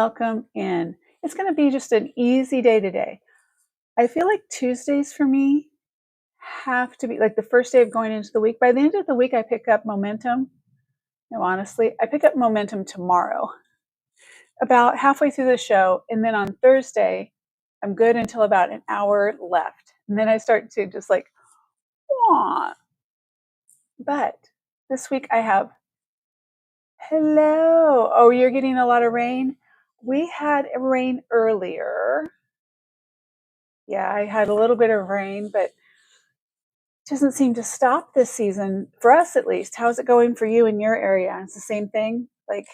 Welcome in. It's going to be just an easy day today. I feel like Tuesdays for me have to be like the first day of going into the week. By the end of the week, I pick up momentum. No, honestly, I pick up momentum tomorrow, about halfway through the show. And then on Thursday, I'm good until about an hour left. And then I start to just like, wah. But this week I have, hello. Oh, you're getting a lot of rain? We had rain earlier. Yeah, I had a little bit of rain, but it doesn't seem to stop this season, for us at least. How's it going for you in your area? It's the same thing, like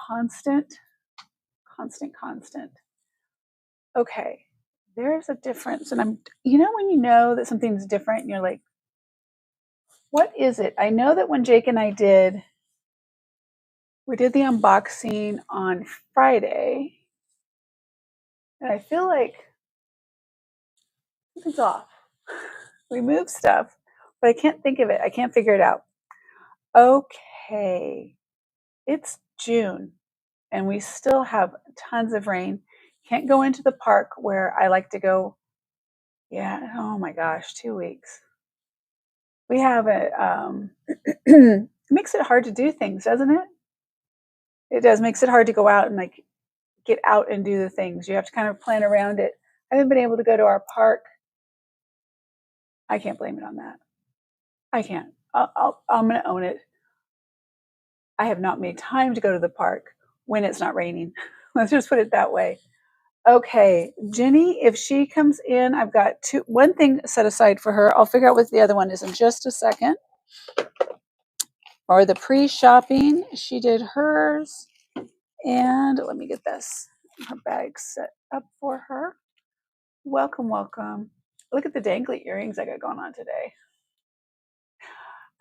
constant, constant. Okay, there's a difference. And when you know that something's different and you're like, what is it? I know that when Jake and I we did the unboxing on Friday, and I feel like something's off. We moved stuff, but I can't think of it. I can't figure it out. Okay, it's June and we still have tons of rain. Can't go into the park where I like to go. Yeah, oh my gosh, 2 weeks. We have it makes it hard to do things, doesn't it? It does, makes it hard to go out and like get out and do the things. You have to kind of plan around it. I haven't been able to go to our park. I can't blame it on that. I can't. I'm going to own it. I have not made time to go to the park when it's not raining. Let's just put it that way. Okay, Jenny, if she comes in, I've got one thing set aside for her. I'll figure out what the other one is in just a second. Or the pre-shopping, she did hers. And let me get her bag set up for her. Welcome, welcome. Look at the dangly earrings I got going on today.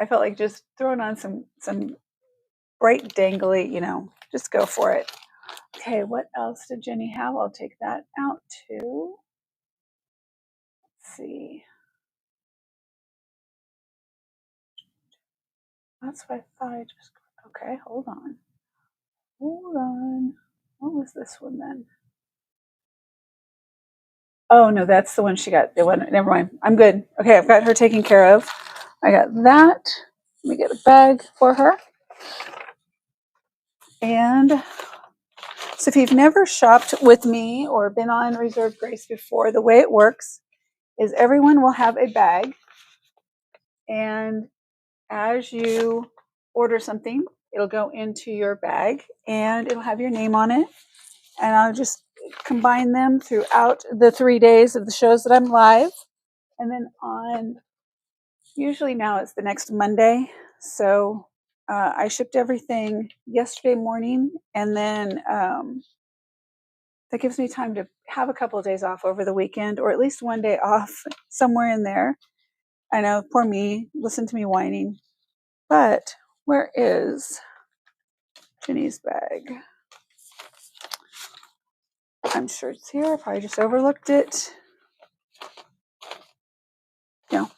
I felt like just throwing on some bright dangly, just go for it. Okay, what else did Jenny have? I'll take that out too. Let's see. That's what I thought I just. Okay, hold on. What was this one then? Oh no, that's the one she got. Never mind. I'm good. Okay, I've got her taken care of. I got that. Let me get a bag for her. And so if you've never shopped with me or been on Reserve Grace before, the way it works is everyone will have a bag. And as you order something, it'll go into your bag and it'll have your name on it. And I'll just combine them throughout the 3 days of the shows that I'm live. And then usually now it's the next Monday. So I shipped everything yesterday morning, and then that gives me time to have a couple of days off over the weekend, or at least one day off somewhere in there. I know, poor me, listen to me whining. But where is Jenny's bag? I'm sure it's here. I probably just overlooked it. No,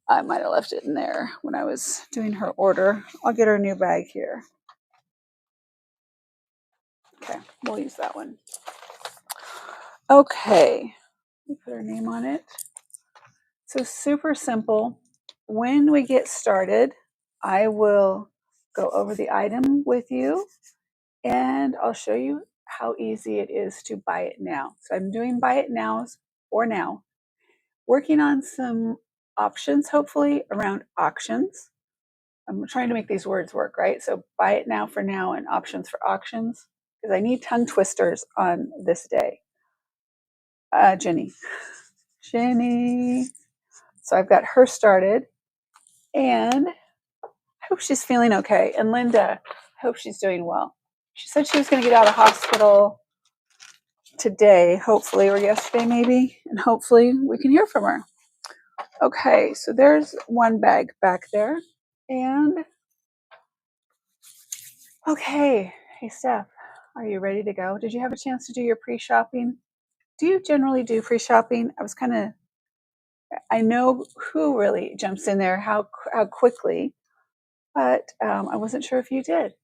I might have left it in there when I was doing her order. I'll get her a new bag here. Okay, we'll use that one. Okay, we put her name on it. So super simple. When we get started, I will go over the item with you and I'll show you how easy it is to buy it now. So I'm doing buy it nows for now. Working on some options, hopefully, around auctions. I'm trying to make these words work, right? So buy it now for now and options for auctions, because I need tongue twisters on this day. Jenny. So I've got her started, and I hope she's feeling okay. And Linda, I hope she's doing well. She said she was going to get out of hospital today, hopefully, or yesterday maybe, and hopefully we can hear from her. Okay, so there's one bag back there. And okay, hey Steph, are you ready to go? Did you have a chance to do your pre-shopping? Do you generally do pre-shopping? I know who really jumps in there, how quickly, but I wasn't sure if you did.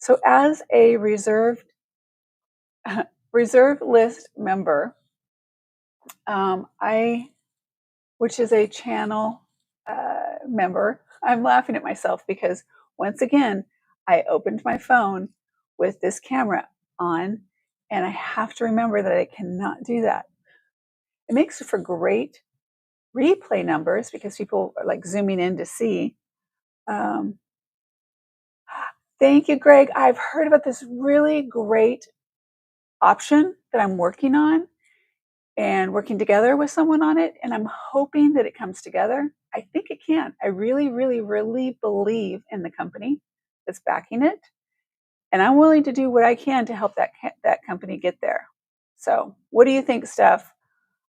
So as a reserved reserve list member, which is a channel member. I'm laughing at myself because once again, I opened my phone with this camera on, and I have to remember that I cannot do that. It makes for great replay numbers because people are like zooming in to see. Um, Thank you, Greg. I've heard about this really great option that I'm working on and working together with someone on it. And I'm hoping that it comes together. I think it can. I really, really, really believe in the company that's backing it. And I'm willing to do what I can to help that company get there. So, what do you think, Steph?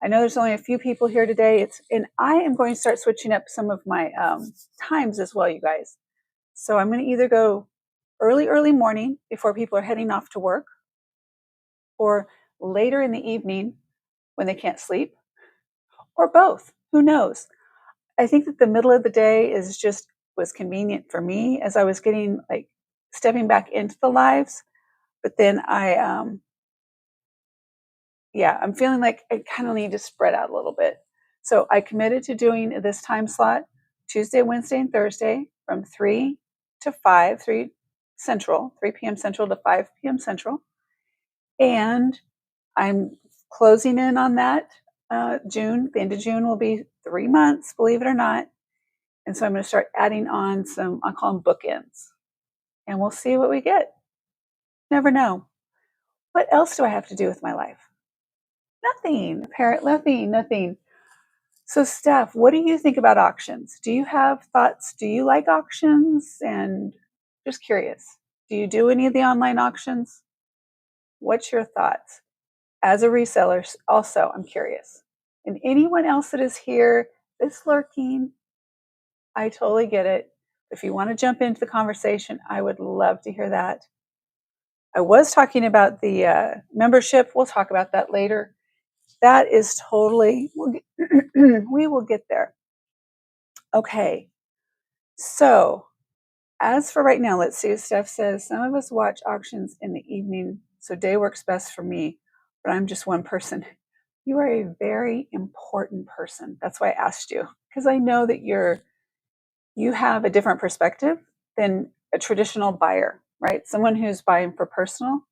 I know there's only a few people here today. And I am going to start switching up some of my times as well, you guys. So I'm going to either go early morning before people are heading off to work, or later in the evening when they can't sleep, or both. Who knows? I think that the middle of the day is just was convenient for me as I was getting like stepping back into the lives. But then I'm feeling like I kind of need to spread out a little bit. So I committed to doing this time slot Tuesday, Wednesday, and Thursday from 3 to 5, 3 Central, 3 p.m. Central to 5 p.m. Central. And I'm closing in on that June. The end of June will be 3 months, believe it or not. And so I'm going to start adding on some, I'll call them bookends. And we'll see what we get. Never know. What else do I have to do with my life? Nothing. Nothing. So, Steph, what do you think about auctions? Do you have thoughts? Do you like auctions? And just curious, do you do any of the online auctions? What's your thoughts? As a reseller, also, I'm curious. And anyone else that is here, that's lurking, I totally get it. If you want to jump into the conversation, I would love to hear that. I was talking about the membership. We'll talk about that later. That is totally, we will get there. Okay. So, as for right now, let's see what Steph says. Some of us watch auctions in the evening, so day works best for me, but I'm just one person. You are a very important person. That's why I asked you, because I know that you have a different perspective than a traditional buyer, right? Someone who's buying for personal.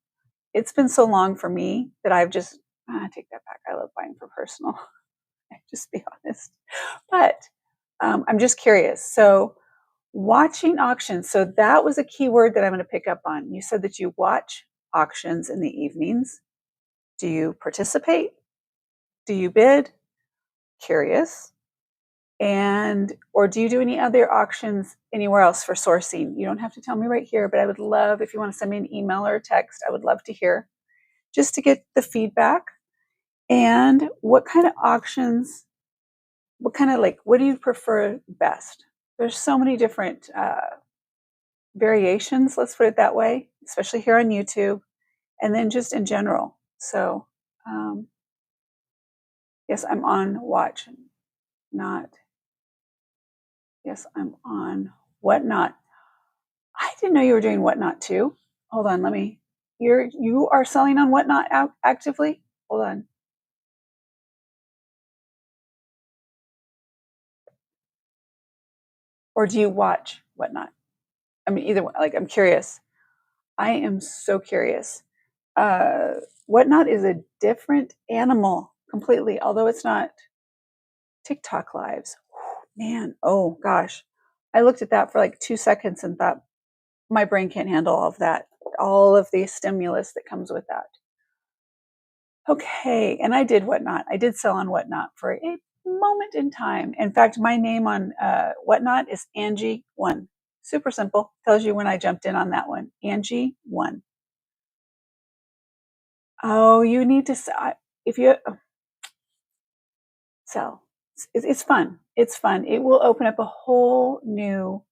It's been so long for me that I've just take that back. I love buying for personal. Just be honest, but I'm just curious. So, watching auctions. So that was a key word that I'm going to pick up on. You said that you watch auctions in the evenings. Do you participate? Do you bid? Curious. And or do you do any other auctions anywhere else for sourcing? You don't have to tell me right here, but I would love if you want to send me an email or a text. I would love to hear just to get the feedback. And what kind of auctions, what do you prefer best? There's so many different variations, let's put it that way, especially here on YouTube, and then just in general. So, yes, I'm on watch, not, yes, I'm on whatnot. I didn't know you were doing whatnot too. Hold on, you are selling on whatnot actively? Hold on. Or do you watch whatnot? I mean, either one, like, I'm curious. I am so curious. Whatnot is a different animal completely, although it's not TikTok lives. Man, oh gosh. I looked at that for like 2 seconds and thought, my brain can't handle all of the stimulus that comes with that. Okay, and I did whatnot. I did sell on whatnot for a moment in time. In fact, my name on whatnot is Angie1. Super simple. Tells you when I jumped in on that one. Angie1. Oh, you need to sell. If you sell, it's fun. It's fun. It will open up a whole new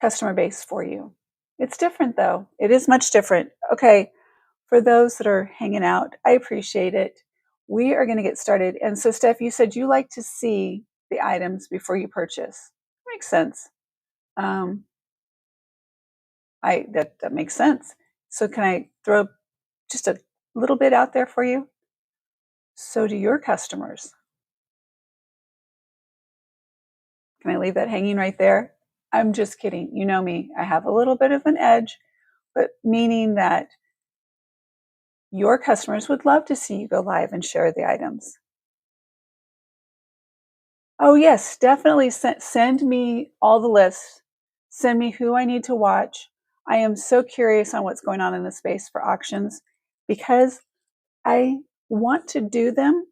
customer base for you. It's different though. It is much different. Okay, for those that are hanging out, I appreciate it. We are going to get started. And so, Steph, you said you like to see the items before you purchase. Makes sense. Um, that makes sense. So, can I throw just a little bit out there for you. So do your customers. Can I leave that hanging right there? I'm just kidding. You know me. I have a little bit of an edge, but meaning that your customers would love to see you go live and share the items. Oh, yes, definitely send me all the lists. Send me who I need to watch. I am so curious on what's going on in the space for auctions because I want to do them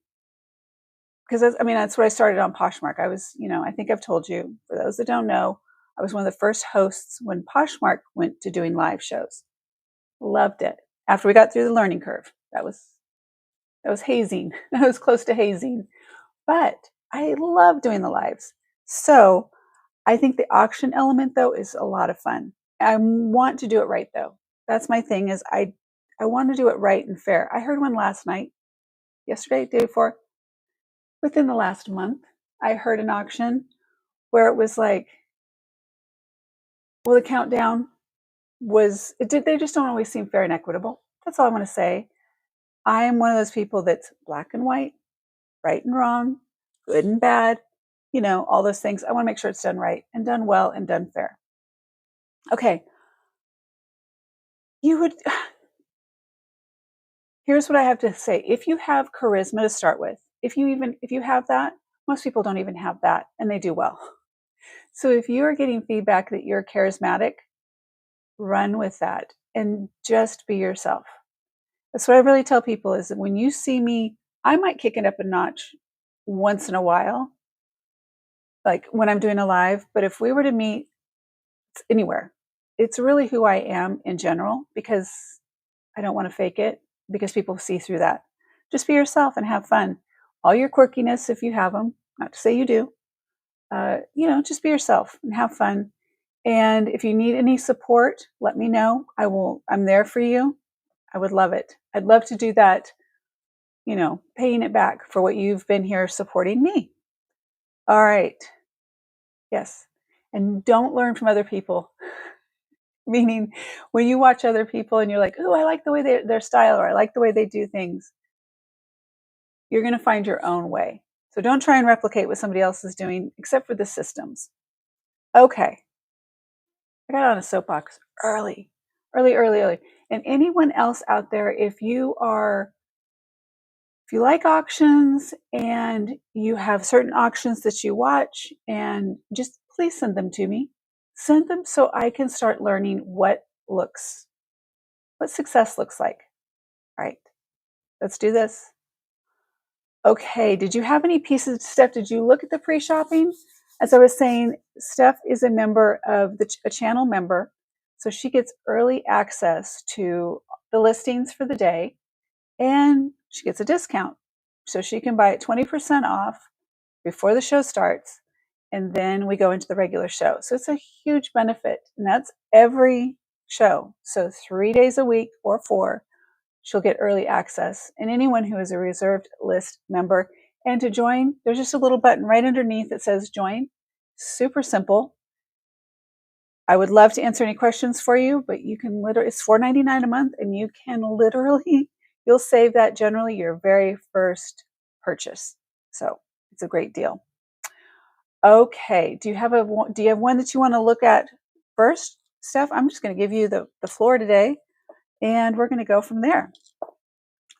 because that's where I started on Poshmark. I think I've told you, for those that don't know, I was one of the first hosts when Poshmark went to doing live shows. Loved it. After we got through the learning curve, that was hazing. That was close to hazing, but I love doing the lives. So I think the auction element though is a lot of fun. I want to do it right though. That's my thing is I want to do it right and fair. I heard one last night, yesterday, day before, within the last month, I heard an auction where it was like, well, the countdown they just don't always seem fair and equitable. That's all I want to say. I am one of those people that's black and white, right and wrong, good and bad, all those things. I want to make sure it's done right and done well and done fair. Okay. Here's what I have to say. If you have charisma to start with, if you have that, most people don't even have that and they do well. So if you are getting feedback that you're charismatic, run with that and just be yourself. That's what I really tell people is that when you see me, I might kick it up a notch once in a while, like when I'm doing a live, but if we were to meet anywhere, it's really who I am in general because I don't want to fake it because people see through that. Just be yourself and have fun. All your quirkiness, if you have them, not to say you do, just be yourself and have fun. And if you need any support, let me know. I'm there for you. I would love it. I'd love to do that, paying it back for what you've been here supporting me. All right. Yes. And don't learn from other people. Meaning when you watch other people and you're like, oh, I like the way their style, or I like the way they do things, you're going to find your own way. So don't try and replicate what somebody else is doing, except for the systems. Okay. I got on a soapbox early. And anyone else out there, if you like auctions and you have certain auctions that you watch, and just please send them to me. Send them so I can start learning what success looks like. All right, let's do this. Okay, did you have any pieces, Steph? Did you look at the pre-shopping? As I was saying, Steph is a member of a channel member, so she gets early access to the listings for the day, and she gets a discount. So she can buy it 20% off before the show starts, and then we go into the regular show. So it's a huge benefit, and that's every show. So 3 days a week or 4, she'll get early access. And anyone who is a reserved list member, and to join, there's just a little button right underneath that says join. Super simple. I would love to answer any questions for you, but you can it's $4.99 a month, and you can you'll save that generally your very first purchase. So it's a great deal. Okay. Do you have one that you want to look at first, Steph? I'm just going to give you the floor today, and we're going to go from there.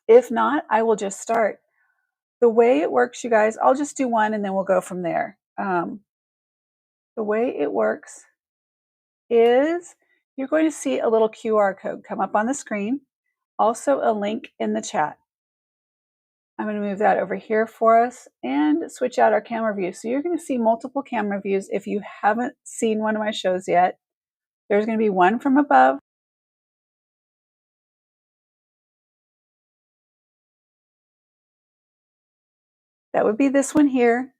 If not, I will just start. The way it works, you guys, I'll just do one and then we'll go from there. The way it works is you're going to see a little QR code come up on the screen, also a link in the chat. I'm going to move that over here for us and switch out our camera view. So you're going to see multiple camera views. If you haven't seen one of my shows yet, there's going to be one from above. That would be this one here.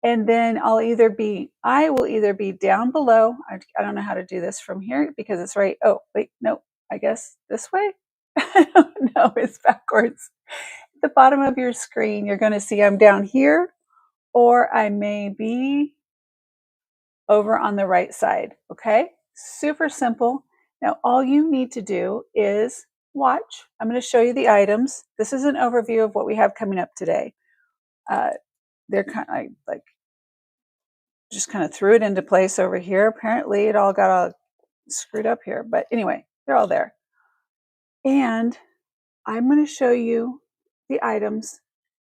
And then I will either be down below. I don't know how to do this from here because it's right. Oh, wait, no, I guess this way. I don't know, it's backwards. At the bottom of your screen, you're going to see I'm down here, or I may be over on the right side. Okay, super simple. Now, all you need to do is watch. I'm going to show you the items. This is an overview of what we have coming up today. They're kind of like just kind of threw it into place over here. Apparently, it all got all screwed up here, but anyway, they're all there. And I'm going to show you the items.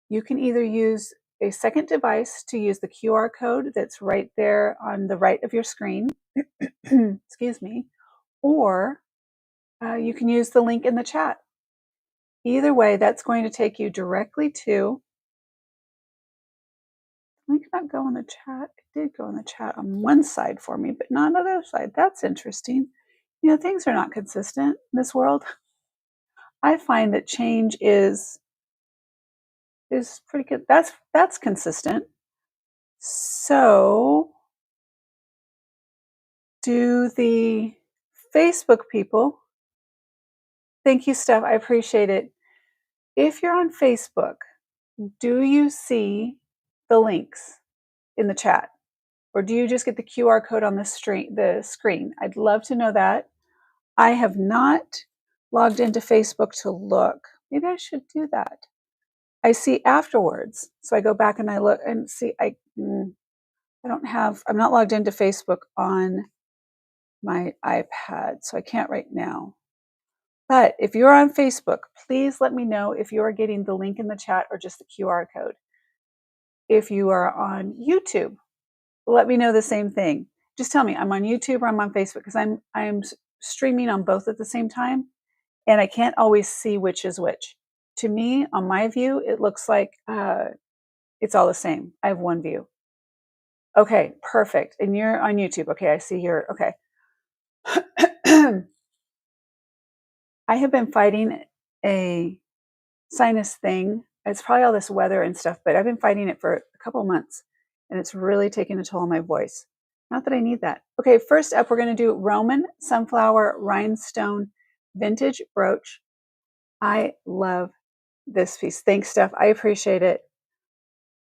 You can either use a second device to use the QR code that's right there on the right of your screen, excuse me, or you can use the link in the chat. Either way, that's going to take you directly to, link not go in the chat. It did go in the chat on one side for me, but not on the other side. That's interesting. You know, things are not consistent in this world. I find that change is pretty good. That's consistent. So do the Facebook people. Thank you, Steph. I appreciate it. If you're on Facebook, do you see the links in the chat? Or do you just get the QR code on the screen? I'd love to know that. I have not logged into Facebook to look. Maybe I should do that. I see afterwards. So I go back and I look and see, I'm not logged into Facebook on my iPad, so I can't right now. But if you're on Facebook, please let me know if you are getting the link in the chat or just the QR code. If you are on YouTube, let me know the same thing. Just tell me I'm on YouTube or I'm on Facebook, because I'm streaming on both at the same time, and I can't always see which is which. To me, on my view, it looks like it's all the same. I have one view. Okay, perfect. And you're on YouTube. Okay, I see here. Okay. I have been fighting a sinus thing. It's probably all this weather and stuff, but I've been fighting it for a couple months, and it's really taking a toll on my voice. Not that I need that. Okay, first up, we're going to do Roman Sunflower Rhinestone Vintage Brooch. I love this piece. Thanks, Steph. I appreciate it.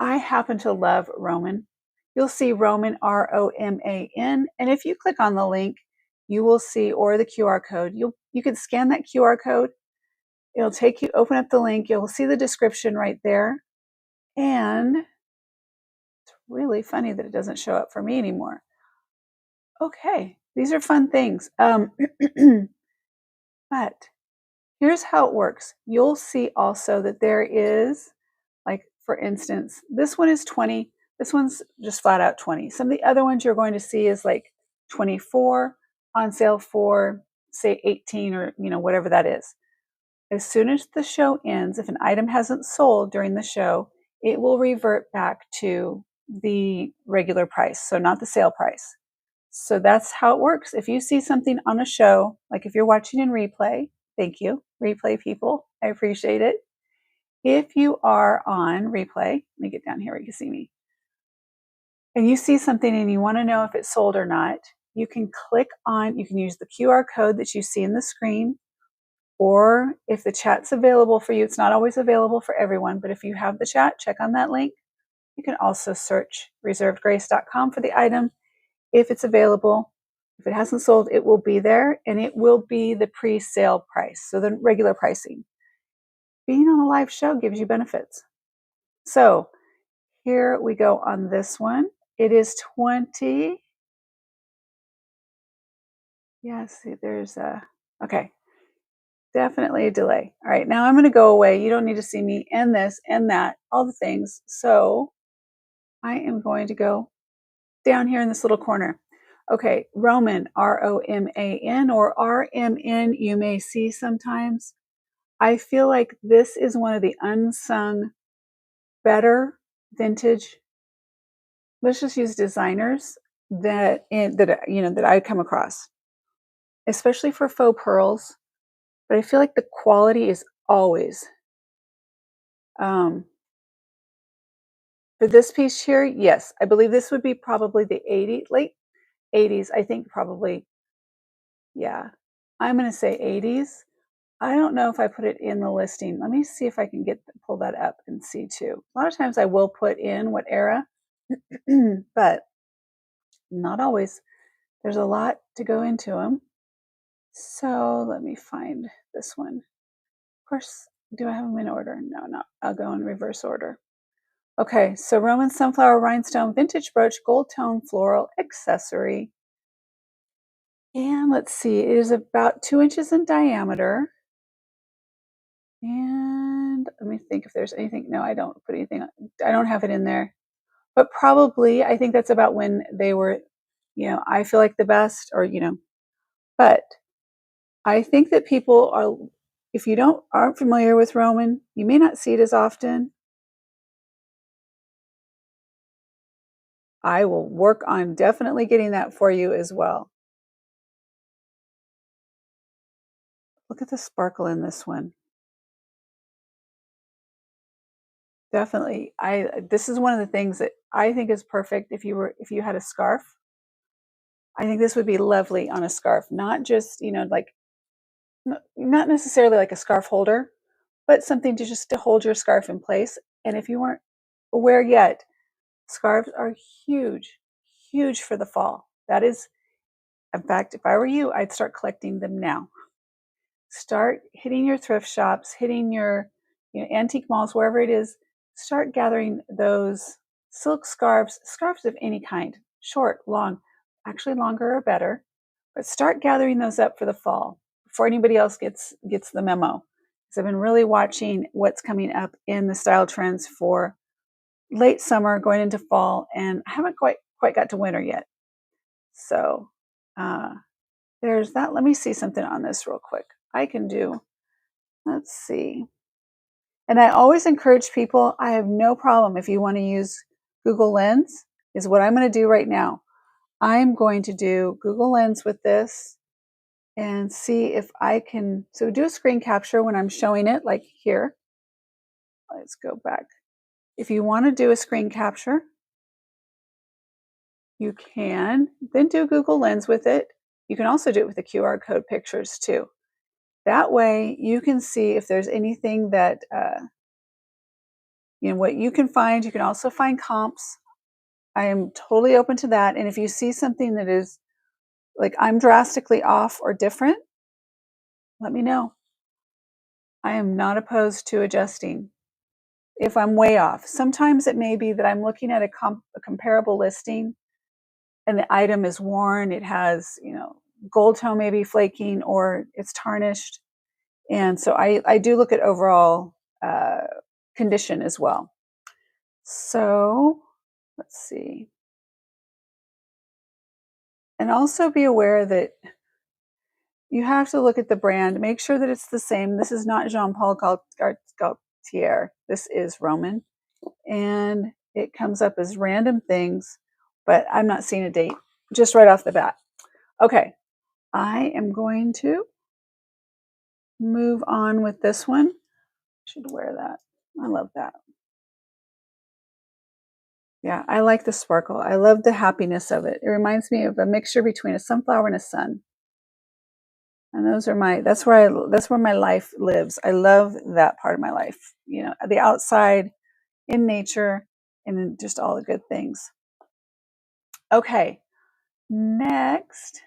I happen to love Roman. You'll see Roman, R-O-M-A-N, and if you click on the link, you will see, or the QR code, you can scan that QR code. It'll take you, open up the link, you'll see the description right there. And it's really funny that it doesn't show up for me anymore. Okay, these are fun things. But here's how it works. You'll see also that there is, like, for instance, this one is 20. This one's just flat out 20. Some of the other ones you're going to see is like 24 on sale for, say, 18, or whatever that is. As soon as the show ends, if an item hasn't sold during the show, it will revert back to the regular price, so not the sale price. So that's how it works. If you see something on a show, like if you're watching in replay, thank you, replay people, I appreciate it. If you are on replay, let me get down here where you can see me, and you see something and you want to know if it's sold or not, you can use the QR code that you see in the screen. Or if the chat's available for you, it's not always available for everyone, but if you have the chat, check on that link. You can also search reservedgrace.com for the item if it's available. If it hasn't sold, it will be there, and it will be the pre-sale price, so the regular pricing. Being on a live show gives you benefits. So here we go on this one. It is 20. Yes, there's a, okay. Definitely a delay. All right, now I'm going to go away. You don't need to see me and this and that, all the things. So I am going to go down here in this little corner. Okay, Roman, R-O-M-A-N, or R-M-N, you may see sometimes. I feel like this is one of the unsung better vintage, let's just use designers that I come across, especially for faux pearls. But I feel like the quality is always, for this piece here, yes, I believe this would be probably the late 80s. I think probably, yeah, I'm going to say 80s. I don't know if I put it in the listing. Let me see if I can pull that up and see too. A lot of times I will put in what era, but not always. There's a lot to go into them. So let me find this one. course, do I have them in order? No, not. I'll go in reverse order. Okay, so Roman sunflower rhinestone vintage brooch, gold tone floral accessory. And let's see, it is about 2 inches in diameter. And let me think if there's anything. No, I don't put anything. I don't have it in there. But probably, I think that's about when they were, I feel like the best, or, but I think that people are, if you aren't familiar with Roman, you may not see it as often. I will work on definitely getting that for you as well. Look at the sparkle in this one. Definitely. This is one of the things that I think is perfect if you had a scarf. I think this would be lovely on a scarf, not just, like not necessarily like a scarf holder, but something to hold your scarf in place. And if you weren't aware yet, scarves are huge, huge for the fall. That is, in fact, if I were you, I'd start collecting them now. Start hitting your thrift shops, hitting your antique malls, wherever it is. Start gathering those silk scarves of any kind, short, long, actually longer are better, but start gathering those up for the fall before anybody else gets the memo. Because I've been really watching what's coming up in the style trends for late summer going into fall, and I haven't quite got to winter yet. So there's that. Let me see something on this real quick. I can do, let's see. And I always encourage people, I have no problem if you want to use Google Lens, is what I'm going to do right now. I'm going to do Google Lens with this and see if I can, so do a screen capture when I'm showing it, like here. Let's go back. If you want to do a screen capture, you can, then do Google Lens with it. You can also do it with the QR code pictures too. That way you can see if there's anything that, what you can find. You can also find comps. I am totally open to that. And if you see something that is like I'm drastically off or different, let me know. I am not opposed to adjusting if I'm way off. Sometimes it may be that I'm looking at a comparable listing and the item is worn. It has, gold tone maybe flaking or it's tarnished. And so I do look at overall condition as well. So let's see. And also be aware that you have to look at the brand, make sure that it's the same. This is not Jean Paul Gaultier. This is Roman. And it comes up as random things, but I'm not seeing a date just right off the bat. Okay, I am going to move on with this one. I should wear that. I love that. Yeah, I like the sparkle. I love the happiness of it. It reminds me of a mixture between a sunflower and a sun. And that's where my life lives. I love that part of my life. The outside, in nature, and just all the good things. Okay, next.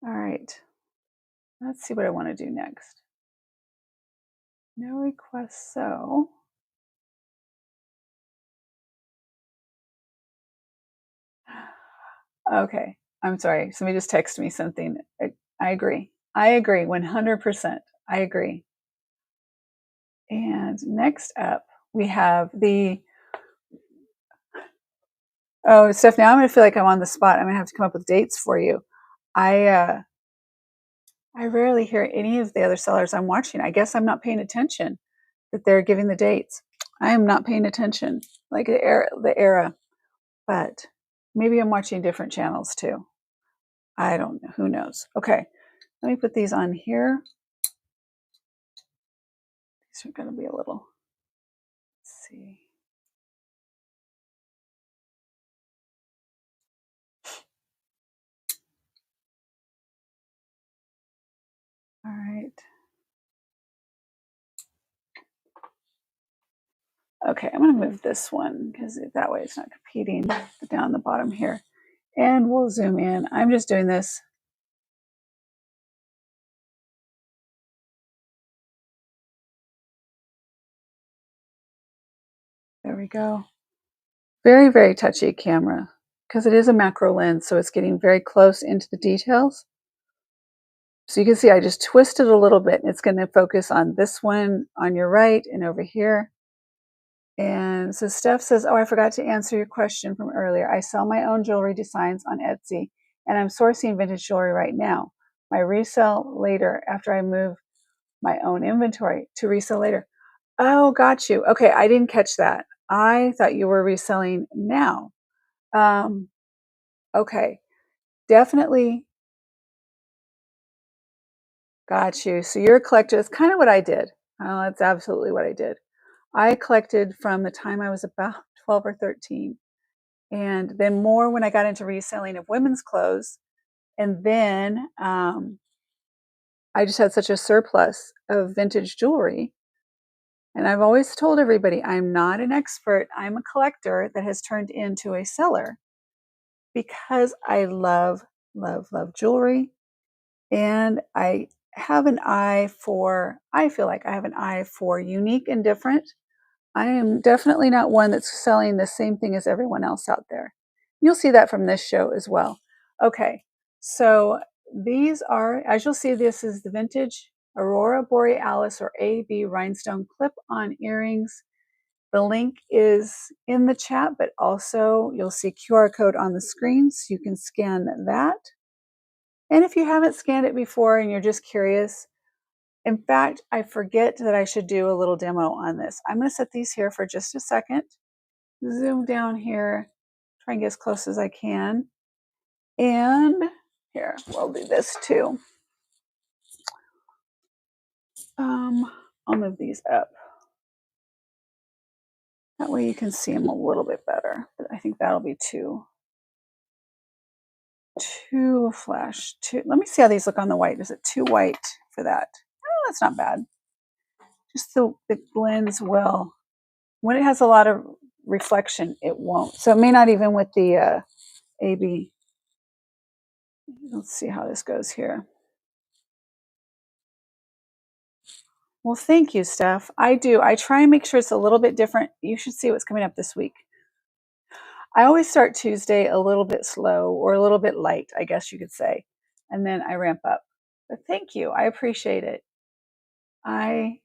All right. Let's see what I want to do next. No requests, so. Okay, I'm sorry. Somebody just texted me something. I agree. I agree 100%. I agree. And next up, we have Steph, now I'm going to feel like I'm on the spot. I'm going to have to come up with dates for you. I rarely hear any of the other sellers I'm watching. I guess I'm not paying attention that they're giving the dates. I am not paying attention, like the era, but maybe I'm watching different channels too. I don't know. Who knows? Okay, let me put these on here. These are going to be a little, let's see. All right. Okay, I'm going to move this one because that way it's not competing down the bottom here. And we'll zoom in. I'm just doing this There we go. Very, very touchy camera because it is a macro lens, so it's getting very close into the details. So you can see I just twisted a little bit. It's going to focus on this one on your right and over here. And so Steph says, oh, I forgot to answer your question from earlier. I sell my own jewelry designs on Etsy, and I'm sourcing vintage jewelry right now. My resell later after I move my own inventory to resell later. Oh, got you. Okay, I didn't catch that. I thought you were reselling now. Um, okay, definitely got you. So you're a collector. That's kind of what I did. That's absolutely what I did. I collected from the time I was about 12 or 13. And then more when I got into reselling of women's clothes. And then I just had such a surplus of vintage jewelry. And I've always told everybody I'm not an expert. I'm a collector that has turned into a seller because I love, love, love jewelry. And I have an eye for, I feel like I have an eye for unique and different. I am definitely not one that's selling the same thing as everyone else out there. You'll see that from this show as well. Okay, so these are, as you'll see, this is the vintage Aurora Borealis or AB rhinestone clip-on earrings. The link is in the chat, but also you'll see QR code on the screen, so you can scan that. And if you haven't scanned it before and you're just curious, in fact, I forget that I should do a little demo on this. I'm going to set these here for just a second. Zoom down here, try and get as close as I can. And here, we'll do this too. I'll move these up. That way you can see them a little bit better. But I think that'll be too flash. Let me see how these look on the white. Is it too white for that? Oh, that's not bad. Just so it blends well. When it has a lot of reflection, it won't. So it may not even with the AB. Let's see how this goes here. Well, thank you, Steph. I do. I try and make sure it's a little bit different. You should see what's coming up this week. I always start Tuesday a little bit slow or a little bit light, I guess you could say, and then I ramp up. But thank you. I appreciate it. I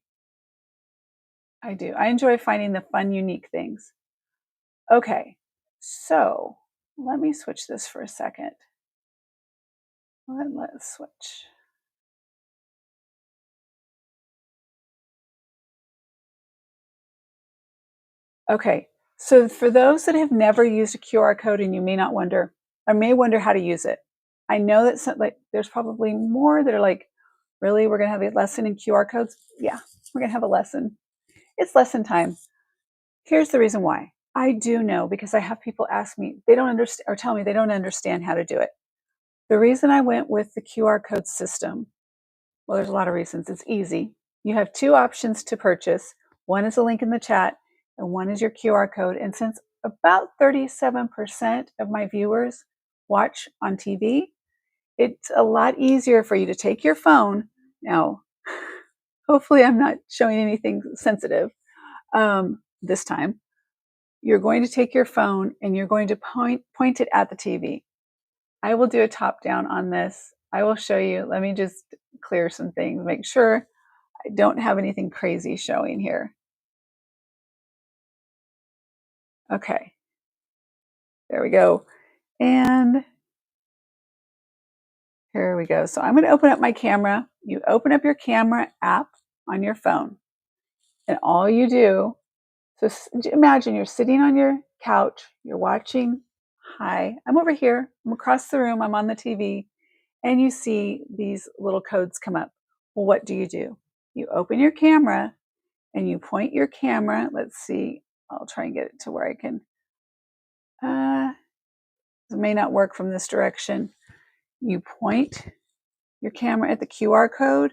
do. I enjoy finding the fun, unique things. Okay, so let me switch this for a second. Let's switch. Okay, so for those that have never used a QR code and you may not wonder, or may wonder how to use it, I know that there's probably more that are like, really, we're going to have a lesson in QR codes? Yeah, we're going to have a lesson. It's lesson time. Here's the reason why. I do know because I have people ask me, they don't understand or tell me they don't understand how to do it. The reason I went with the QR code system, well, there's a lot of reasons. It's easy. You have two options to purchase. One is a link in the chat, and one is your QR code. And since about 37% of my viewers watch on TV, it's a lot easier for you to take your phone. Now, hopefully I'm not showing anything sensitive this time. You're going to take your phone and you're going to point it at the TV. I will do a top down on this. I will show you. Let me just clear some things, make sure I don't have anything crazy showing here. Okay, there we go. And here we go. So I'm going to open up my camera. You open up your camera app on your phone. And all you do, so imagine you're sitting on your couch, you're watching. Hi, I'm over here. I'm across the room. I'm on the TV. And you see these little codes come up. Well, what do? You open your camera and you point your camera. Let's see. I'll try and get it to where I can. It may not work from this direction. You point your camera at the QR code.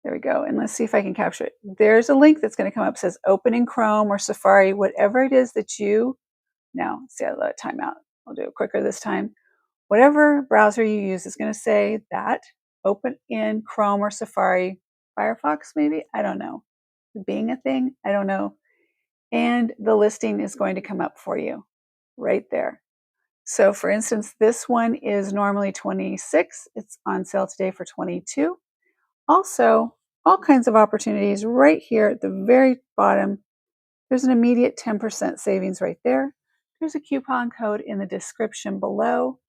There we go. And let's see if I can capture it. There's a link that's going to come up. It says open in Chrome or Safari, whatever it is that you. Now, see, I let it time out. I'll do it quicker this time. Whatever browser you use is going to say that open in Chrome or Safari, Firefox maybe, I don't know. Being a thing, I don't know. and the listing is going to come up for you right there. So for instance, this one is normally $26. It's on sale today for $22. Also, all kinds of opportunities right here at the very bottom. There's an immediate 10% savings right there. There's a coupon code in the description below.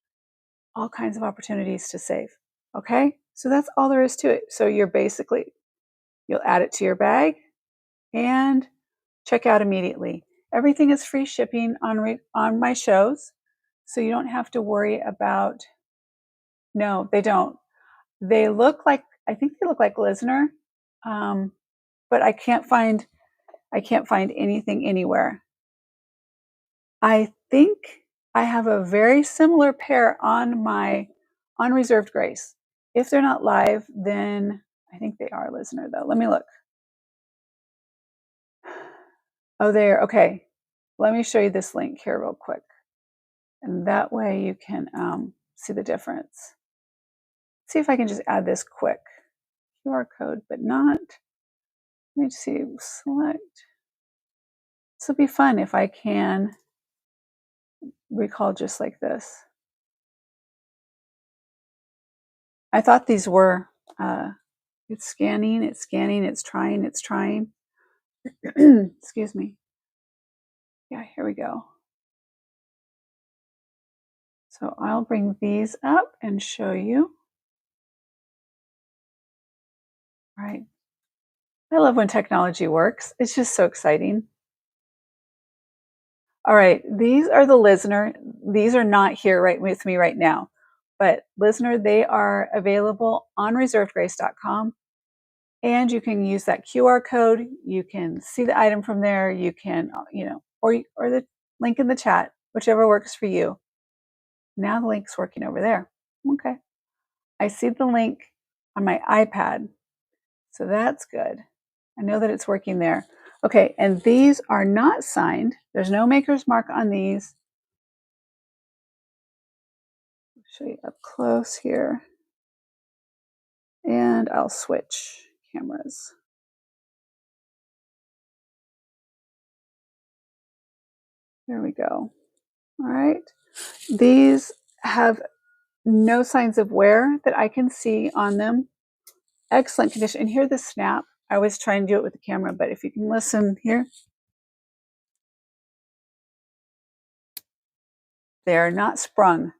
All kinds of opportunities to save. Okay, so that's all there is to it. So you'll add it to your bag and check out immediately. Everything is free shipping on my shows, so you don't have to worry about. No, they don't. They look like, I think they look like Lisner, but I can't find anything anywhere. I think I have a very similar pair on Reserved Grace. If they're not live, then I think they are Lisner though. Let me look. Oh, there. Okay. Let me show you this link here real quick. And that way you can see the difference. See if I can just add this quick QR code, but not. Let me see. Select. This will be fun if I can recall just like this. I thought these were, it's scanning, it's trying. Excuse me. Yeah, here we go. So I'll bring these up and show you. All right. I love when technology works. It's just so exciting. All right, these are the Lisner. These are not here right with me right now, but Lisner, they are available on reservedgrace.com, and you can use that QR code. You can see the item from there. You can, or the link in the chat, whichever works for you. Now the link's working over there. Okay. I see the link on my iPad, so that's good. I know that it's working there. Okay, and these are not signed. There's no maker's mark on these. I'll show you up close here. And I'll switch cameras. There we go. All right. These have no signs of wear that I can see on them. Excellent condition. And here the snap. I always try and do it with the camera, but if you can listen here. They're not sprung,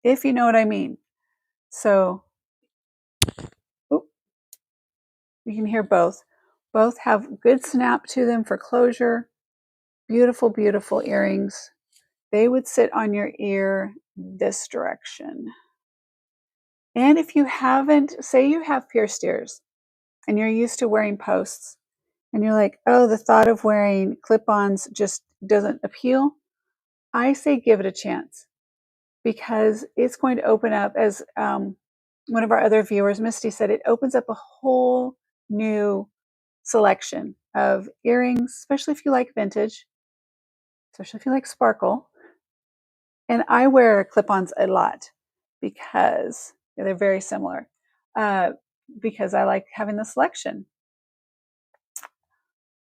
if you know what I mean. So, you can hear both. Both have good snap to them for closure. Beautiful, beautiful earrings. They would sit on your ear this direction. And if you haven't, say you have pierced ears and you're used to wearing posts and you're like, oh, the thought of wearing clip-ons just doesn't appeal, I say give it a chance, because it's going to open up, as one of our other viewers, Misty, said, it opens up a whole new selection of earrings, especially if you like vintage, especially if you like sparkle. And I wear clip-ons a lot because they're very similar, because I like having the selection.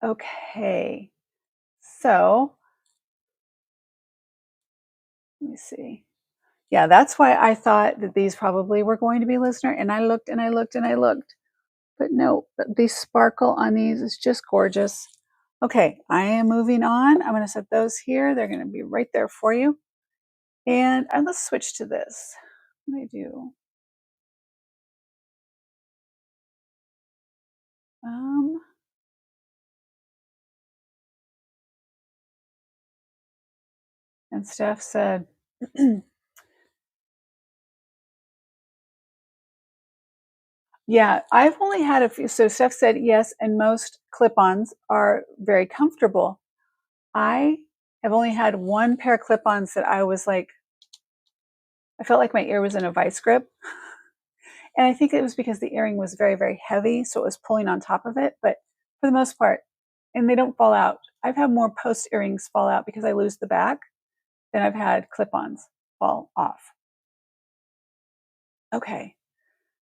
Okay, so let me see. Yeah, that's why I thought that these probably were going to be Lisner, and I looked and I looked and I looked. But no, the sparkle on these is just gorgeous. Okay, I am moving on. I'm going to set those here. They're going to be right there for you. And let's switch to this. What do I do? And Steph said, yeah, I've only had a few. So Steph said yes, and most clip-ons are very comfortable. I have only had one pair of clip-ons that I was like, I felt like my ear was in a vice grip. And I think it was because the earring was very, very heavy, so it was pulling on top of it. But for the most part, and they don't fall out. I've had more post earrings fall out because I lose the back than I've had clip-ons fall off. Okay,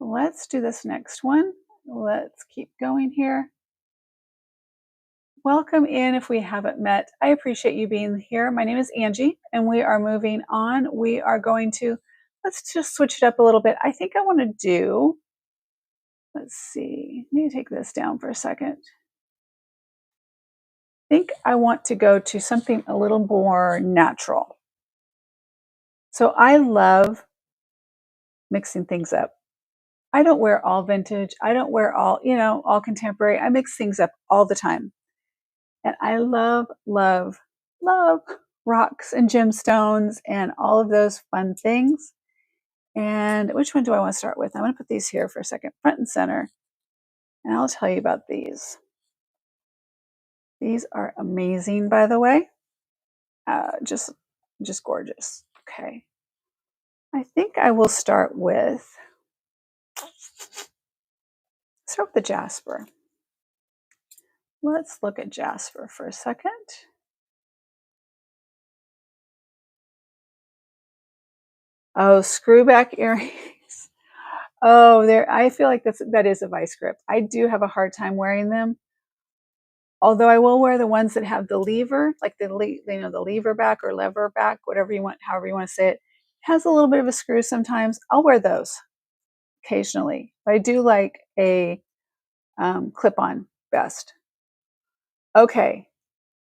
let's do this next one. Let's keep going here. Welcome in if we haven't met. I appreciate you being here. My name is Angie, and we are moving on. We are going to, let's just switch it up a little bit. I think I want to do, let's see, let me take this down for a second. I think I want to go to something a little more natural. So I love mixing things up. I don't wear all vintage. I don't wear all, all contemporary. I mix things up all the time. And I love, love, love rocks and gemstones and all of those fun things. And which one do I want to start with? I'm going to put these here for a second, front and center. And I'll tell you about these. These are amazing, by the way. Just gorgeous. Okay. I think I will start with the jasper. Let's look at jasper for a second. Oh, screwback earrings. Oh, I feel like that is a vice grip. I do have a hard time wearing them. Although I will wear the ones that have the lever, like the lever back or lever back, whatever you want, however you want to say it. It has a little bit of a screw sometimes. I'll wear those occasionally. But I do like a clip-on best. Okay,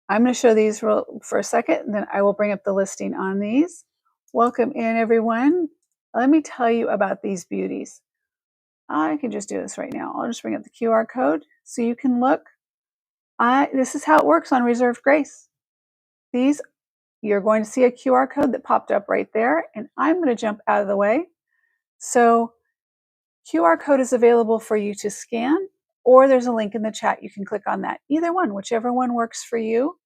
I'm going to show these for a second, and then I will bring up the listing on these. Welcome in, everyone. Let me tell you about these beauties. I can just do this right now. I'll just bring up the QR code so you can look. This is how it works on Reserved Grace. You're going to see a QR code that popped up right there, and I'm going to jump out of the way. So QR code is available for you to scan, or there's a link in the chat. You can click on that. Either one, whichever one works for you.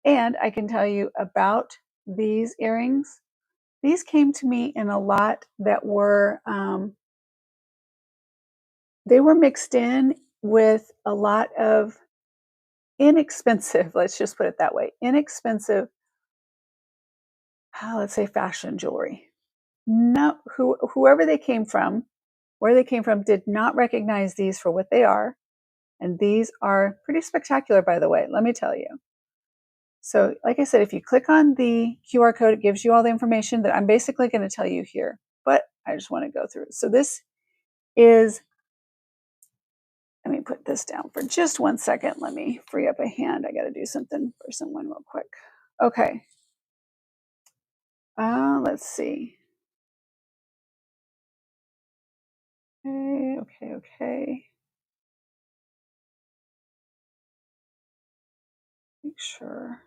And I can tell you about these earrings. These came to me in a lot that were, they were mixed in with a lot of inexpensive, let's just put it that way, inexpensive, let's say fashion jewelry. No, whoever they came from, where they came from, did not recognize these for what they are. And these are pretty spectacular, by the way, let me tell you. So like I said, if you click on the QR code, it gives you all the information that I'm basically going to tell you here, but I just want to go through it. So this is, let me put this down for just 1 second. Let me free up a hand. I got to do something for someone real quick. Okay. Let's see. Okay. Make sure.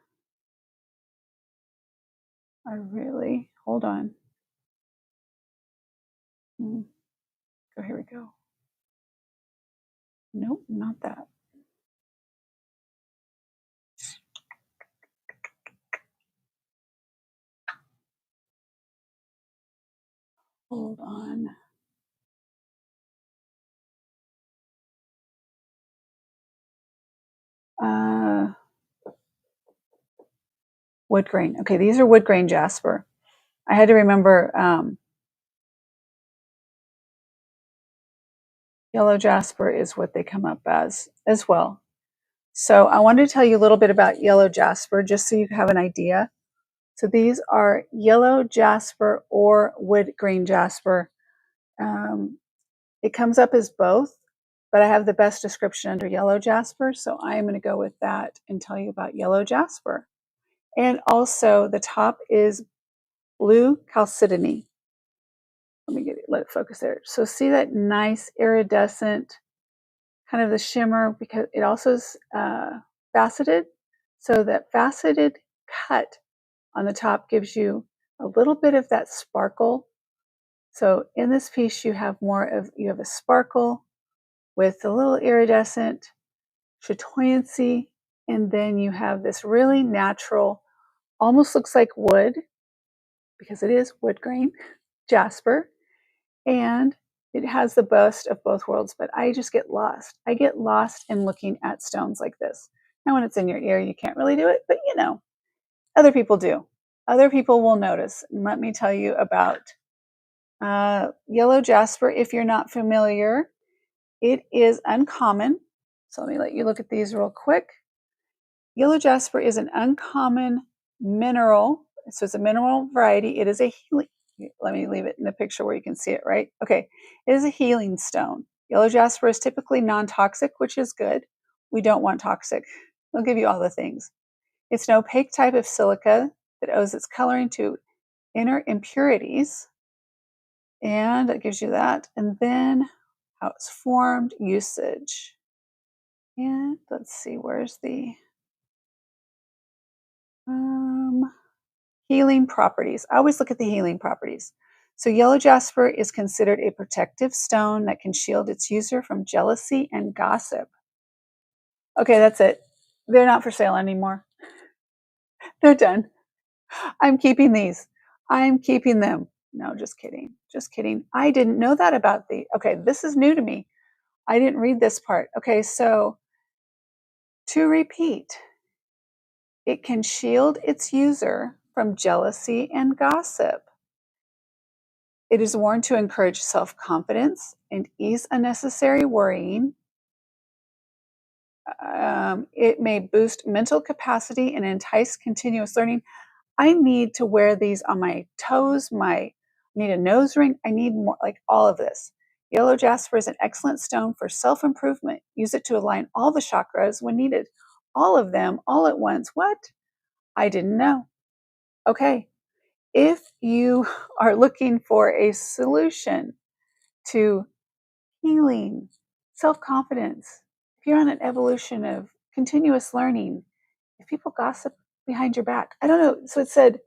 Hold on. Oh, here we go. Nope, not that. Hold on. Wood grain. Okay, these are wood grain jasper. I had to remember yellow jasper is what they come up as well. So I wanted to tell you a little bit about yellow jasper just so you have an idea. So these are yellow jasper or wood grain jasper. It comes up as both, but I have the best description under yellow jasper, so I am going to go with that and tell you about yellow jasper. And also the top is blue chalcedony. Let it focus there. So see that nice iridescent kind of the shimmer, because it also is faceted. So that faceted cut on the top gives you a little bit of that sparkle. So in this piece, you have a sparkle with a little iridescent chatoyancy, and then you have this really natural, almost looks like wood, because it is wood grain, jasper, and it has the best of both worlds, but I just get lost. I get lost in looking at stones like this. Now when it's in your ear, you can't really do it, but other people do. Other people will notice. And let me tell you about yellow jasper. If you're not familiar, it is uncommon. So let me let you look at these real quick. Yellow jasper is an uncommon mineral. So it's a mineral variety. It is a healing. Let me leave it in the picture where you can see it, right? Okay. It is a healing stone. Yellow jasper is typically non-toxic, which is good. We don't want toxic. They'll give you all the things. It's an opaque type of silica that owes its coloring to inner impurities. And that gives you that. And then how it's formed, usage. And let's see, where's the healing properties? I always look at the healing properties. So yellow jasper is considered a protective stone that can shield its user from jealousy and gossip. Okay, that's it. They're not for sale anymore. They're done. I'm keeping these. I'm keeping them. No, just kidding. Just kidding. I didn't know that about the. Okay, this is new to me. I didn't read this part. Okay, so to repeat, it can shield its user from jealousy and gossip. It is worn to encourage self-confidence and ease unnecessary worrying. It may boost mental capacity and entice continuous learning. I need to wear these on my toes. I need a nose ring. I need more, like all of this. Yellow jasper is an excellent stone for self-improvement. Use it to align all the chakras when needed. All of them, all at once. What? I didn't know. Okay. If you are looking for a solution to healing, self-confidence, if you're on an evolution of continuous learning, if people gossip behind your back, I don't know. So it said,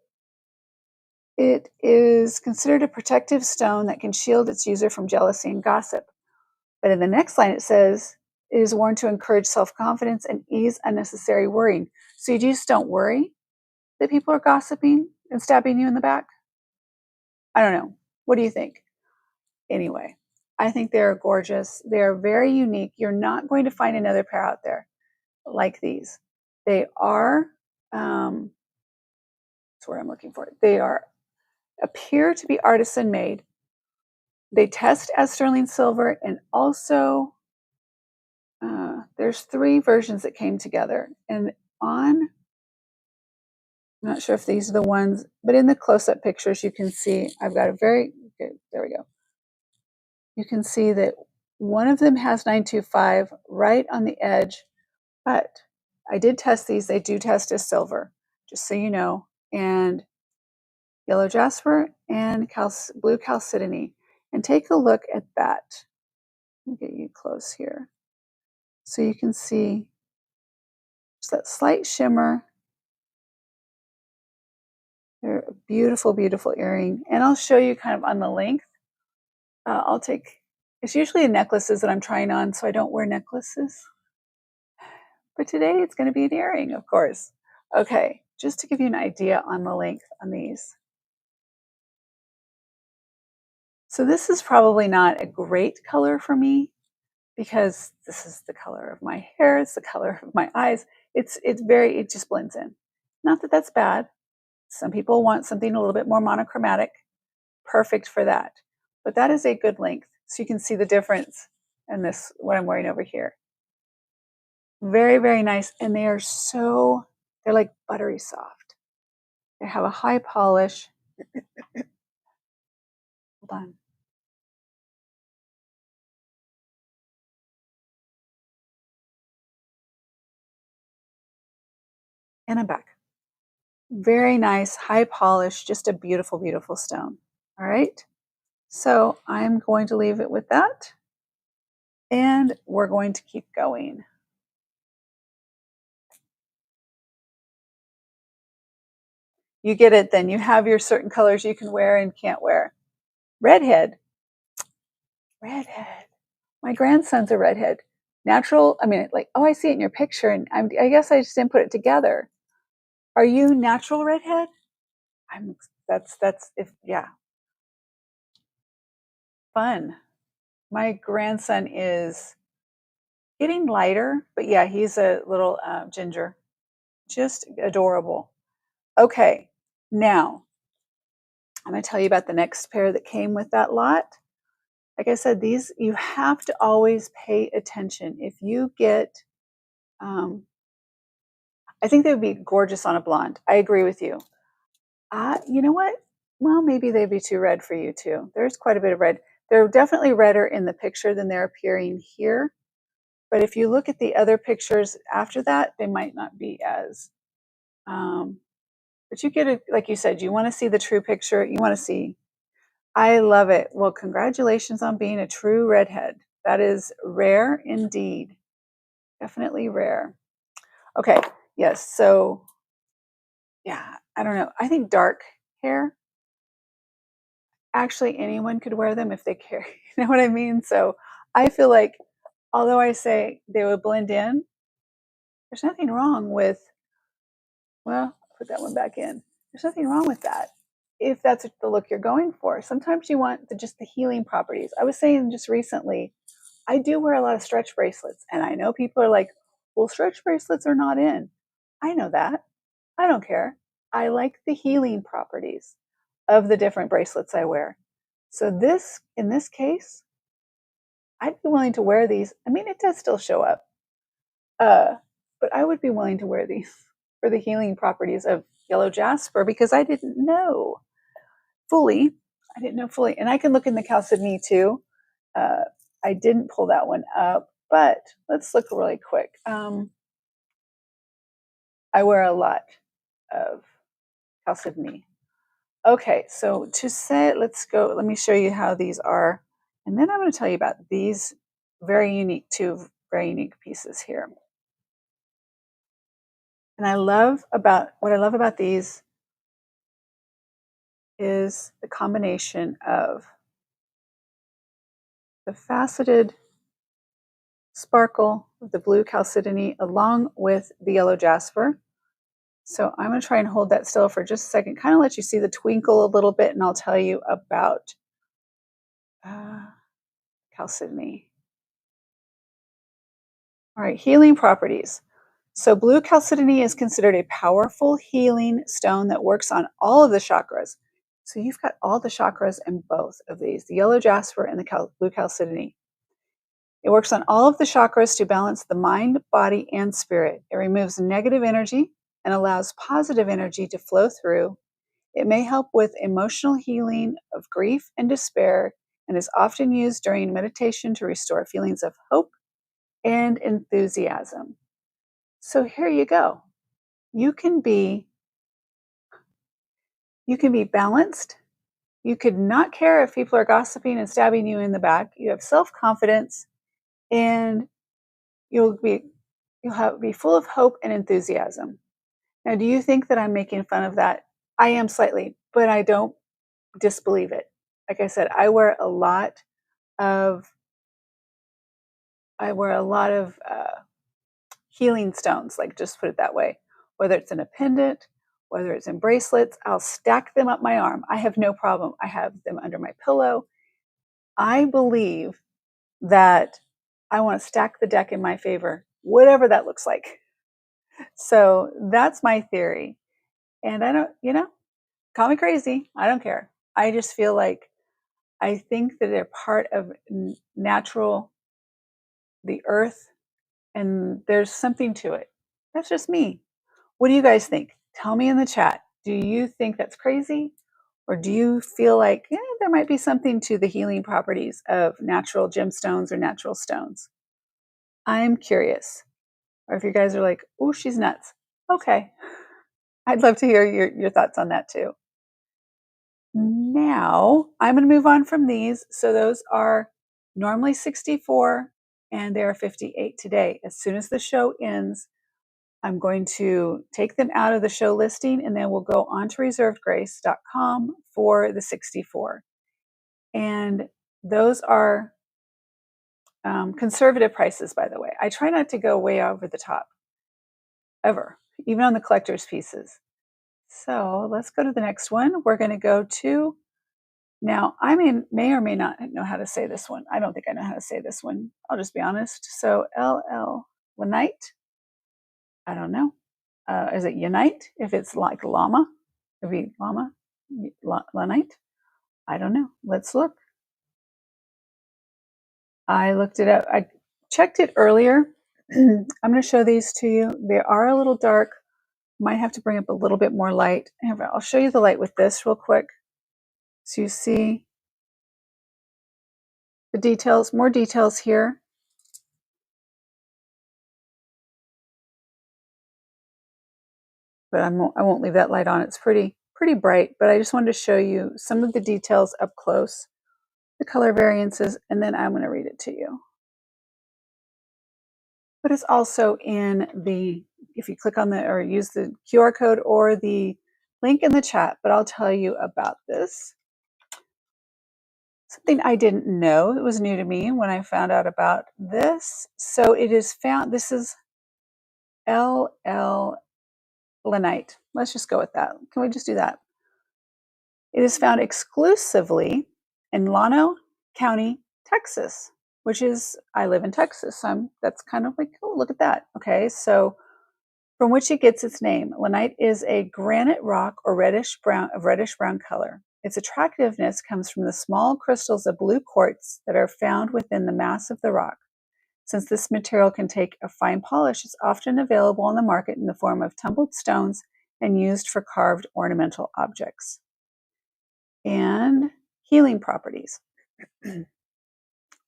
it is considered a protective stone that can shield its user from jealousy and gossip. But in the next line, it says, it is worn to encourage self-confidence and ease unnecessary worrying. So you just don't worry that people are gossiping and stabbing you in the back? I don't know. What do you think? Anyway, I think they're gorgeous. They're very unique. You're not going to find another pair out there like these. They are, that's where I'm looking for it. They appear to be artisan made. They test as sterling silver, and also there's 3 versions that came together. And I'm not sure if these are the ones, but in the close-up pictures, you can see I've got a very good, there we go. You can see that one of them has 925 right on the edge, but I did test these. They do test as silver, just so you know. And yellow jasper and blue chalcedony. And take a look at that. Let me get you close here. So you can see just that slight shimmer. They're a beautiful, beautiful earring. And I'll show you kind of on the length. It's usually necklaces that I'm trying on, so I don't wear necklaces. But today it's going to be an earring, of course. Okay, just to give you an idea on the length on these. So this is probably not a great color for me because this is the color of my hair, it's the color of my eyes. It just blends in. Not that that's bad. Some people want something a little bit more monochromatic. Perfect for that. But that is a good length. So you can see the difference in this, what I'm wearing over here. Very, very nice. And they're like buttery soft. They have a high polish. Hold on. And I'm back. Very nice, high polish, just a beautiful, beautiful stone. All right. So I'm going to leave it with that. And we're going to keep going. You get it then. You have your certain colors you can wear and can't wear. Redhead. Redhead. My grandson's a redhead. Natural, I mean, like, oh, I see it in your picture, and I guess I just didn't put it together. Are you natural redhead? Yeah. Fun. My grandson is getting lighter, but yeah, he's a little ginger. Just adorable. Okay, now I'm going to tell you about the next pair that came with that lot. Like I said, these, you have to always pay attention. If you get, I think they would be gorgeous on a blonde. I agree with you. You know what? Well, maybe they'd be too red for you too. There's quite a bit of red. They're definitely redder in the picture than they're appearing here. But if you look at the other pictures after that, they might not be as. Um, but you get it, like you said, you want to see the true picture. You want to see. I love it. Well, congratulations on being a true redhead. That is rare indeed. Definitely rare. Okay. Yes. So, yeah, I don't know. I think dark hair, actually, anyone could wear them if they care. You know what I mean? So, I feel like, although I say they would blend in, there's nothing wrong with, well, put that one back in. There's nothing wrong with that if that's the look you're going for. Sometimes you want just the healing properties. I was saying just recently, I do wear a lot of stretch bracelets, and I know people are like, well, stretch bracelets are not in. I know that. I don't care. I like the healing properties of the different bracelets I wear. So this, in this case, I'd be willing to wear these. I mean, it does still show up, uh, but I would be willing to wear these for the healing properties of yellow jasper because I didn't know fully. I didn't know fully, and I can look in the chalcedony too. Uh, I didn't pull that one up, but let's look really quick. I wear a lot of chalcedony. Okay, so to say, let's go. Let me show you how these are, and then I'm going to tell you about these two very unique pieces here. And what I love about these is the combination of the faceted sparkle of the blue chalcedony along with the yellow jasper. So I'm going to try and hold that still for just a second, kind of let you see the twinkle a little bit, and I'll tell you about chalcedony. All right, healing properties. So blue chalcedony is considered a powerful healing stone that works on all of the chakras. So you've got all the chakras in both of these, the yellow jasper and the blue chalcedony. It works on all of the chakras to balance the mind, body, and spirit. It removes negative energy and allows positive energy to flow through. It may help with emotional healing of grief and despair and is often used during meditation to restore feelings of hope and enthusiasm. So here you go. You can be balanced. You could not care if people are gossiping and stabbing you in the back. You have self-confidence, and you'll be full of hope and enthusiasm. Now, do you think that I'm making fun of that? I am slightly, but I don't disbelieve it. Like I said, of I wear a lot of healing stones, like just put it that way. Whether it's in a pendant, whether it's in bracelets, I'll stack them up my arm. I have no problem. I have them under my pillow. I believe that I want to stack the deck in my favor, whatever that looks like. So that's my theory. And I don't, call me crazy. I don't care. I just feel like I think that they're part of natural, the earth, and there's something to it. That's just me. What do you guys think? Tell me in the chat. Do you think that's crazy? Or do you feel like there might be something to the healing properties of natural gemstones or natural stones? I'm curious. Or if you guys are like, oh, she's nuts. Okay. I'd love to hear your thoughts on that too. Now, I'm going to move on from these. So those are normally 64 and they're 58 today. As soon as the show ends, I'm going to take them out of the show listing and then we'll go on to reservedgrace.com for the 64. And those are conservative prices, by the way. I try not to go way over the top, ever, even on the collector's pieces. So let's go to the next one. We're going to go to, now I may or may not know how to say this one. I don't think I know how to say this one. I'll just be honest. So LL Lanite. I don't know. Is it Unite? If it's like llama, it'd be llama, Lanite. I don't know. Let's look. I looked it up. I checked it earlier. I'm going to show these to you. They are a little dark. Might have to bring up a little bit more light. I'll show you the light with this real quick. So you see the details, more details here. But I won't leave that light on. It's pretty bright, but I just wanted to show you some of the details up close, the color variances, and then I'm going to read it to you. But it's also in the, if you click on the, or use the QR code or the link in the chat, but I'll tell you about this. Something I didn't know, it was new to me when I found out about this. So it is found, this is LL Lanite. Let's just go with that. Can we just do that? It is found exclusively in Llano County, Texas, which is, I live in Texas. So that's kind of like, oh, look at that. Okay, so from which it gets its name. Lanite is a granite rock or reddish brown color. Its attractiveness comes from the small crystals of blue quartz that are found within the mass of the rock. Since this material can take a fine polish, it's often available on the market in the form of tumbled stones and used for carved ornamental objects. And healing properties.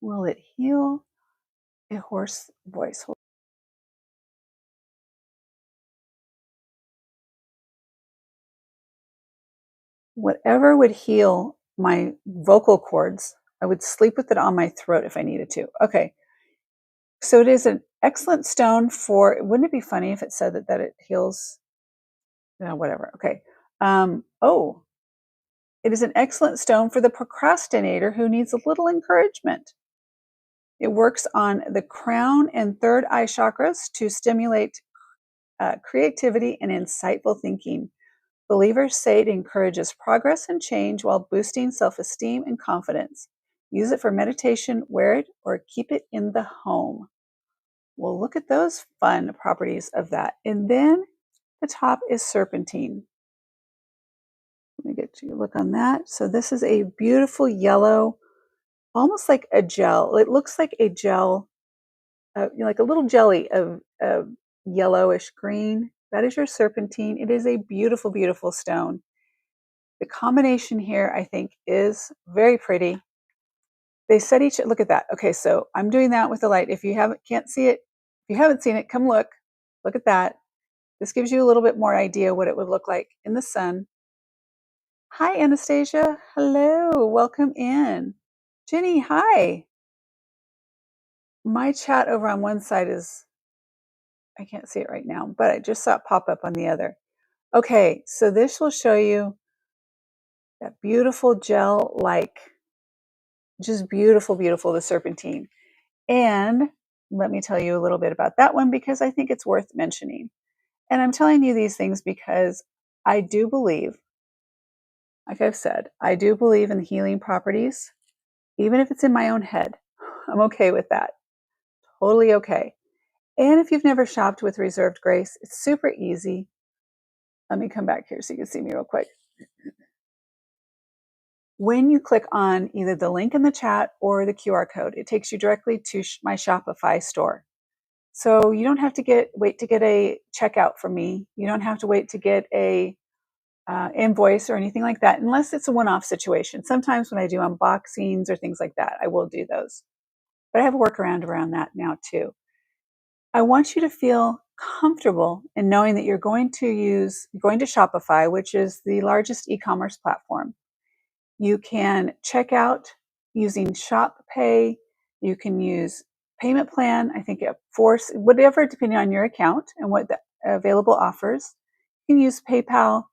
Will it heal? A hoarse voice. Whatever would heal my vocal cords, I would sleep with it on my throat if I needed to. Okay. So it is an excellent stone for, wouldn't it be funny if it said that it heals? No, whatever. Okay. It is an excellent stone for the procrastinator who needs a little encouragement. It works on the crown and third eye chakras to stimulate creativity and insightful thinking. Believers say it encourages progress and change while boosting self-esteem and confidence. Use it for meditation, wear it, or keep it in the home. Well, look at those fun properties of that. And then the top is serpentine. Let me get you a look on that. So this is a beautiful yellow, almost like a gel. It looks like a gel, like a little jelly of yellowish green. That is your serpentine. It is a beautiful, beautiful stone. The combination here, I think, is very pretty. They said look at that. Okay, so I'm doing that with the light. If you can't see it, if you haven't seen it, come look. Look at that. This gives you a little bit more idea what it would look like in the sun. Hi, Anastasia. Hello. Welcome in. Jenny, hi. My chat over on one side is, I can't see it right now, but I just saw it pop up on the other. Okay, so this will show you that beautiful gel-like, just beautiful, beautiful, the serpentine. And let me tell you a little bit about that one because I think it's worth mentioning. And I'm telling you these things because I do believe, like I've said, I do believe in the healing properties, even if it's in my own head. I'm okay with that. Totally okay. And if you've never shopped with Reserved Grace, it's super easy. Let me come back here so you can see me real quick. When you click on either the link in the chat or the QR code, it takes you directly to my Shopify store. So you don't have to wait to get a checkout from me. You don't have to wait to get a invoice or anything like that, unless it's a one-off situation. Sometimes when I do unboxings or things like that, I will do those. But I have a workaround around that now too. I want you to feel comfortable in knowing that you're going to Shopify, which is the largest e-commerce platform. You can check out using Shop Pay. You can use payment plan. I think whatever, depending on your account and what the available offers. You can use PayPal,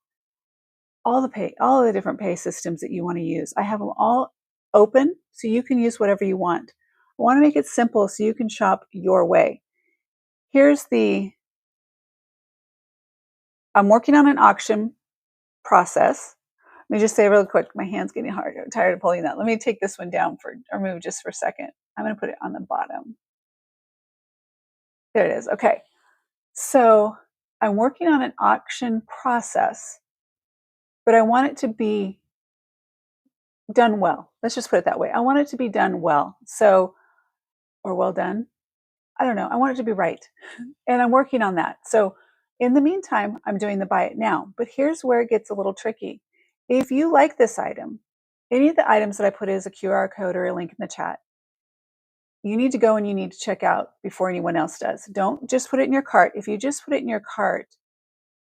all the different pay systems that you want to use. I have them all open so you can use whatever you want. I want to make it simple so you can shop your way. I'm working on an auction process. Let me just say really quick, my hand's getting tired of pulling that. Let me take this one down or move just for a second. I'm going to put it on the bottom. There it is. Okay. So I'm working on an auction process, but I want it to be done well. Let's just put it that way. I want it to be done well. Or well done. I don't know. I want it to be right. And I'm working on that. So In the meantime, I'm doing the buy it now. But here's where it gets a little tricky. If you like this item, any of the items that I put as a QR code or a link in the chat, you need to go and you need to check out before anyone else does. Don't just put it in your cart. If you just put it in your cart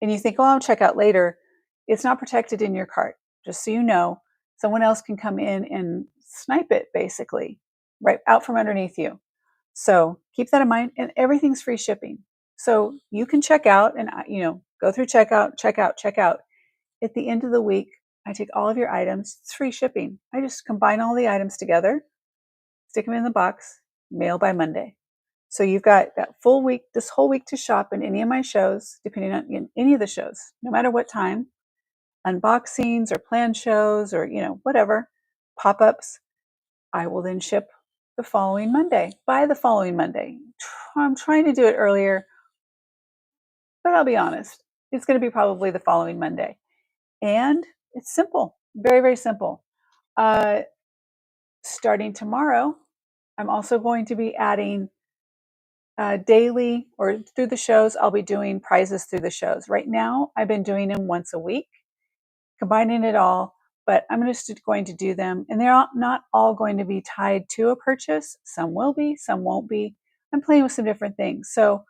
and you think, oh, I'll check out later, it's not protected in your cart. Just so you know, someone else can come in and snipe it basically right out from underneath you. So keep that in mind, and everything's free shipping. So you can check out and go through checkout, check out, check out. At the end of the week, I take all of your items. It's free shipping. I just combine all the items together, stick them in the box, mail by Monday. So you've got that full week, this whole week to shop in any of my shows, depending on in any of the shows, no matter what time, unboxings or planned shows or whatever, pop-ups. I will then ship the following Monday, by the following Monday. I'm trying to do it earlier, but I'll be honest, it's going to be probably the following Monday. And it's simple, very, very simple. Starting tomorrow, I'm also going to be adding daily or through the shows. I'll be doing prizes through the shows. Right now, I've been doing them once a week, combining it all, but I'm just going to do them. And they're not all going to be tied to a purchase. Some will be, some won't be. I'm playing with some different things. So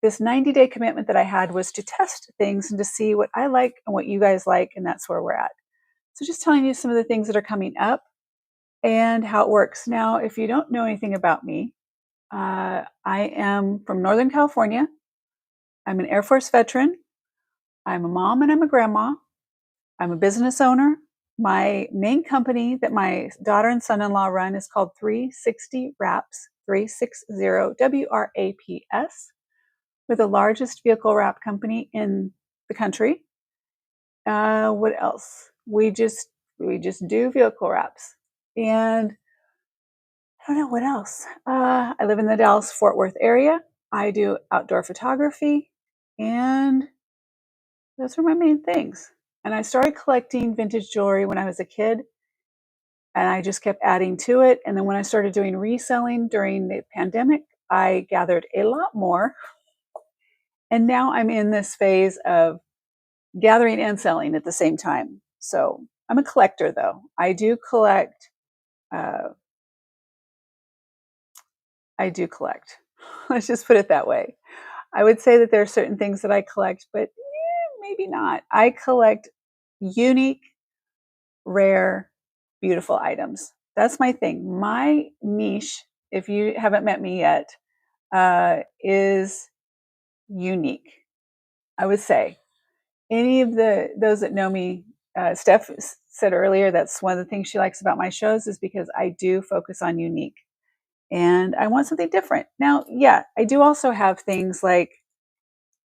this 90-day commitment that I had was to test things and to see what I like and what you guys like, and that's where we're at. So just telling you some of the things that are coming up and how it works. Now, if you don't know anything about me, I am from Northern California. I'm an Air Force veteran. I'm a mom and I'm a grandma. I'm a business owner. My main company that my daughter and son-in-law run is called 360 Wraps, 360 WRAPS. We're the largest vehicle wrap company in the country. What else? We just do vehicle wraps. And I don't know what else. I live in the Dallas-Fort Worth area. I do outdoor photography, and those are my main things. And I started collecting vintage jewelry when I was a kid, and I just kept adding to it. And then when I started doing reselling during the pandemic, I gathered a lot more. And now I'm in this phase of gathering and selling at the same time. So I'm a collector, though. I do collect. I do collect. Let's just put it that way. I would say that there are certain things that I collect, but maybe not. I collect unique, rare, beautiful items. That's my thing. My niche, if you haven't met me yet, is unique. I would say any of those that know me, Steph said earlier, that's one of the things she likes about my shows is because I do focus on unique. And I want something different. Now, yeah, I do also have things like,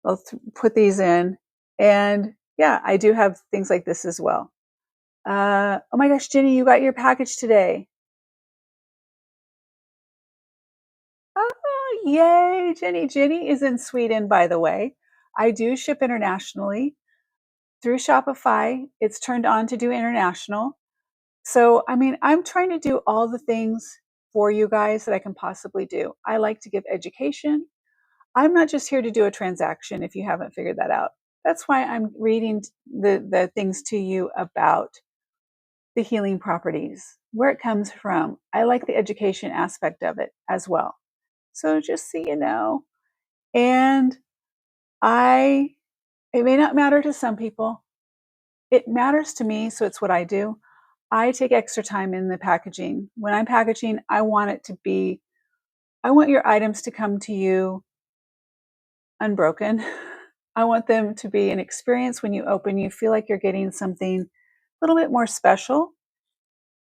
I'll put these in. And yeah, I do have things like this as well. Oh my gosh, Jenny, you got your package today. Oh, yay, Jenny. Jenny is in Sweden, by the way. I do ship internationally through Shopify. It's turned on to do international. So, I mean, I'm trying to do all the things for you guys that I can possibly do. I like to give education. I'm not just here to do a transaction if you haven't figured that out. That's why I'm reading the things to you about the healing properties, where it comes from. I like the education aspect of it as well. So just so you know, and it may not matter to some people. It matters to me, so it's what I do. I take extra time in the packaging. When I'm packaging, I want your items to come to you unbroken. I want them to be an experience when you open, you feel like you're getting something a little bit more special.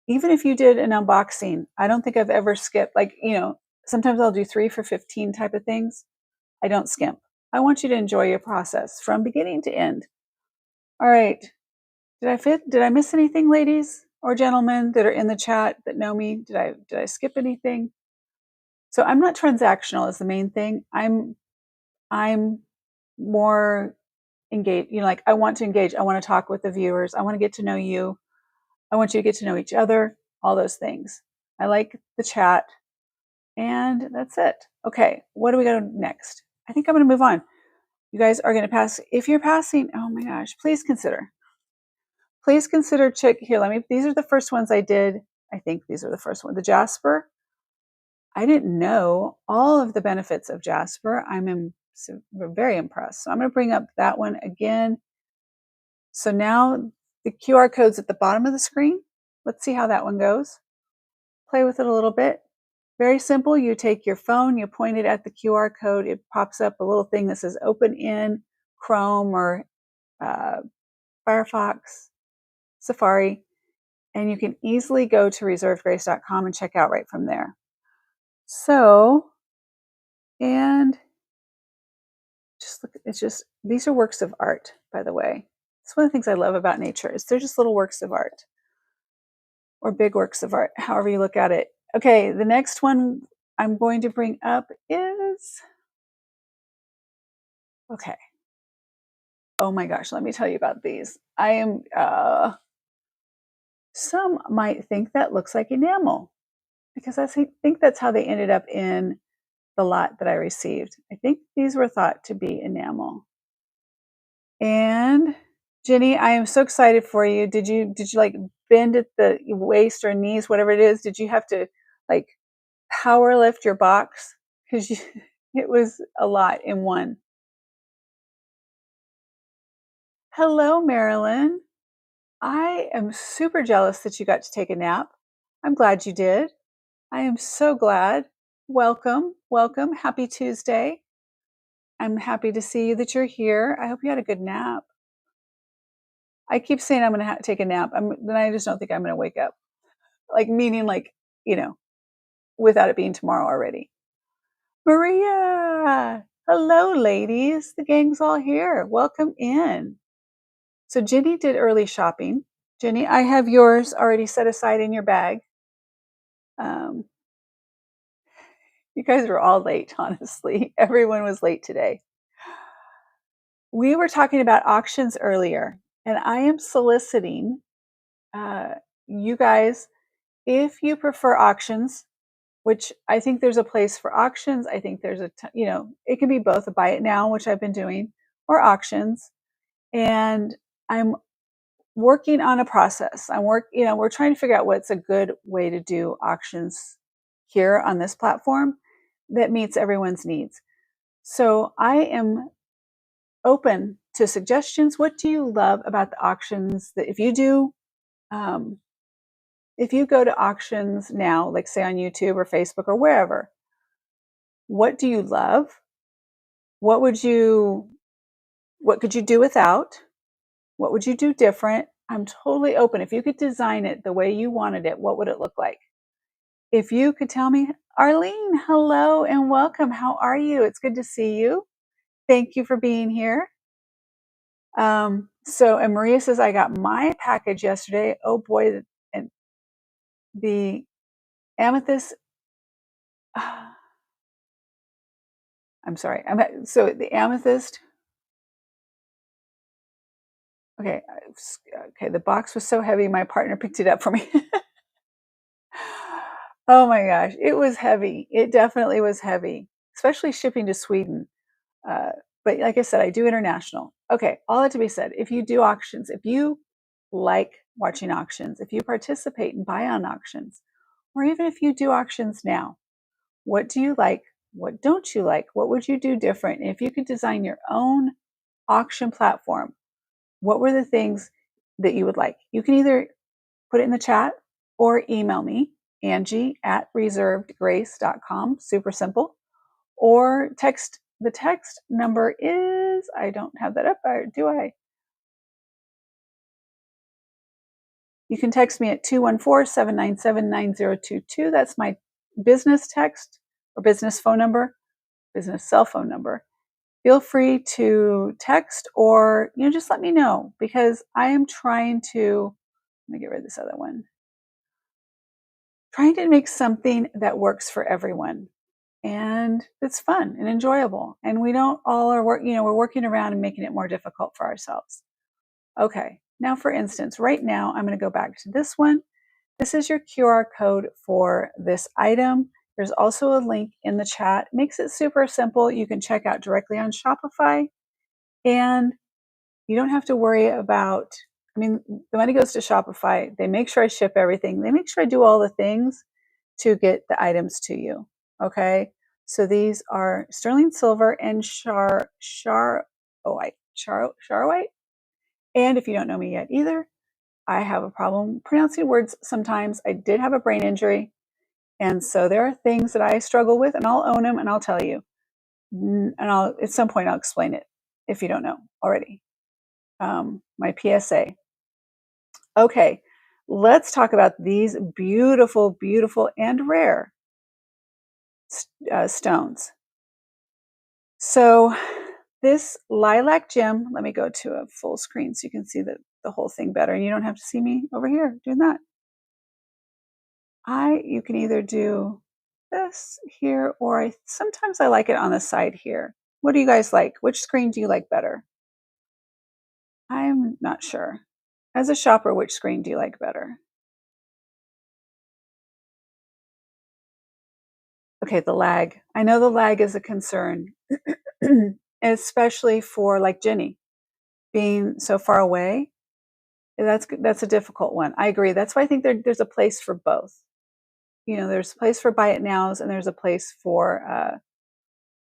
Even if you did an unboxing, I don't think I've ever skipped, sometimes I'll do 3 for 15 type of things. I don't skimp. I want you to enjoy your process from beginning to end. All right. Did I miss anything, ladies or gentlemen that are in the chat that know me? Did I skip anything? So I'm not transactional is the main thing. I'm more engaged. Like I want to engage. I want to talk with the viewers. I want to get to know you. I want you to get to know each other, all those things. I like the chat. And that's it. Okay, what do we go next? I think I'm going to move on. You guys are going to pass. If you're passing, oh my gosh, please consider. Please consider check here. These are the first ones I did. I think these are the first ones. The Jasper. I didn't know all of the benefits of Jasper. Very impressed. So I'm going to bring up that one again. So now the QR code's at the bottom of the screen. Let's see how that one goes. Play with it a little bit. Very simple. You take your phone, you point it at the QR code. It pops up a little thing that says open in Chrome or Firefox, Safari, and you can easily go to reservedgrace.com and check out right from there. So, and just look, these are works of art, by the way. It's one of the things I love about nature is they're just little works of art or big works of art, however you look at it. Okay, the next one I'm going to bring up is, okay. Oh my gosh, let me tell you about these. Some might think that looks like enamel because I think that's how they ended up in the lot that I received. I think these were thought to be enamel. And Jenny, I am so excited for you. Did you like bend at the waist or knees, whatever it is? Did you have to like power lift your box? Because it was a lot in one. Hello, Marilyn. I am super jealous that you got to take a nap. I'm glad you did. I am so glad. Welcome, welcome. Happy Tuesday. I'm happy to see you that you're here. I hope you had a good nap. I keep saying I'm going to take a nap. Then I just don't think I'm going to wake up. Like, meaning like, without it being tomorrow already. Maria, hello, ladies. The gang's all here. Welcome in. So Jenny did early shopping. Jenny, I have yours already set aside in your bag. You guys were all late, honestly. Everyone was late today. We were talking about auctions earlier, and I am soliciting you guys, if you prefer auctions, which I think there's a place for auctions. I think there's it can be both a buy it now, which I've been doing, or auctions. And I'm working on a process. We're trying to figure out what's a good way to do auctions here on this platform that meets everyone's needs. So I am open to suggestions. What do you love about the auctions? That if you do, if you go to auctions now, like say on YouTube or Facebook or wherever, what do you love? What could you do without? What would you do different? I'm totally open. If you could design it the way you wanted it, what would it look like? If you could tell me, Arlene, hello and welcome. How are you? It's good to see you. Thank you for being here. And Maria says, I got my package yesterday. Oh boy, and the amethyst. I'm sorry. So the amethyst. Okay. The box was so heavy. My partner picked it up for me. Oh my gosh. It was heavy. It definitely was heavy, especially shipping to Sweden. But like I said, I do international. Okay. All that to be said, if you do auctions, if you like watching auctions, if you participate and buy on auctions, or even if you do auctions now, what do you like? What don't you like? What would you do different? And if you could design your own auction platform, what were the things that you would like? You can either put it in the chat or email me, Angie@reservedgrace.com. Super simple. Or text. The text number is, I don't have that up, or do I? You can text me at 214-797-9022. That's my business text or business phone number, business cell phone number. Feel free to text or just let me know, because I am trying to, let me get rid of this other one. Trying to make something that works for everyone and it's fun and enjoyable. And we don't all are we're working around and making it more difficult for ourselves. Okay. Now, for instance, right now, I'm going to go back to this one. This is your QR code for this item. There's also a link in the chat. It makes it super simple. You can check out directly on Shopify. And you don't have to worry about, I mean, the money goes to Shopify. They make sure I ship everything. They make sure I do all the things to get the items to you. Okay. So these are sterling silver and charowite. And if you don't know me yet either, I have a problem pronouncing words sometimes. I did have a brain injury. And so there are things that I struggle with, and I'll own them and I'll tell you. And I'll, at some point, I'll explain it if you don't know already. My PSA. Okay, let's talk about these beautiful, beautiful, and rare stones. So this lilac gem, let me go to a full screen so you can see the whole thing better, and you don't have to see me over here doing that. You can either do this here, or sometimes I like it on the side here. What do you guys like? Which screen do you like better? I'm not sure. As a shopper, which screen do you like better? Okay, the lag. I know the lag is a concern, especially for like Jenny being so far away. That's a difficult one. I agree. That's why I think there's a place for both. There's a place for buy it nows and there's a place for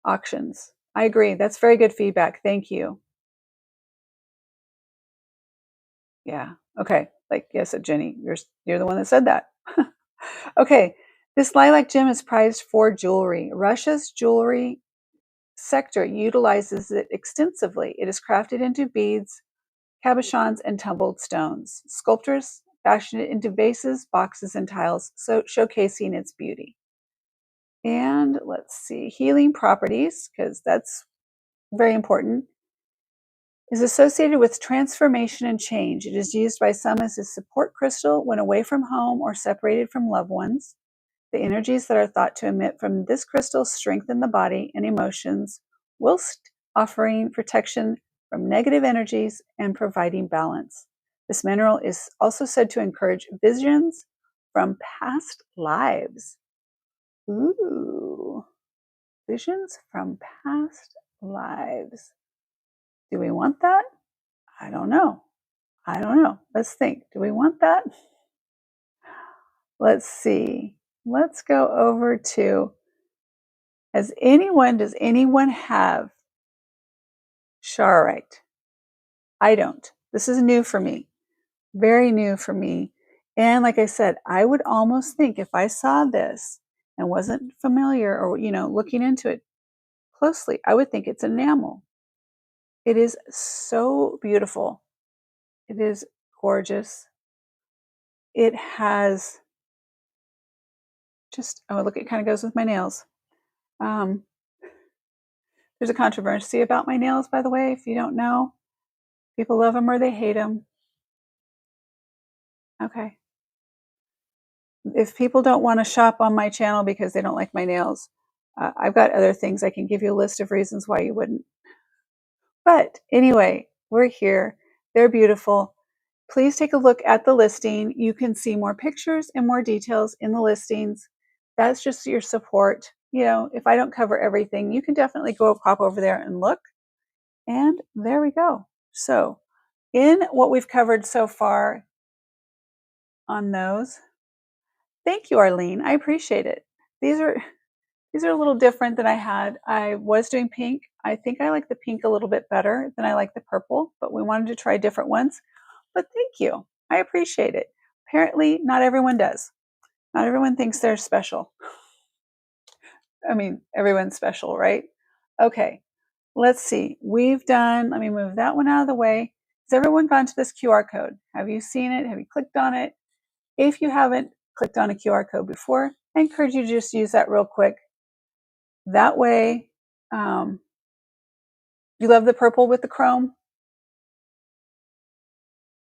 auctions. I agree. That's very good feedback. Thank you. Yeah. Okay. Like, yes, Jenny, you're the one that said that. Okay. This lilac gem is prized for jewelry. Russia's jewelry sector utilizes it extensively. It is crafted into beads, cabochons, and tumbled stones. Sculptors fashion it into vases, boxes, and tiles, so showcasing its beauty. And let's see, healing properties, because that's very important, is associated with transformation and change. It is used by some as a support crystal when away from home or separated from loved ones. The energies that are thought to emit from this crystal strengthen the body and emotions, whilst offering protection from negative energies and providing balance. This mineral is also said to encourage visions from past lives. Ooh, visions from past lives. Do we want that? I don't know. I don't know. Let's think. Do we want that? Let's see. Let's go over to, does anyone have Charite? I don't. This is new for me. Very new for me. And like I said, I would almost think if I saw this and wasn't familiar or, looking into it closely, I would think it's enamel. It is so beautiful. It is gorgeous. It has look, it kind of goes with my nails. Um, there's a controversy about my nails, by the way, if you don't know. People love them or they hate them. Okay. If people don't want to shop on my channel because they don't like my nails, I've got other things. I can give you a list of reasons why you wouldn't. But anyway, we're here. They're beautiful. Please take a look at the listing. You can see more pictures and more details in the listings. That's just your support. If I don't cover everything, you can definitely go pop over there and look. And there we go. So in what we've covered so far on those, thank you, Arlene. I appreciate it. These are a little different than I had. I was doing pink. I think I like the pink a little bit better than I like the purple, but we wanted to try different ones. But thank you. I appreciate it. Apparently, not everyone does. Not everyone thinks they're special. I mean, everyone's special, right? Okay, let's see. Let me move that one out of the way. Has everyone gone to this QR code? Have you seen it? Have you clicked on it? If you haven't clicked on a QR code before, I encourage you to just use that real quick. That way, you love the purple with the chrome?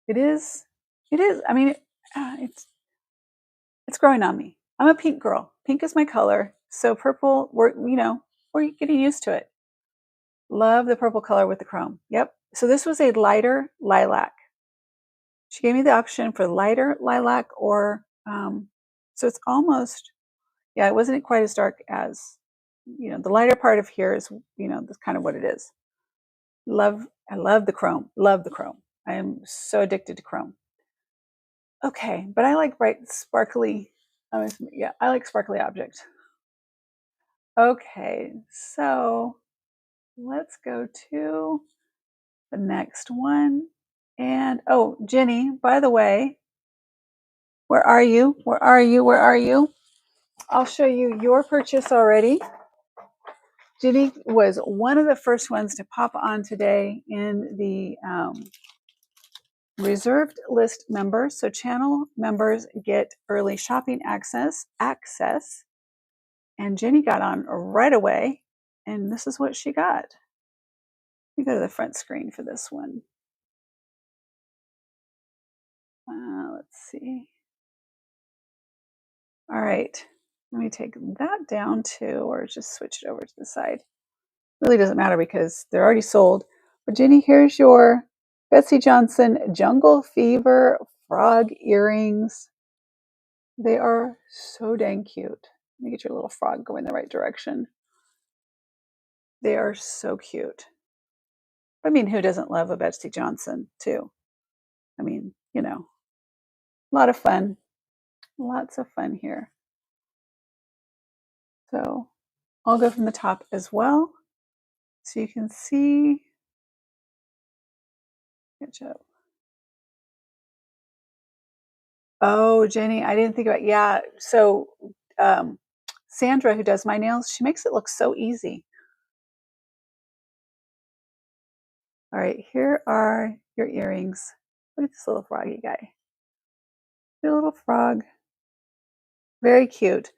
It is. It is. I mean, it's growing on me. I'm a pink girl. Pink is my color. So purple, we're getting used to it. Love the purple color with the chrome. Yep. So this was a lighter lilac. She gave me the option for lighter lilac or, so it's almost, yeah, it wasn't quite as dark as, the lighter part of here is, that's kind of what it is. I love the chrome. Love the chrome. I am so addicted to chrome. Okay, but I like bright, sparkly. Yeah, I like sparkly objects. Okay, so let's go to the next one. And oh, Jenny, by the way, where are you? Where are you? Where are you? I'll show you your purchase already. Jenny was one of the first ones to pop on today in the reserved list members. So channel members get early shopping access. And Jenny got on right away. And this is what she got. Let me go to the front screen for this one. Let's see. All right. Let me take that down too, or just switch it over to the side. Really doesn't matter because they're already sold. But Jenny, here's your Betsy Johnson Jungle Fever frog earrings. They are so dang cute. Let me get your little frog going the right direction. They are so cute. I mean, who doesn't love a Betsy Johnson too? I mean, you know, a lot of fun. Lots of fun here. So I'll go from the top as well. So you can see. Good job. Oh, Jenny, I didn't think about, yeah. So Sandra, who does my nails, she makes it look so easy. All right, here are your earrings. Look at this little froggy guy. Your little frog. Very cute.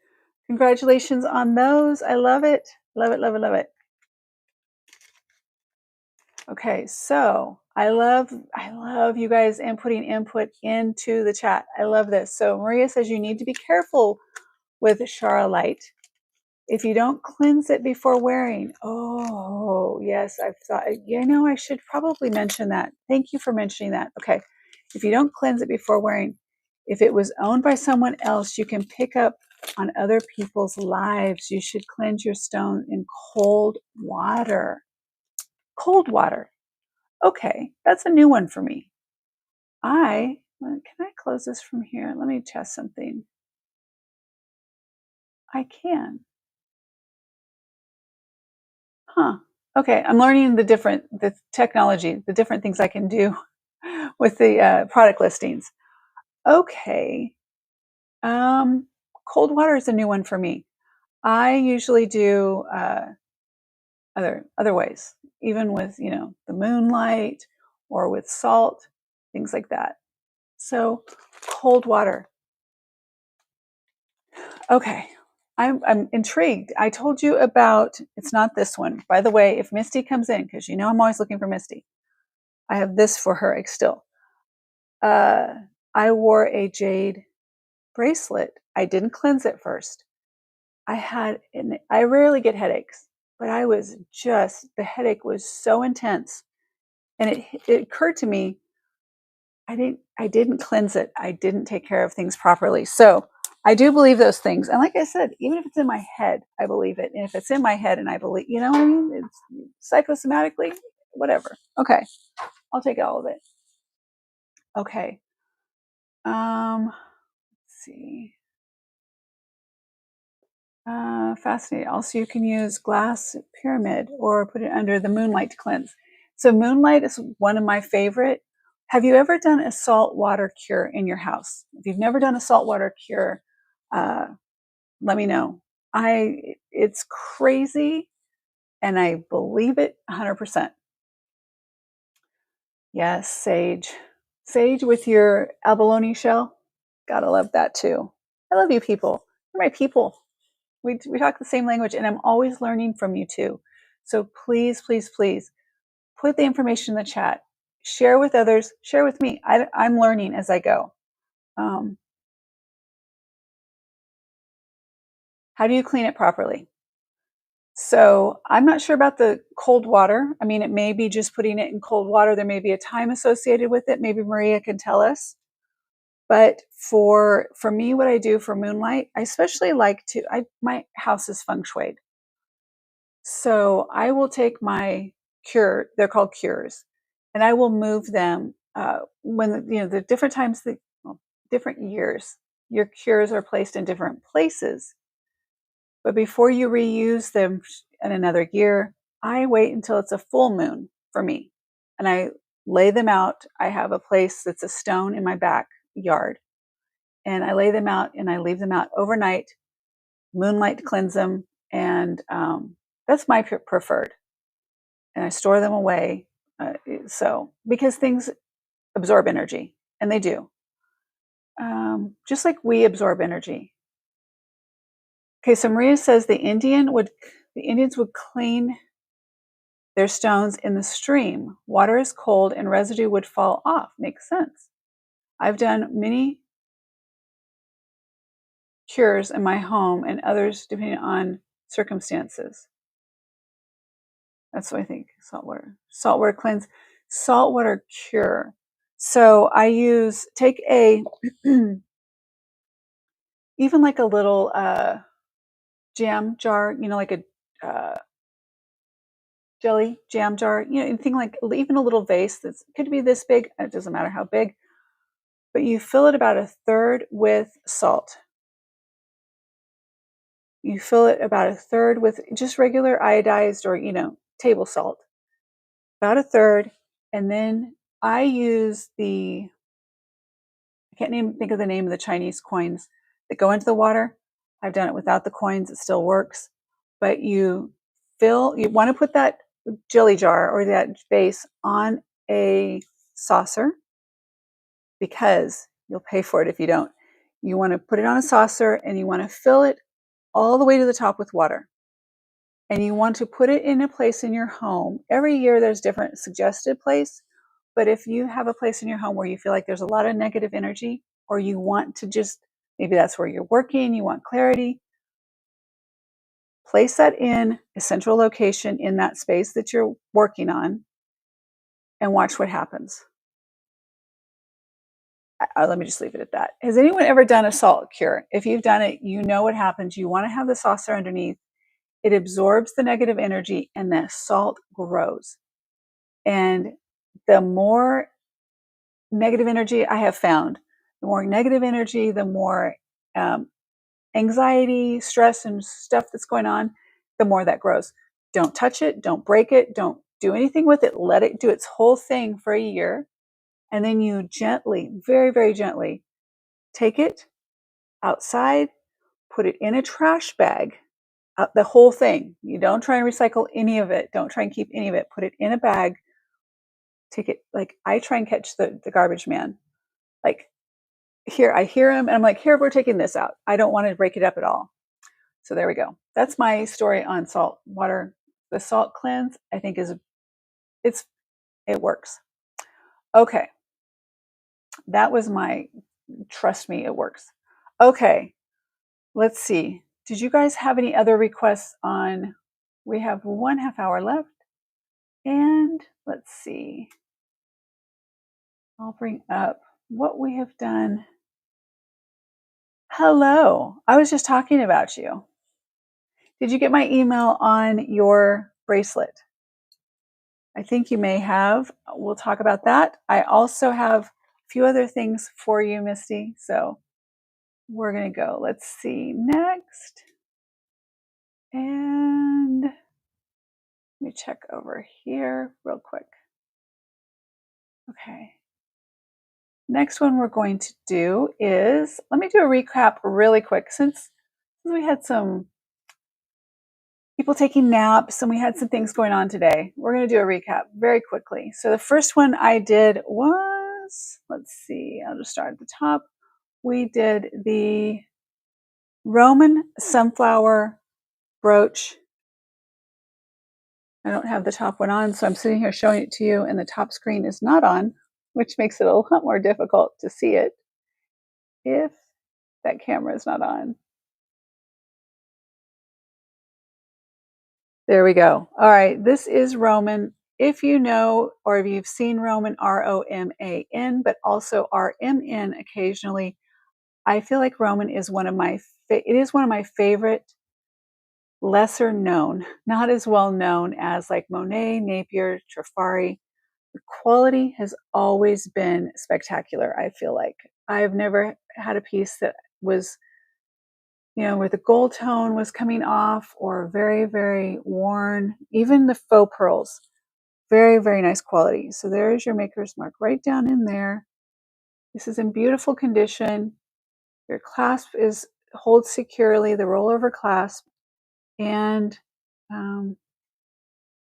Congratulations on those. I love it. Love it, love it, love it. Okay, so I love you guys putting input into the chat. I love this. So Maria says you need to be careful with Charolite if you don't cleanse it before wearing. Oh, yes, I've thought, I should probably mention that. Thank you for mentioning that. Okay, if you don't cleanse it before wearing, if it was owned by someone else, you can pick up on other people's lives. You should cleanse your stone in cold water. Cold water. Okay, that's a new one for me. Can I close this from here? Let me test something. I can. Huh. Okay, I'm learning the technology, the different things I can do with the product listings. Okay. Cold water is a new one for me. I usually do other ways, even with the moonlight or with salt, things like that. So cold water. Okay. I'm intrigued. I told you about, it's not this one. By the way, if Misty comes in, because I'm always looking for Misty, I have this for her still. I wore a jade bracelet. I didn't cleanse it first. I rarely get headaches, but the headache was so intense. And it occurred to me, I didn't cleanse it. I didn't take care of things properly. So I do believe those things. And like I said, even if it's in my head, I believe it. And if it's in my head and I believe, you know what I mean? It's psychosomatically, whatever. Okay. I'll take all of it. Okay. Let's see. Fascinating. Also, you can use glass pyramid or put it under the moonlight to cleanse. So moonlight is one of my favorite. Have you ever done a salt water cure in your house? If you've never done a salt water cure, let me know. It's crazy, and I believe it 100%. Yes, sage. Sage with your abalone shell. Gotta love that too. I love you people. You're my people. We talk the same language, and I'm always learning from you too. So please, please, please put the information in the chat. Share with others. Share with me. I'm learning as I go. How do you clean it properly? So I'm not sure about the cold water. I mean, it may be just putting it in cold water. There may be a time associated with it. Maybe Maria can tell us. But for me, what I do for moonlight, I especially like my house is feng shuied. So I will take my they're called cures, and I will move them when the different times different years. Your cures are placed in different places, but before you reuse them in another year, I wait until it's a full moon for me, and I lay them out. I have a place that's a stone in my backyard, and I lay them out and I leave them out overnight. Moonlight to cleanse them, and that's my preferred. And I store them away. So because things absorb energy, and they do, just like we absorb energy. Okay, so Maria says the Indians would clean their stones in the stream. Water is cold, and residue would fall off. Makes sense. I've done many cures in my home, and others depending on circumstances. That's what I think. Saltwater cleanse, saltwater cure. So I take a even like a little jam jar, like a jelly jam jar, anything like even a little vase that could be this big. It doesn't matter how big, but you fill it about a third with salt. You fill it about a third with just regular iodized or table salt, about a third, and then I use I can't think of the name of the Chinese coins that go into the water. I've done it without the coins. It still works. But you want to put that jelly jar or that vase on a saucer because you'll pay for it if you don't. You want to put it on a saucer and you want to fill it all the way to the top with water. And you want to put it in a place in your home. Every year there's different suggested place. But if you have a place in your home where you feel like there's a lot of negative energy, or you want to maybe that's where you're working, you want clarity, place that in a central location in that space that you're working on and watch what happens. Let me just leave it at that. Has anyone ever done a salt cure? If you've done it, you know what happens. You want to have the saucer underneath. It absorbs the negative energy and the salt grows. And the more negative energy I have found, the more negative energy, the more anxiety, stress, and stuff that's going on, the more that grows. Don't touch it. Don't break it. Don't do anything with it. Let it do its whole thing for a year. And then you gently, very, very gently, take it outside, put it in a trash bag, the whole thing. You don't try and recycle any of it. Don't try and keep any of it. Put it in a bag. Take it, like I try and catch the garbage man. Like, here, I hear him and I'm like, here, we're taking this out. I don't want to break it up at all. So there we go. That's my story on salt water. The salt cleanse, I think it works. Okay. That was trust me, it works. Okay. Let's see. Did you guys have any other requests we have 1/2 hour left. And let's see. I'll bring up what we have done. Hello. I was just talking about you. Did you get my email on your bracelet? I think you may have. We'll talk about that. I also have a few other things for you, Misty. So we're going to go. Let's see next. And let me check over here real quick. Okay. Next one we're going to do is, let me do a recap really quick since we had some people taking naps and we had some things going on today. We're going to do a recap very quickly. So the first one I did was, let's see, I'll just start at the top. We did the Roman sunflower brooch. I don't have the top one on, so I'm sitting here showing it to you, and the top screen is not on, which makes it a lot more difficult to see it if that camera is not on. There we go. All right, this is Roman. If you know, or if you've seen Roman, Roman, but also RMN occasionally, I feel like Roman is one of my favorite lesser known, not as well known as like Monet, Napier, Trifari. The quality has always been spectacular, I feel like. I've never had a piece that was, where the gold tone was coming off or very, very worn. Even the faux pearls, very, very nice quality. So there's your maker's mark right down in there. This is in beautiful condition. Your clasp holds securely, the rollover clasp, and um,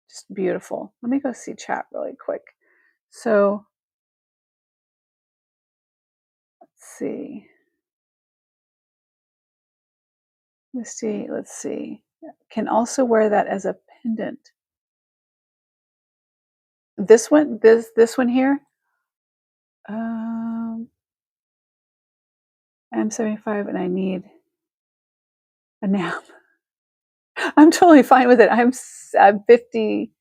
just beautiful. Let me go see chat really quick. So let's see. Let's see. Can also wear that as a pendant. This one here. I'm 75 and I need a nap. I'm totally fine with it. I'm 50.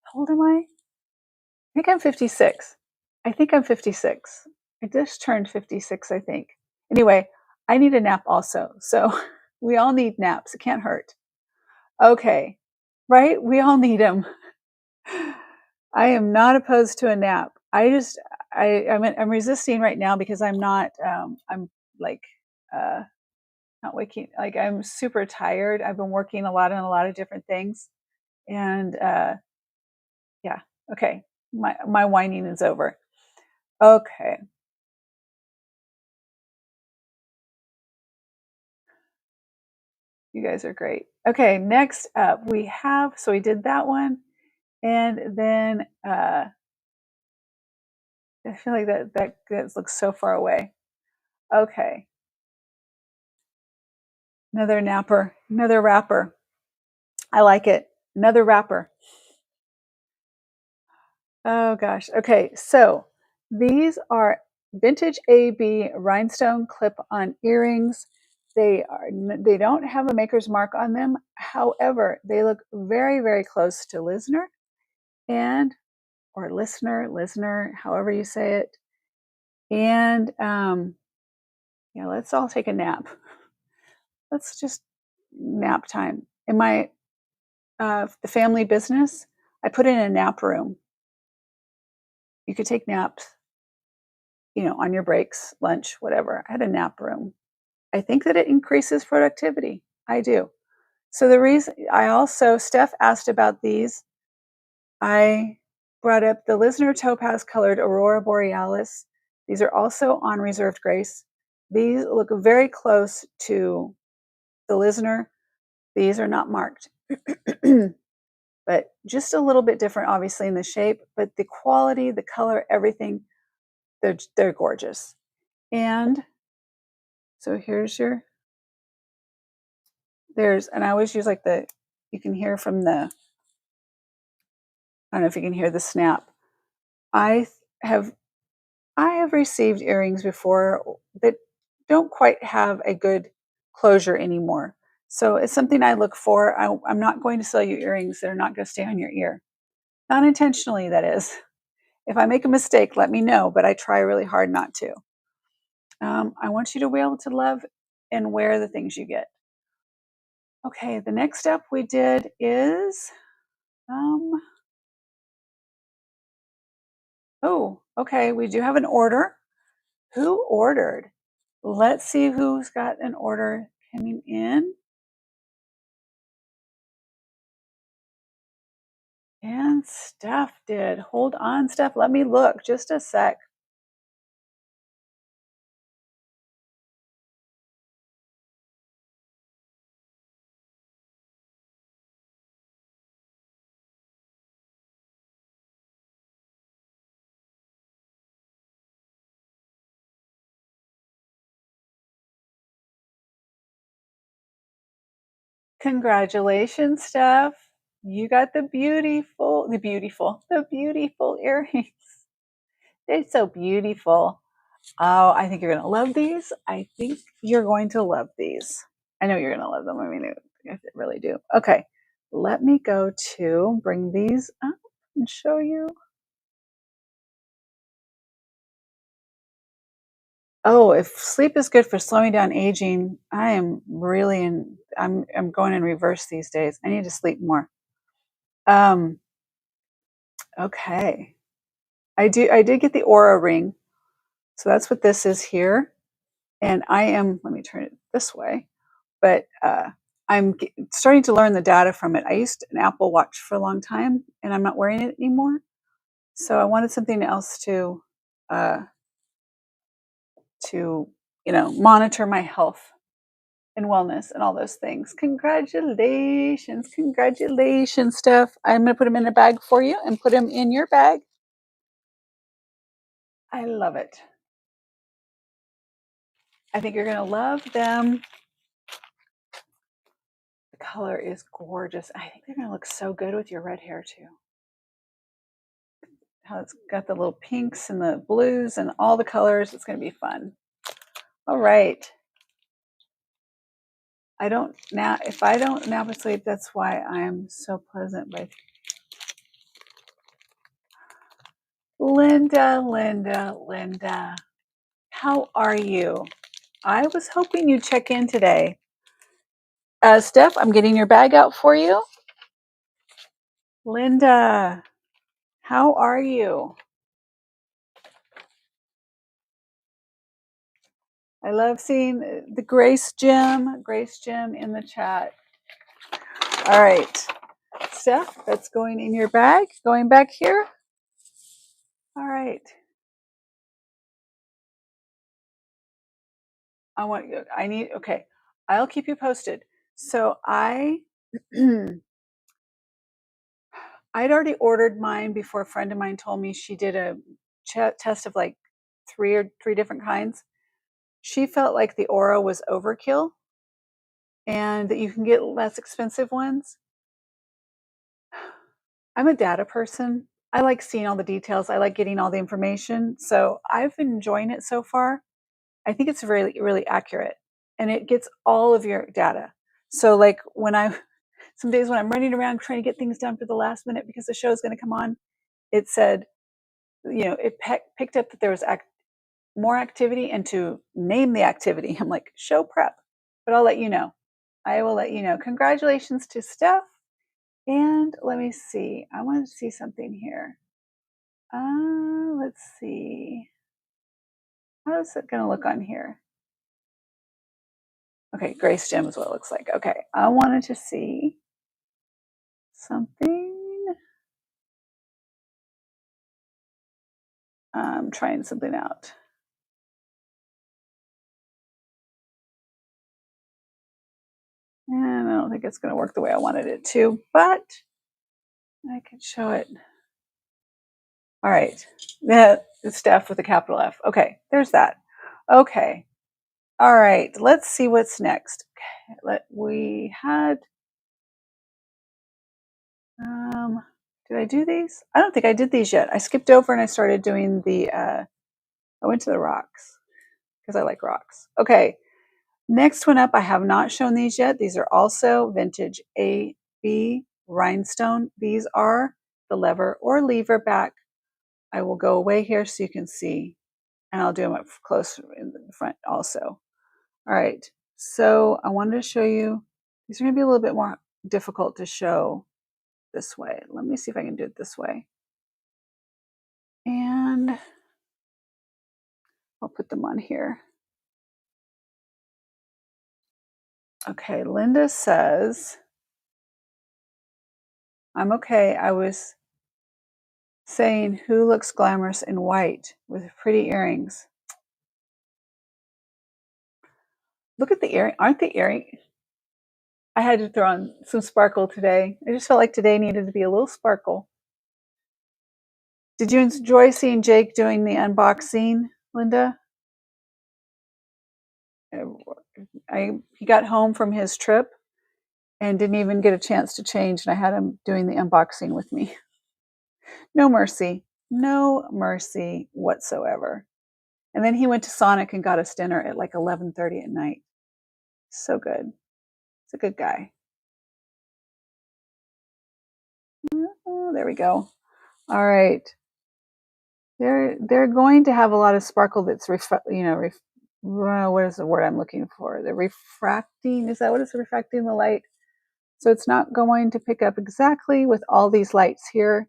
How old am I? I think I'm 56. I think I'm 56. I just turned 56, I think. Anyway, I need a nap also. So we all need naps. It can't hurt. Okay. Right? We all need them. I am not opposed to a nap. I'm resisting right now because I'm not, I'm like, not waking, like I'm super tired. I've been working a lot on a lot of different things. And yeah, okay. My whining is over. Okay. You guys are great. Okay, next up so we did that one. And then I feel like that looks so far away. Okay. Another napper, another wrapper. I like it. Another wrapper. Oh gosh. Okay, so these are vintage AB rhinestone clip-on earrings. They don't have a maker's mark on them. However, they look very, very close to Lisner or listener, however you say it. And yeah, let's all take a nap. Let's just nap time. In my the family business, I put in a nap room. You could take naps, on your breaks, lunch, whatever. I had a nap room. I think that it increases productivity. I do. So the reason Steph asked about these. I brought up the Lisner Topaz colored Aurora Borealis. These are also on Reserved Grace. These look very close to the Lisner. These are not marked, but just a little bit different, obviously, in the shape, but the quality, the color, everything, they're gorgeous. And so and I always use you can hear from I don't know if you can hear the snap. I have received earrings before that don't quite have a good closure anymore. So it's something I look for. I'm not going to sell you earrings that are not going to stay on your ear. Not intentionally, that is. If I make a mistake, let me know, but I try really hard not to. I want you to be able to love and wear the things you get. Okay, the next step we did is, okay, we do have an order. Who ordered? Let's see who's got an order coming in. And Steph did. Hold on, Steph. Let me look. Just a sec. Congratulations, Steph. You got the beautiful earrings. They're so beautiful. Oh, I think you're going to love these. I think you're going to love these. I know you're going to love them. I mean, I really do. Okay, let me go to bring these up and show you. Oh, if sleep is good for slowing down aging, I am really in. I'm going in reverse these days. I need to sleep more. Um, okay. I do. I did get the Aura ring, so that's what this is here. And I am. Let me turn it this way. But starting to learn the data from it. I used an Apple Watch for a long time, and I'm not wearing it anymore. So I wanted something else uh, to monitor my health and wellness and all those things. Congratulations, Steph. I'm going to put them in a bag for you and put them in your bag. I love it. I think you're going to love them. The color is gorgeous. I think they're going to look so good with your red hair too. How it's got the little pinks and the blues and all the colors. It's going to be fun. All right. If I don't nap or sleep, that's why I'm so pleasant. But Linda, how are you? I was hoping you'd check in today. Steph, I'm getting your bag out for you. Linda, how are you? I love seeing the Grace Gym in the chat. All right. Steph, that's going in your bag. Going back here. All right. Okay. I'll keep you posted. So I'd already ordered mine before a friend of mine told me she did a test of like three different kinds. She felt like the Aura was overkill and that you can get less expensive ones. I'm a data person. I like seeing all the details. I like getting all the information. So I've been enjoying it so far. I think it's really, really accurate and it gets all of your data. So like some days when I'm running around trying to get things done for the last minute because the show is going to come on, it said, it picked up that there was more activity and to name the activity. I'm like, show prep, but I'll let you know. I will let you know. Congratulations to Steph. And let me see. I want to see something here. Let's see. How is it going to look on here? Okay, Grace Gem is what it looks like. Okay, I wanted to see something. I'm trying something out. And I don't think it's going to work the way I wanted it to, but I can show it. All right. That is Steph with a capital F. Okay, there's that. Okay. All right. Let's see what's next. Okay. We had. Did I do these? I don't think I did these yet. I skipped over and I started doing the. I went to the rocks because I like rocks. Okay. Next one up, I have not shown these yet. These are also vintage AB rhinestone. These are the lever or lever back. I will go away here so you can see, and I'll do them up close in the front also. All right, so I wanted to show you, these are going to be a little bit more difficult to show this way. Let me see if I can do it this way. And I'll put them on here. Okay, Linda says, I'm okay. I was saying, who looks glamorous in white with pretty earrings? Look at the earring. Aren't the earring? I had to throw on some sparkle today. I just felt like today needed to be a little sparkle. Did you enjoy seeing Jake doing the unboxing, Linda? He got home from his trip and didn't even get a chance to change, and I had him doing the unboxing with me. No mercy. No mercy whatsoever. And then he went to Sonic and got us dinner at like 11:30 at night. So good. He's a good guy. Oh, there we go. All right. They're going to have a lot of sparkle that's what is the word I'm looking for? The refracting, is that what it's refracting the light? So it's not going to pick up exactly with all these lights here,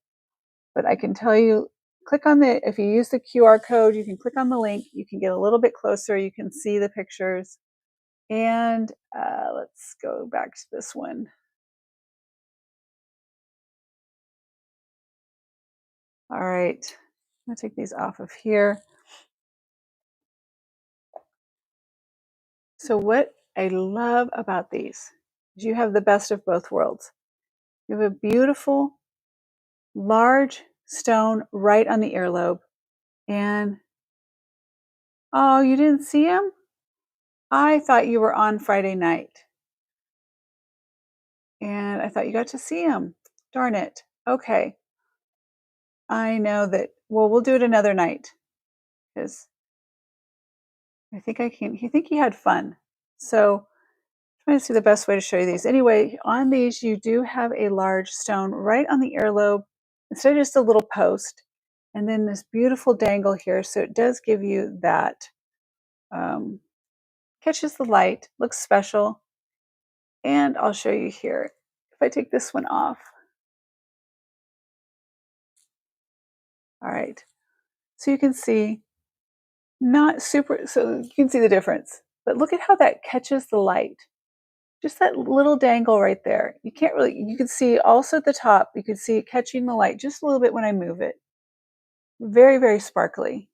but I can tell you, click on if you use the QR code, you can click on the link, you can get a little bit closer, you can see the pictures. And let's go back to this one. All right, I'm gonna take these off of here. So what I love about these is you have the best of both worlds. You have a beautiful, large stone right on the earlobe. And, oh, you didn't see him? I thought you were on Friday night. And I thought you got to see him. Darn it. Okay. I know that, well, we'll do it another night. Because I think he had fun. So trying to see the best way to show you these. Anyway, on these, you do have a large stone right on the earlobe instead of just a little post. And then this beautiful dangle here. So it does give you that, catches the light, looks special. And I'll show you here. If I take this one off. All right. So you can see, not super, so you can see the difference. But look at how that catches the light. Just that little dangle right there. You can't really, you can see also at the top, you can see it catching the light just a little bit when I move it. Very, very sparkly.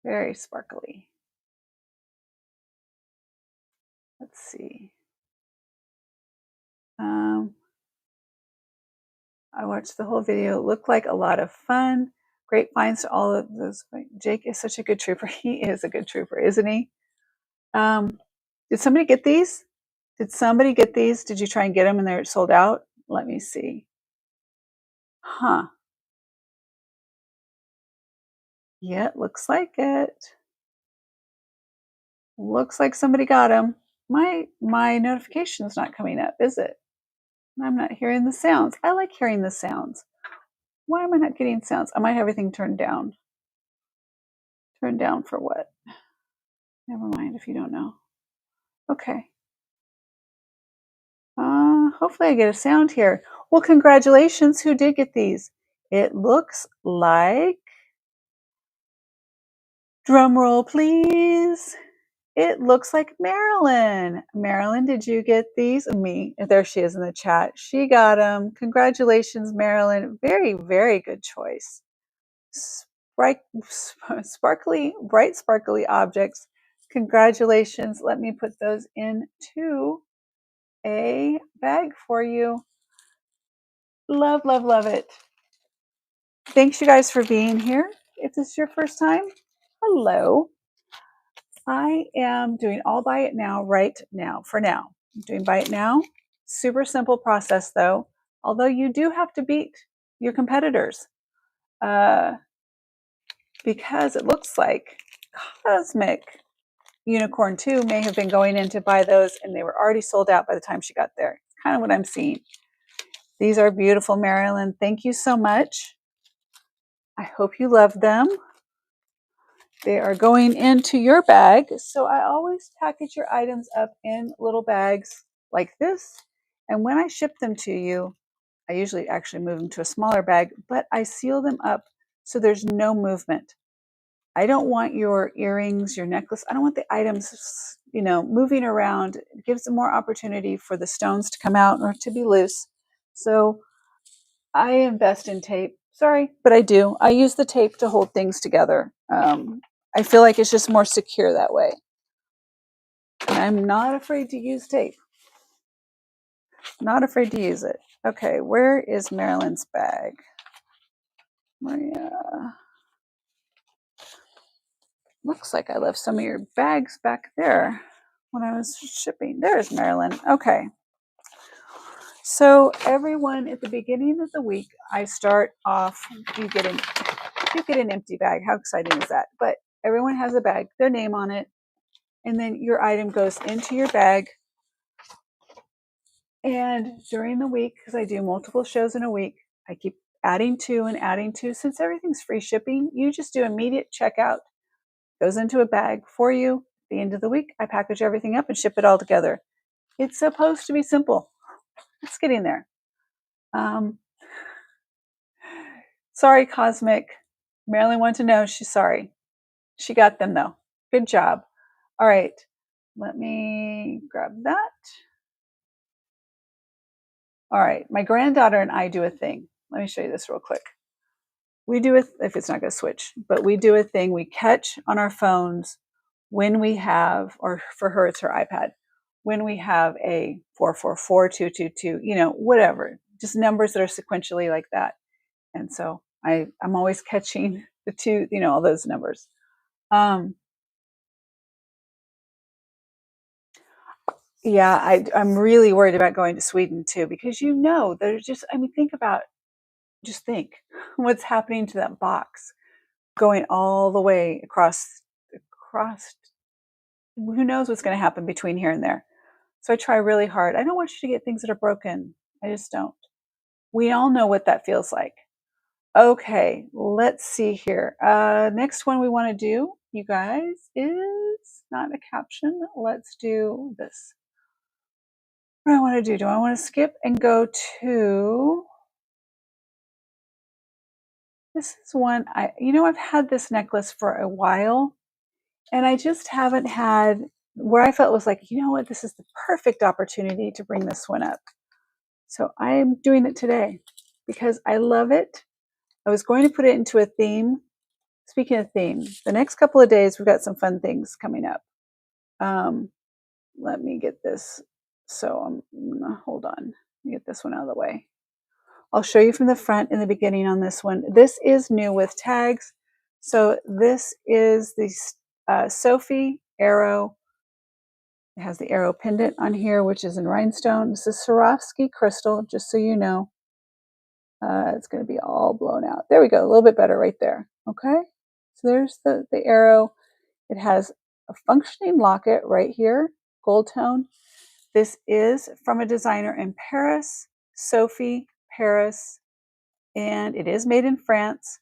Very sparkly. Let's see. I watched the whole video. It looked like a lot of fun. Great finds to all of those. Jake is such a good trooper. He is a good trooper, isn't he? Did somebody get these? Did somebody get these? Did you try and get them and they're sold out? Let me see. Huh. Yeah, it looks like it. Looks like somebody got them. My notification is not coming up, is it? I'm not hearing the sounds. I like hearing the sounds. Why am I not getting sounds? I might have everything turned down. Turned down for what? Never mind if you don't know. Okay. Hopefully I get a sound here. Well, congratulations. Who did get these? It looks like, drum roll please. It looks like Marilyn. Marilyn, did you get these? Me. There she is in the chat. She got them. Congratulations, Marilyn. Very, very good choice. Bright, sparkly objects. Congratulations. Let me put those into a bag for you. Love, love, love it. Thanks, you guys, for being here. If this is your first time, hello. I am doing all buy it now, right now, for now. I'm doing buy it now. Super simple process, though, although you do have to beat your competitors because it looks like Cosmic Unicorn 2 may have been going in to buy those and they were already sold out by the time she got there. It's kind of what I'm seeing. These are beautiful, Marilyn. Thank you so much. I hope you love them. They are going into your bag. So I always package your items up in little bags like this. And when I ship them to you, I usually actually move them to a smaller bag, but I seal them up so there's no movement. I don't want your earrings, your necklace. I don't want the items, moving around. It gives them more opportunity for the stones to come out or to be loose. So I invest in tape. Sorry, but I do. I use the tape to hold things together. I feel like it's just more secure that way. And I'm not afraid to use tape. Not afraid to use it. Okay, where is Marilyn's bag? Maria. Looks like I left some of your bags back there when I was shipping. There's Marilyn. Okay. So everyone, at the beginning of the week, I start off, you get an empty bag. How exciting is that? But everyone has a bag, their name on it, and then your item goes into your bag. And during the week, because I do multiple shows in a week, I keep adding to and adding to. Since everything's free shipping, you just do immediate checkout. Goes into a bag for you. At the end of the week, I package everything up and ship it all together. It's supposed to be simple. It's getting there. Sorry, Cosmic. Marilyn wanted to know. She's sorry. She got them, though. Good job. All right. Let me grab that. All right. My granddaughter and I do a thing. Let me show you this real quick. We do it, if it's not going to switch, but we do a thing. We catch on our phones when we have, or for her, it's her iPad, when we have a 444222, whatever, just numbers that are sequentially like that. And so I'm always catching the two, all those numbers. Yeah, I'm really worried about going to Sweden too, because there's just, think what's happening to that box going all the way across, who knows what's going to happen between here and there. So I try really hard. I don't want you to get things that are broken. I just don't. We all know what that feels like. Okay, let's see here. Next one we want to do, you guys, is not a caption. Let's do this. What do I want to do? Do I want to skip and go to, this is one, I've had this necklace for a while, and I just haven't had where I felt was like, what, this is the perfect opportunity to bring this one up. So I'm doing it today because I love it. I was going to put it into a theme. Speaking of theme, the next couple of days, we've got some fun things coming up. Let me get this. So hold on. Let me get this one out of the way. I'll show you from the front in the beginning on this one. This is new with tags. So this is the Sophie Arrow. It has the arrow pendant on here, which is in rhinestone. This is Swarovski crystal, just so you know. It's going to be all blown out. There we go. A little bit better right there. Okay. So there's the arrow. It has a functioning locket right here, gold tone. This is from a designer in Paris, Sophie Paris, and it is made in France.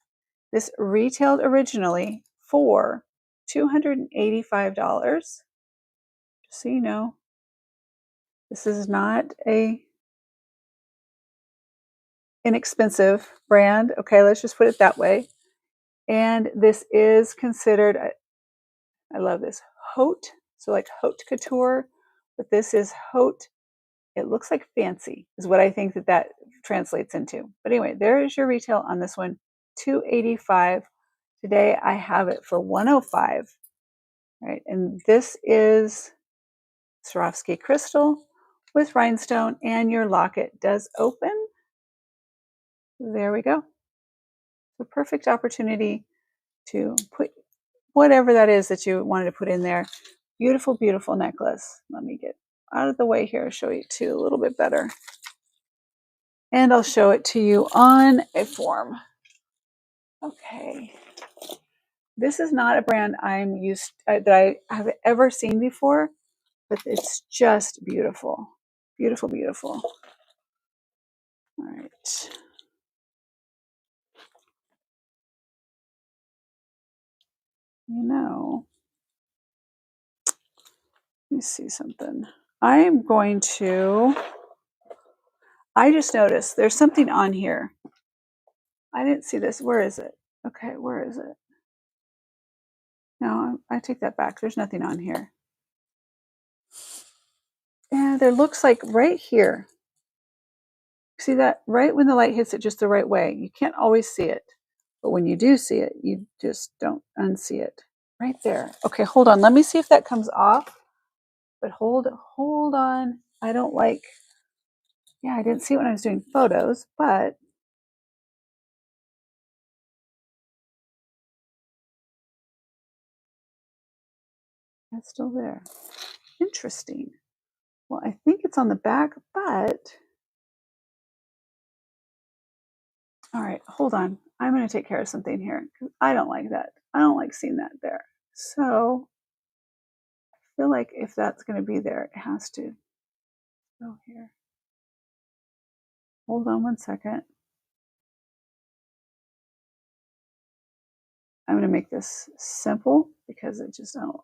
This retailed originally for $285. Just so you know, this is not a inexpensive brand. Okay, let's just put it that way. And this is considered, I love this, haute, so like haute couture, but this is haute. It looks like fancy is what I think that translates into. But anyway, there is your retail on this one, $285. Today I have it for $105. Right, and this is Swarovski crystal with rhinestone, and your locket does open. There we go. The perfect opportunity to put whatever that is that you wanted to put in there. Beautiful, beautiful necklace. Let me get out of the way here, show you too a little bit better. And I'll show it to you on a form. Okay. This is not a brand I'm used that I have ever seen before, but it's just beautiful. Beautiful, beautiful. All right. Let me see something. I just noticed there's something on here. I didn't see this. Where is it? Okay, where is it? No, I take that back. There's nothing on here. Yeah, there looks like right here. See that? Right when the light hits it just the right way. You can't always see it. But when you do see it, you just don't unsee it. Right there. Okay, hold on. Let me see if that comes off. But hold on. I didn't see it when I was doing photos, but it's still there. Interesting. Well, I think it's on the back, but all right, hold on. I'm going to take care of something here because I don't like that. I don't like seeing that there. So I feel like if that's going to be there, it has to go here. Hold on one second. I'm going to make this simple because it just don't.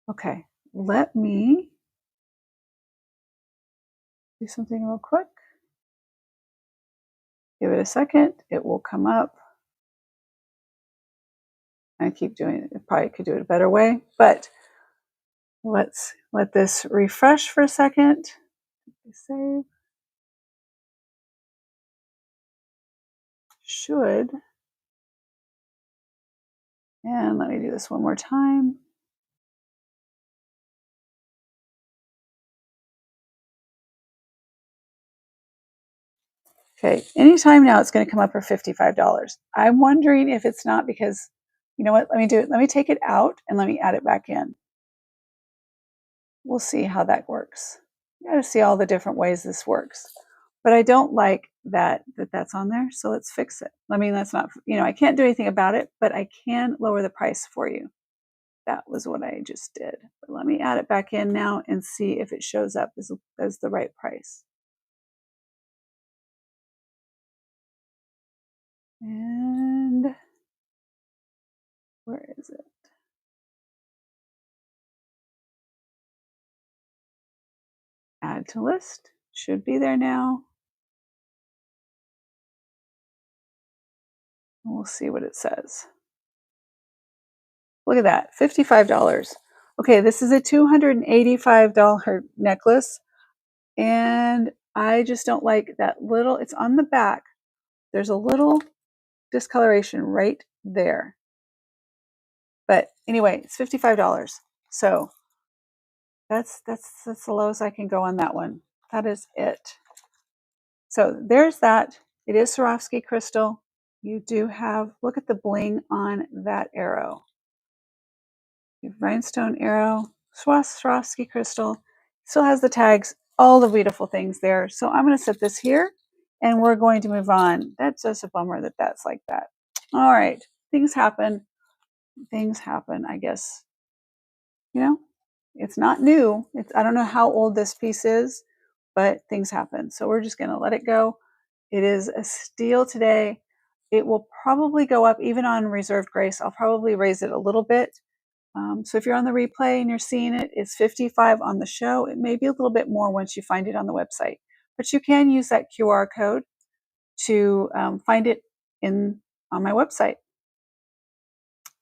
Okay, let me do something real quick. Give it a second. It will come up. I keep doing it. It probably could do it a better way, but let's let this refresh for a second. Save. Should. And let me do this one more time. Okay, anytime now it's going to come up for $55. I'm wondering if it's not because, you know what, let me do it. Let me take it out and let me add it back in. We'll see how that works. You got to see all the different ways this works. But I don't like that's on there, so let's fix it. I mean, that's not, I can't do anything about it, but I can lower the price for you. That was what I just did. But let me add it back in now and see if it shows up as the right price. And where is it? Add to list. Should be there now. We'll see what it says. Look at that, $55. Okay, this is a $285 necklace. And I just don't like that little, it's on the back. There's a little discoloration right there. But anyway, it's $55. So that's the lowest I can go on that one. That is it. So there's that. It is Swarovski crystal. You do have, look at the bling on that arrow. You have rhinestone arrow, Swarovski crystal. Still has the tags, all the beautiful things there. So I'm going to set this here and we're going to move on. That's just a bummer that that's like that. All right. Things happen. Things happen, I guess. It's not new. I don't know how old this piece is, but things happen. So we're just going to let it go. It is a steal today. It will probably go up even on reserved grace. I'll probably raise it a little bit. So if you're on the replay and you're seeing it, it's $55 on the show. It may be a little bit more once you find it on the website, but you can use that QR code to find it on my website.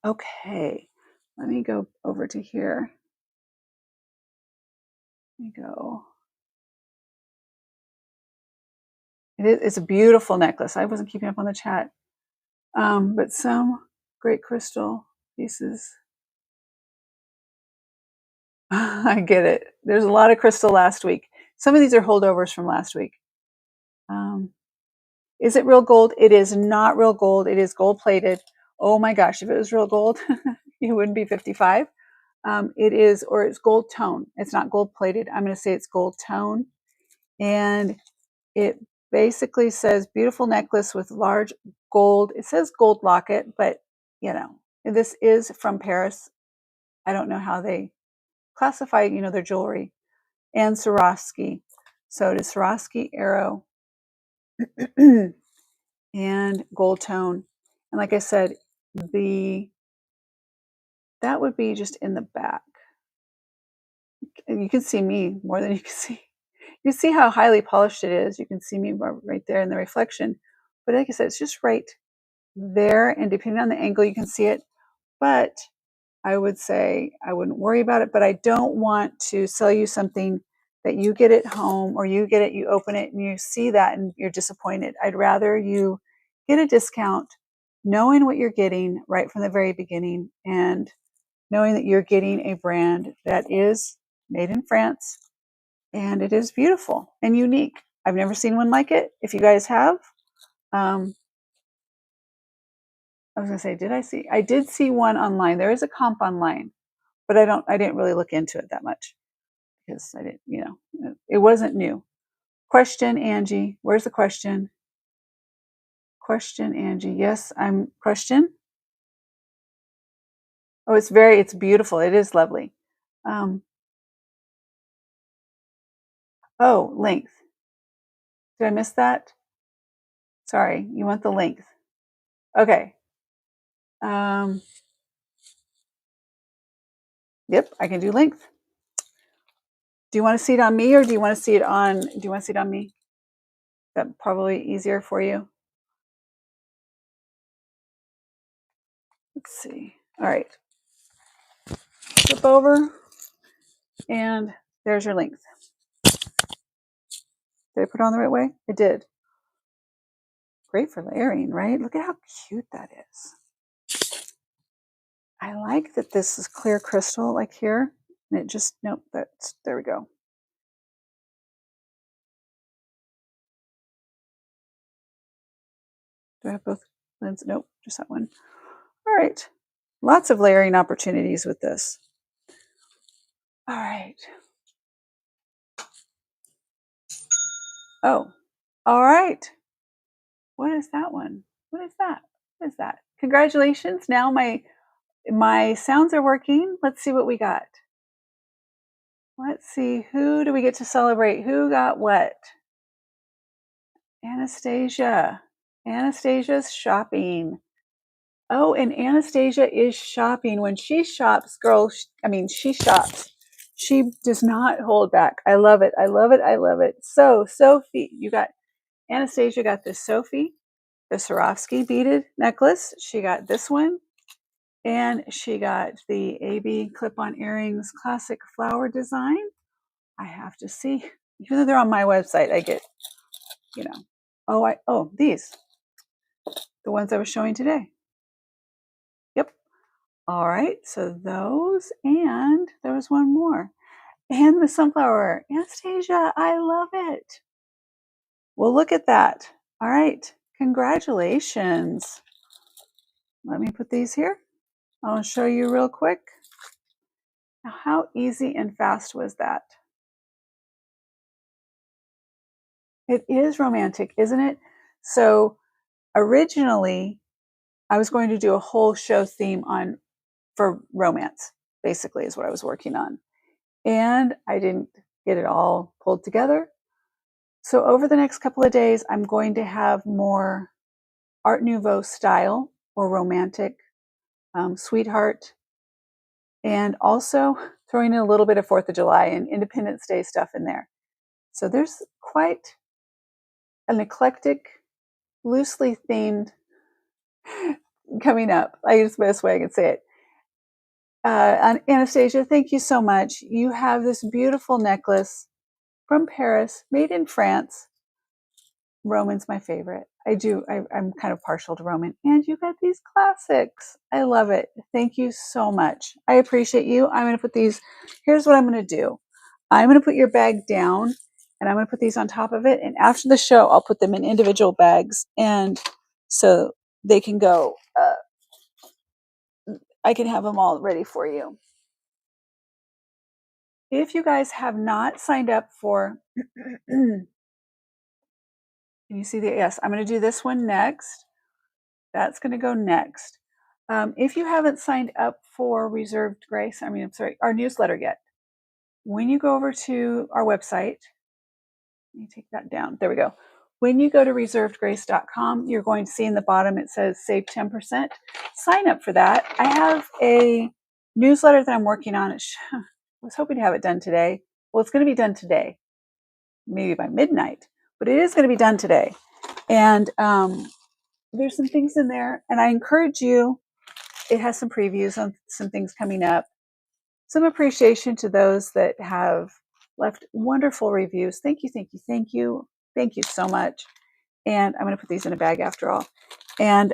Okay, let me go over to here. Let me go. It's a beautiful necklace. I wasn't keeping up on the chat, but some great crystal pieces. I get it. There's a lot of crystal last week. Some of these are holdovers from last week. Is it real gold? It is not real gold. It is gold plated. Oh my gosh, if it was real gold, it wouldn't be 55. It is, or it's gold tone. It's not gold plated. I'm going to say it's gold tone. And it basically says beautiful necklace with large gold. It says gold locket, but this is from Paris. I don't know how they classify, their jewelry. And Swarovski. So it is Swarovski arrow and gold tone. And like I said, that would be just in the back. And you can see me more than you can see. You can see how highly polished it is. You can see me right there in the reflection. But like I said, it's just right there. And depending on the angle, you can see it. But I would say I wouldn't worry about it. But I don't want to sell you something that you get at home or you get it, you open it, and you see that and you're disappointed. I'd rather you get a discount knowing what you're getting right from the very beginning and knowing that you're getting a brand that is made in France and it is beautiful and unique. I've never seen one like it. If you guys have, I was going to say, I did see one online. There is a comp online, but I didn't really look into it that much because I didn't, it wasn't new. Question, Angie. Where's the question? Question, Angie. Yes, I'm question. Oh, it's beautiful. It is lovely. Oh, length. Did I miss that? Sorry, you want the length. Okay. Yep, I can do length. Do you want to see it on me, or do you want to see it on me? That's probably easier for you. Let's see. All right. Flip over, and there's your length. Did I put it on the right way? I did. Great for layering, right? Look at how cute that is. I like that this is clear crystal, like here. And it just, nope, there we go. Do I have both lenses? Nope, just that one. All right. Lots of layering opportunities with this. All right. Oh, all right. What is that one? What is that? What is that? Congratulations. Now my sounds are working. Let's see what we got. Let's see. Who do we get to celebrate? Who got what? Anastasia. Anastasia's shopping. Oh, and Anastasia is shopping. When she shops, girl, she shops. She does not hold back. I love it. I love it. I love it. So, Sophie, Anastasia got this Sophie, the Swarovski beaded necklace. She got this one. And she got the AB clip-on earrings classic flower design. I have to see. Even though they're on my website, I get, these. The ones I was showing today. Yep. All right, so those, and there was one more. And the sunflower. Anastasia, I love it. Well, look at that. All right, congratulations. Let me put these here. I'll show you real quick. Now, how easy and fast was that? It is romantic, isn't it? So originally, I was going to do a whole show theme for romance, basically, is what I was working on. And I didn't get it all pulled together. So over the next couple of days, I'm going to have more Art Nouveau style or romantic, sweetheart, and also throwing in a little bit of 4th of July and Independence Day stuff in there. So there's quite an eclectic, loosely themed coming up. I guess the best way I can say it. Anastasia, thank you so much. You have this beautiful necklace from Paris, made in France. Roman's my favorite. I'm kind of partial to Roman. And you got these classics. I love it. Thank you so much. I appreciate you. I'm going to put these, here's what I'm going to do. I'm going to put your bag down and I'm going to put these on top of it. And after the show, I'll put them in individual bags. And so they can go, I can have them all ready for you. If you guys have not signed up for, can you see the, yes, I'm going to do this one next. That's going to go next. If you haven't signed up for our newsletter yet, when you go over to our website, let me take that down. There we go. When you go to reservedgrace.com, you're going to see in the bottom, it says save 10%. Sign up for that. I have a newsletter that I'm working on. I was hoping to have it done today. Well, it's going to be done today, maybe by midnight, but it is going to be done today. And there's some things in there, and I encourage you. It has some previews on some things coming up. Some appreciation to those that have left wonderful reviews. Thank you, thank you, thank you. Thank you so much. And I'm going to put these in a bag after all. And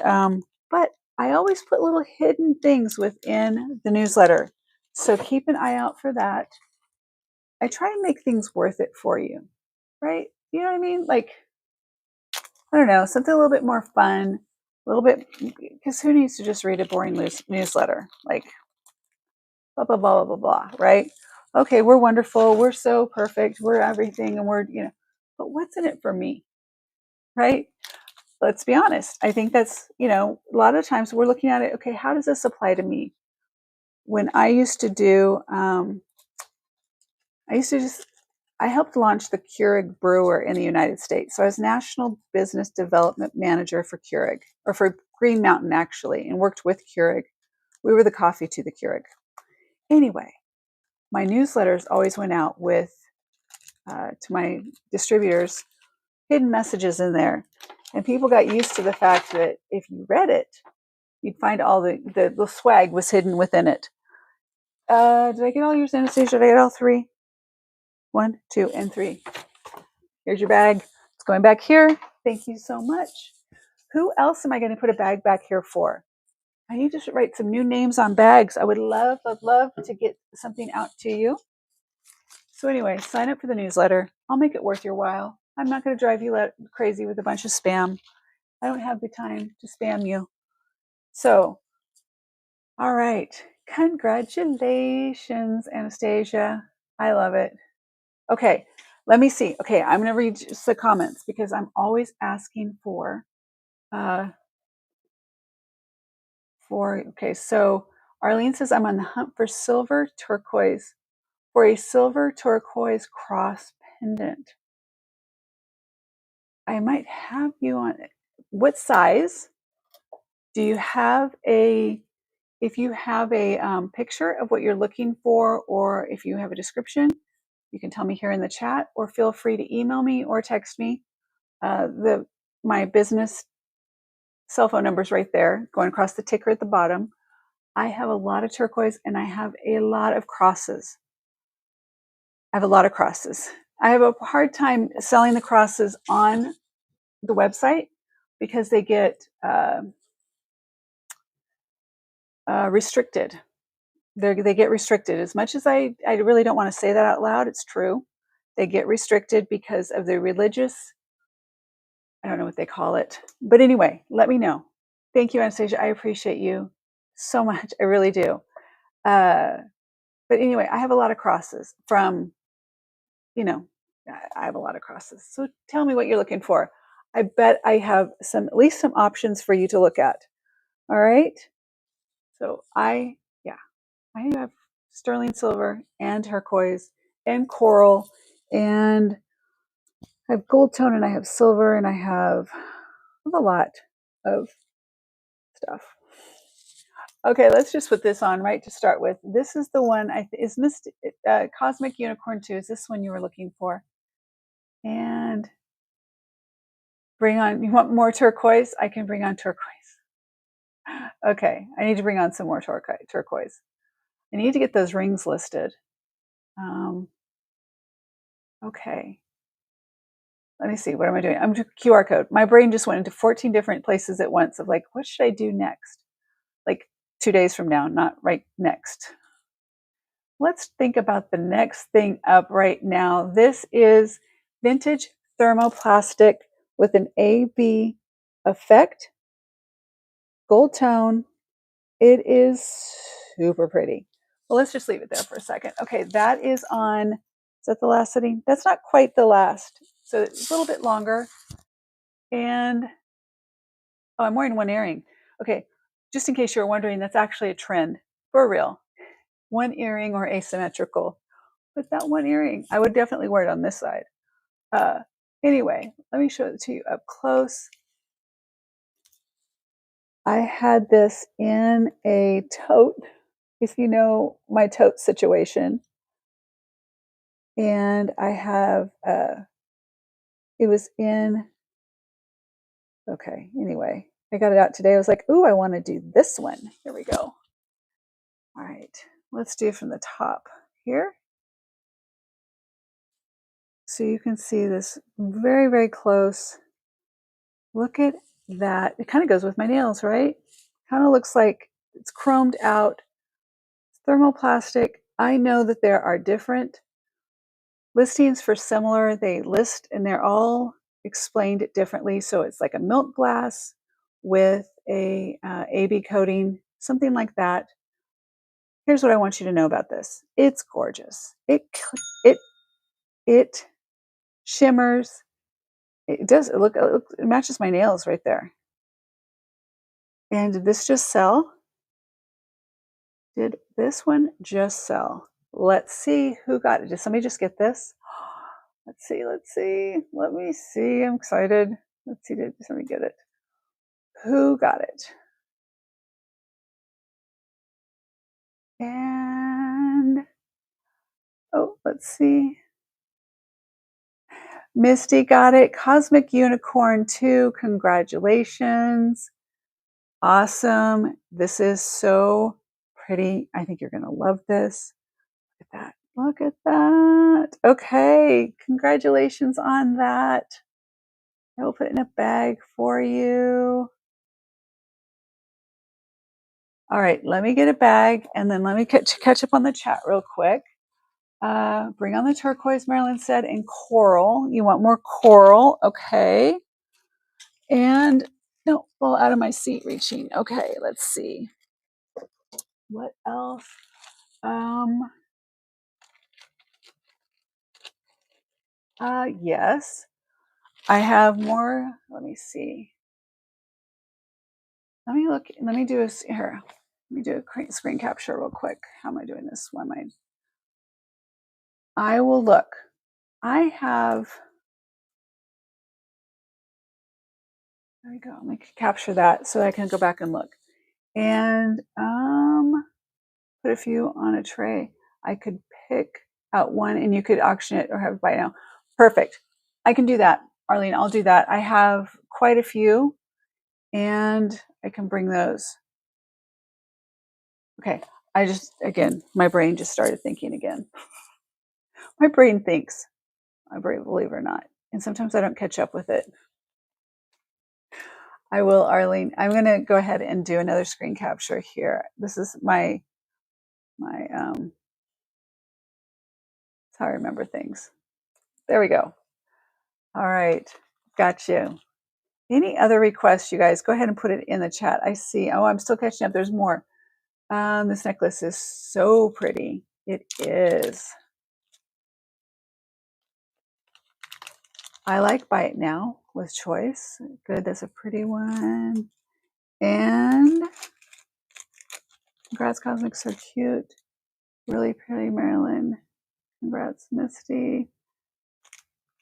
but I always put little hidden things within the newsletter. So keep an eye out for that. I try and make things worth it for you, right? You know what I mean? Like, I don't know, something a little bit more fun, a little bit, because who needs to just read a boring newsletter? Like, blah, blah, blah, blah, blah, blah, right? Okay, we're wonderful. We're so perfect. We're everything. And but what's in it for me, right? Let's be honest. I think that's, a lot of times we're looking at it, okay, how does this apply to me? When I used to do, I used to just I helped launch the Keurig brewer in the United States. So I was National Business Development Manager for Keurig, or for Green Mountain actually, and worked with Keurig. We were the coffee to the Keurig. Anyway, my newsletters always went out with, to my distributors, hidden messages in there. And people got used to the fact that if you read it, you'd find all the swag was hidden within it. Did I get all yours, Anastasia? Did I get all three? 1, 2, and 3. Here's your bag. It's going back here. Thank you so much. Who else am I going to put a bag back here for? I need to write some new names on bags. I would love to get something out to you. So anyway, sign up for the newsletter. I'll make it worth your while. I'm not going to drive you crazy with a bunch of spam. I don't have the time to spam you. So, all right. Congratulations, Anastasia. I love it. Okay, let me see. Okay, I'm going to read just the comments because I'm always asking for, okay, so Arlene says, I'm on the hunt for silver turquoise, for a silver turquoise cross pendant. I might have you on it. What size? Do you have if you have a picture of what you're looking for, or if you have a description, you can tell me here in the chat, or feel free to email me or text me. My business cell phone number is right there, going across the ticker at the bottom. I have a lot of turquoise and I have a lot of crosses. I have a hard time selling the crosses on the website because they get restricted. They get restricted. As much as I really don't want to say that out loud, it's true. They get restricted because of the religious, I don't know what they call it. But anyway, let me know. Thank you, Anastasia. I appreciate you so much. I really do. But anyway, I have a lot of crosses from, I have a lot of crosses. So tell me what you're looking for. I bet I have at least some options for you to look at. All right. So I have sterling silver and turquoise and coral, and I have gold tone, and I have silver, and I have a lot of stuff. Okay, let's just put this on right to start with. This is the one is Cosmic Unicorn 2. Is this one you were looking for? And bring on, you want more turquoise? I can bring on turquoise. Okay, I need to bring on some more turquoise. I need to get those rings listed. Okay. Let me see. What am I doing? I'm doing QR code. My brain just went into 14 different places at once of like, what should I do next? Like 2 days from now, not right next. Let's think about the next thing up right now. This is vintage thermoplastic with an AB effect, gold tone. It is super pretty. Well, let's just leave it there for a second. Okay, that is on, is that the last setting? That's not quite the last. So it's a little bit longer. And, oh, I'm wearing one earring. Okay, just in case you're wondering, that's actually a trend, for real. One earring or asymmetrical. But that one earring, I would definitely wear it on this side. Anyway, let me show it to you up close. I had this in a tote, if you know my tote situation. And I have, it was in, okay, anyway, I got it out today. I was like, ooh, I want to do this one. Here we go. All right, let's do it from the top here. So you can see this very, very close. Look at that. It kind of goes with my nails, right? Kind of looks like it's chromed out. It's thermoplastic. I know that there are different listings for similar. They list and they're all explained differently. So it's like a milk glass with a AB coating, something like that. Here's what I want you to know about this. It's gorgeous. It shimmers. It does. It matches my nails right there. And did this just sell? Did this one just sell? Let's see who got it. Did somebody just get this? Let's see. Let's see. Let me see. I'm excited. Let's see. Did somebody get it? Who got it? And oh, let's see. Misty got it. Cosmic Unicorn 2. Congratulations. Awesome. This is so pretty. I think you're going to love this. Look at that. Look at that. Okay. Congratulations on that. I will put it in a bag for you. All right. Let me get a bag and then let me catch up on the chat real quick. Bring on the turquoise, Marilyn said, and coral. You want more coral. Okay. And no, well, out of my seat reaching. Okay. Let's see. What else? Yes, I have more. Let me see. Let me look. Let me do a here. Let me do a screen capture real quick. How am I doing this? Why am I will look. I have. There we go. Let me capture that so I can go back and look. And put a few on a tray. I could pick out one, and you could auction it or have it by now. Perfect. I can do that, Arlene. I'll do that. I have quite a few, and I can bring those. Okay. I just, again, my brain just started thinking again. My brain thinks, believe it or not. And sometimes I don't catch up with it. I will, Arlene. I'm going to go ahead and do another screen capture here. This is my that's how I remember things. There we go. All right. Got you. Any other requests, you guys? Go ahead and put it in the chat. I see. Oh, I'm still catching up. There's more. This necklace is so pretty. It is. I like Buy It Now with choice. Good. That's a pretty one. And congrats, Cosmic. So cute. Really pretty, Marilyn. Congrats, Misty.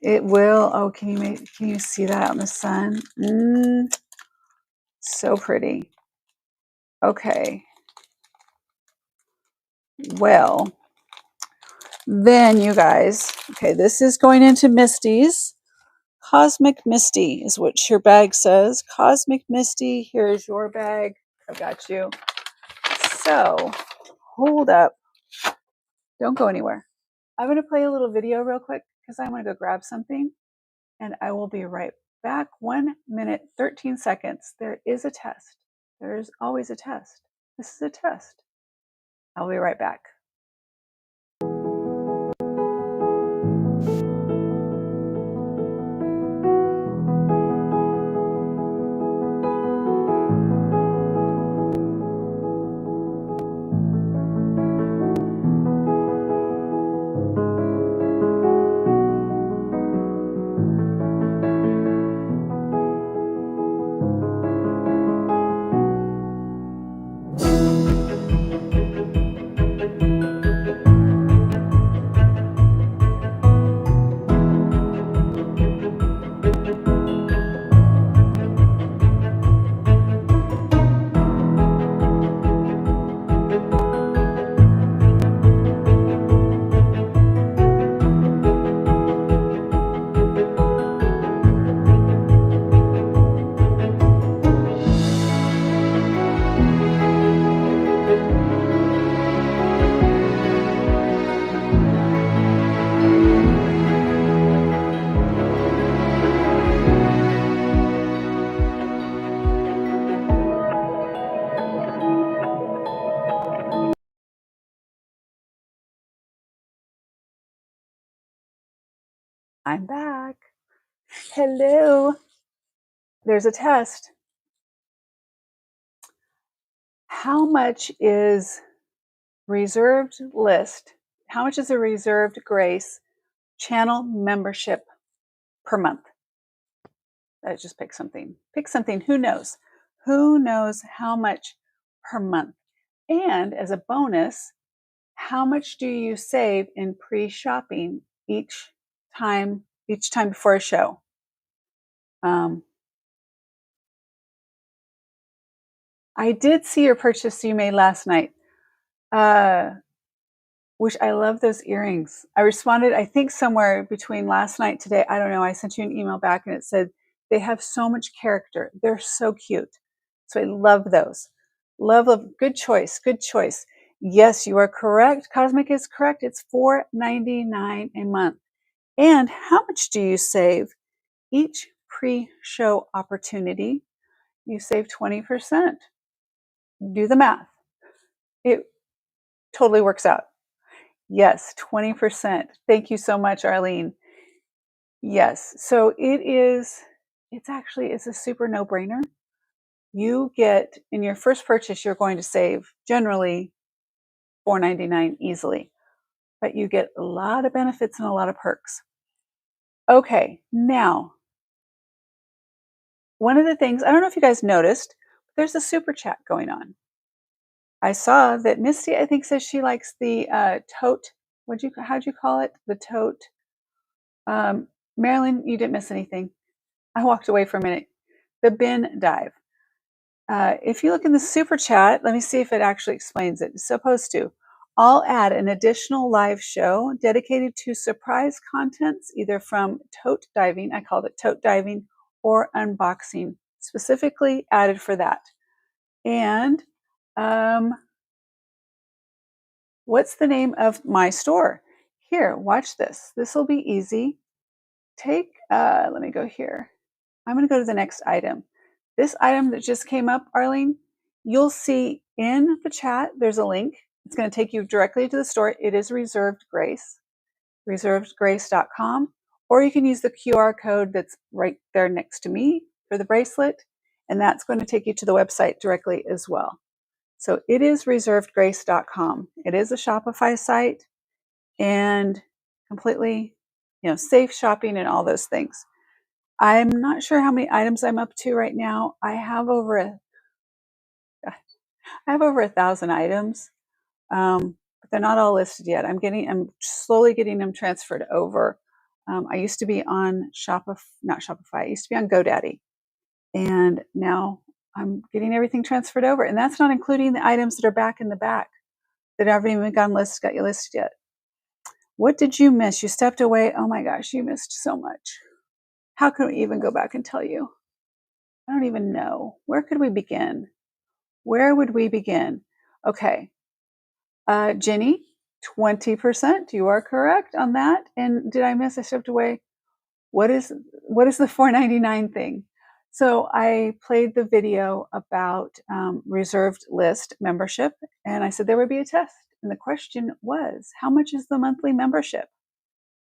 It will. Oh, can you see that out in the sun? So pretty. Okay. Well, then you guys. Okay, this is going into Misty's. Cosmic Misty is what your bag says. Cosmic Misty, here's your bag. I got you. So, hold up. Don't go anywhere. I'm going to play a little video real quick because I want to go grab something. And I will be right back. 1 minute, 13 seconds. There is a test. There's always a test. This is a test. I'll be right back. I'm back. Hello. There's a test. How much is reserved list? How much is a reserved grace channel membership per month? Just pick something. Pick something. Who knows? Who knows how much per month? And as a bonus, how much do you save in pre-shopping each time before a show. I did see your purchase you made last night, which I love those earrings. I responded, I think somewhere between last night and today. I don't know. I sent you an email back and it said they have so much character. They're so cute. So I love those. Love. Good choice. Good choice. Yes, you are correct. Cosmic is correct. It's $4.99 a month. And how much do you save? Each pre-show opportunity, you save 20%. Do the math. It totally works out. Yes, 20%. Thank you so much, Arlene. Yes. So it's a super no-brainer. You get, in your first purchase, you're going to save generally $4.99 easily, but you get a lot of benefits and a lot of perks. Okay, now, one of the things, I don't know if you guys noticed, but there's a super chat going on. I saw that Misty, I think, says she likes the tote. How'd you call it? The tote. Marilyn, you didn't miss anything. I walked away for a minute. The bin dive. If you look in the super chat, let me see if it actually explains it. It's supposed to. I'll add an additional live show dedicated to surprise contents, either from tote diving, I called it tote diving, or unboxing, specifically added for that. And what's the name of my store? Here, watch this. This will be easy. Let me go here. I'm going to go to the next item. This item that just came up, Arlene, you'll see in the chat, there's a link. It's going to take you directly to the store. It is Reserved Grace, reservedgrace.com, or you can use the QR code that's right there next to me for the bracelet, and that's going to take you to the website directly as well. So it is reservedgrace.com. It is a Shopify site and completely, safe shopping and all those things. I'm not sure how many items I'm up to right now. I have over 1,000 items, but they're not all listed yet. I'm slowly getting them transferred over. I used to be on not Shopify. I used to be on GoDaddy, and now I'm getting everything transferred over. And that's not including the items that are back in the back that haven't even got you listed yet. What did you miss? You stepped away. Oh my gosh, you missed so much. How can we even go back and tell you? I don't even know. Where could we begin? Where would we begin? Okay. Jenny, 20%. You are correct on that. And did I miss? I stepped away. What is the $4.99 thing? So I played the video about reserved list membership, and I said there would be a test. And the question was, how much is the monthly membership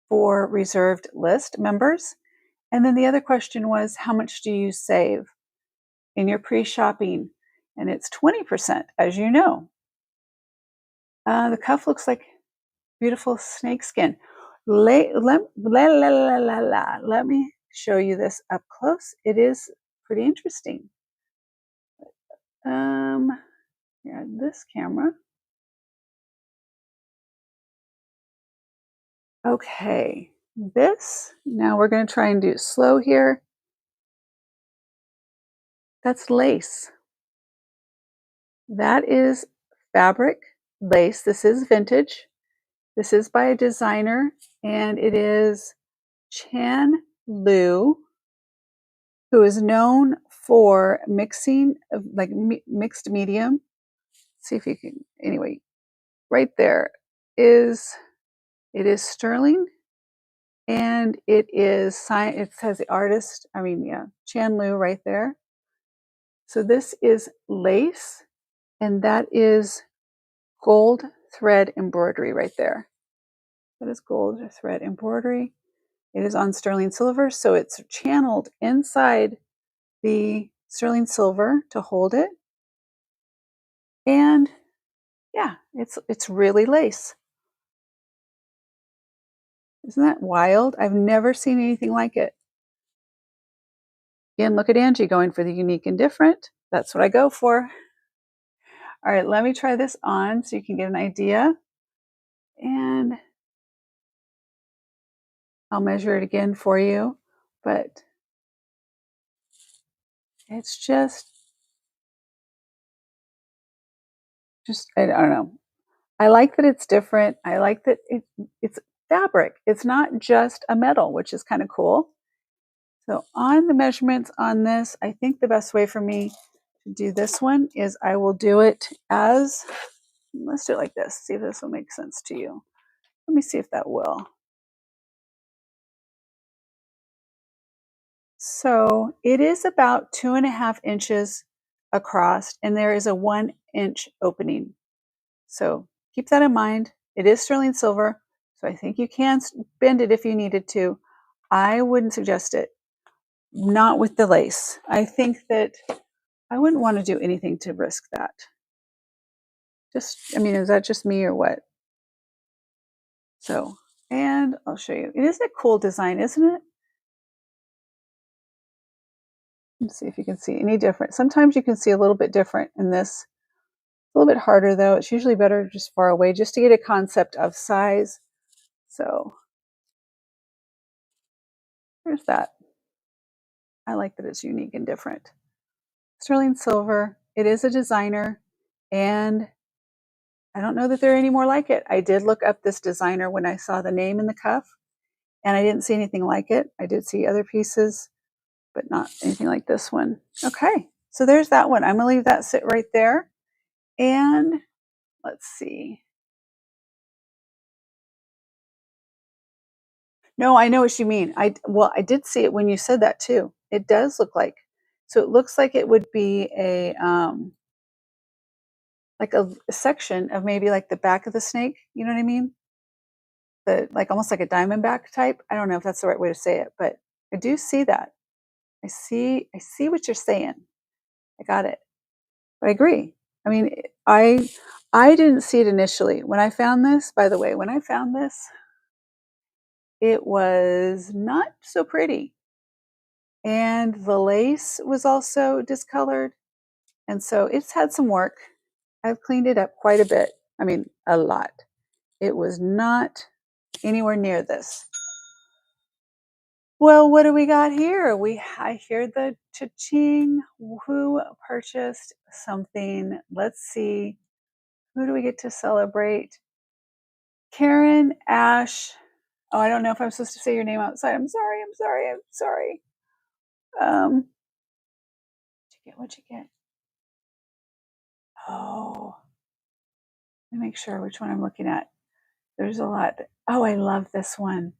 for reserved list members? And then the other question was, how much do you save in your pre-shopping? And it's 20%, as you know. The cuff looks like beautiful snake skin. Let me show you this up close. It is pretty interesting. This camera. Okay, now we're going to try and do it slow here. That's lace. That is fabric lace. This is vintage. This is by a designer, and it is Chan Lu, who is known for mixing, like mixed medium. Let's see if you can, anyway, right there it is sterling, and it has the artist, Chan Lu right there. So this is lace, and that is gold thread embroidery right there. That is gold thread embroidery. It is on sterling silver, so it's channeled inside the sterling silver to hold it. And yeah, it's really lace. Isn't that wild? I've never seen anything like it. Again, look at Angie going for the unique and different. That's what I go for. All right, let me try this on so you can get an idea. And I'll measure it again for you, but it's just I don't know. I like that it's different. I like that it's fabric. It's not just a metal, which is kind of cool. So on the measurements on this, I think the best way for me to do this one is I will do it as, let's do it like this. See if this will make sense to you. Let me see if that will. So it is about 2.5 inches across, and there is a 1 inch opening. So keep that in mind. It is sterling silver, so I think you can bend it if you needed to. I wouldn't suggest it, not with the lace. I think that I wouldn't want to do anything to risk that. I mean, is that just me or what? So, and I'll show you. It is a cool design, isn't it? Let's see if you can see any different. Sometimes you can see a little bit different in this. A little bit harder though. It's usually better just far away just to get a concept of size. So there's that. I like that it's unique and different. Sterling silver. It is a designer, and I don't know that there are any more like it. I did look up this designer when I saw the name in the cuff, and I didn't see anything like it. I did see other pieces, but not anything like this one. Okay, so there's that one. I'm gonna leave that sit right there. And let's see. No, I know what you mean. I did see it when you said that too. It does look like, so it looks like it would be a like a section of maybe like the back of the snake. You know what I mean? The like almost like a diamondback type. I don't know if that's the right way to say it, but I do see that. I see what you're saying. I got it. But I agree. I mean, I didn't see it initially when I found this. By the way, when I found this, it was not so pretty, and the lace was also discolored, and so it's had some work. I've cleaned it up quite a bit. I mean, a lot. It was not anywhere near this. Well, what do we got here? I hear the cha-ching. Who purchased something? Let's see. Who do we get to celebrate? Karen, Ash. Oh, I don't know if I'm supposed to say your name outside. I'm sorry. I'm sorry. I'm sorry. What'd you get? What'd you get? Oh, let me make sure which one I'm looking at. There's a lot. Oh, I love this one.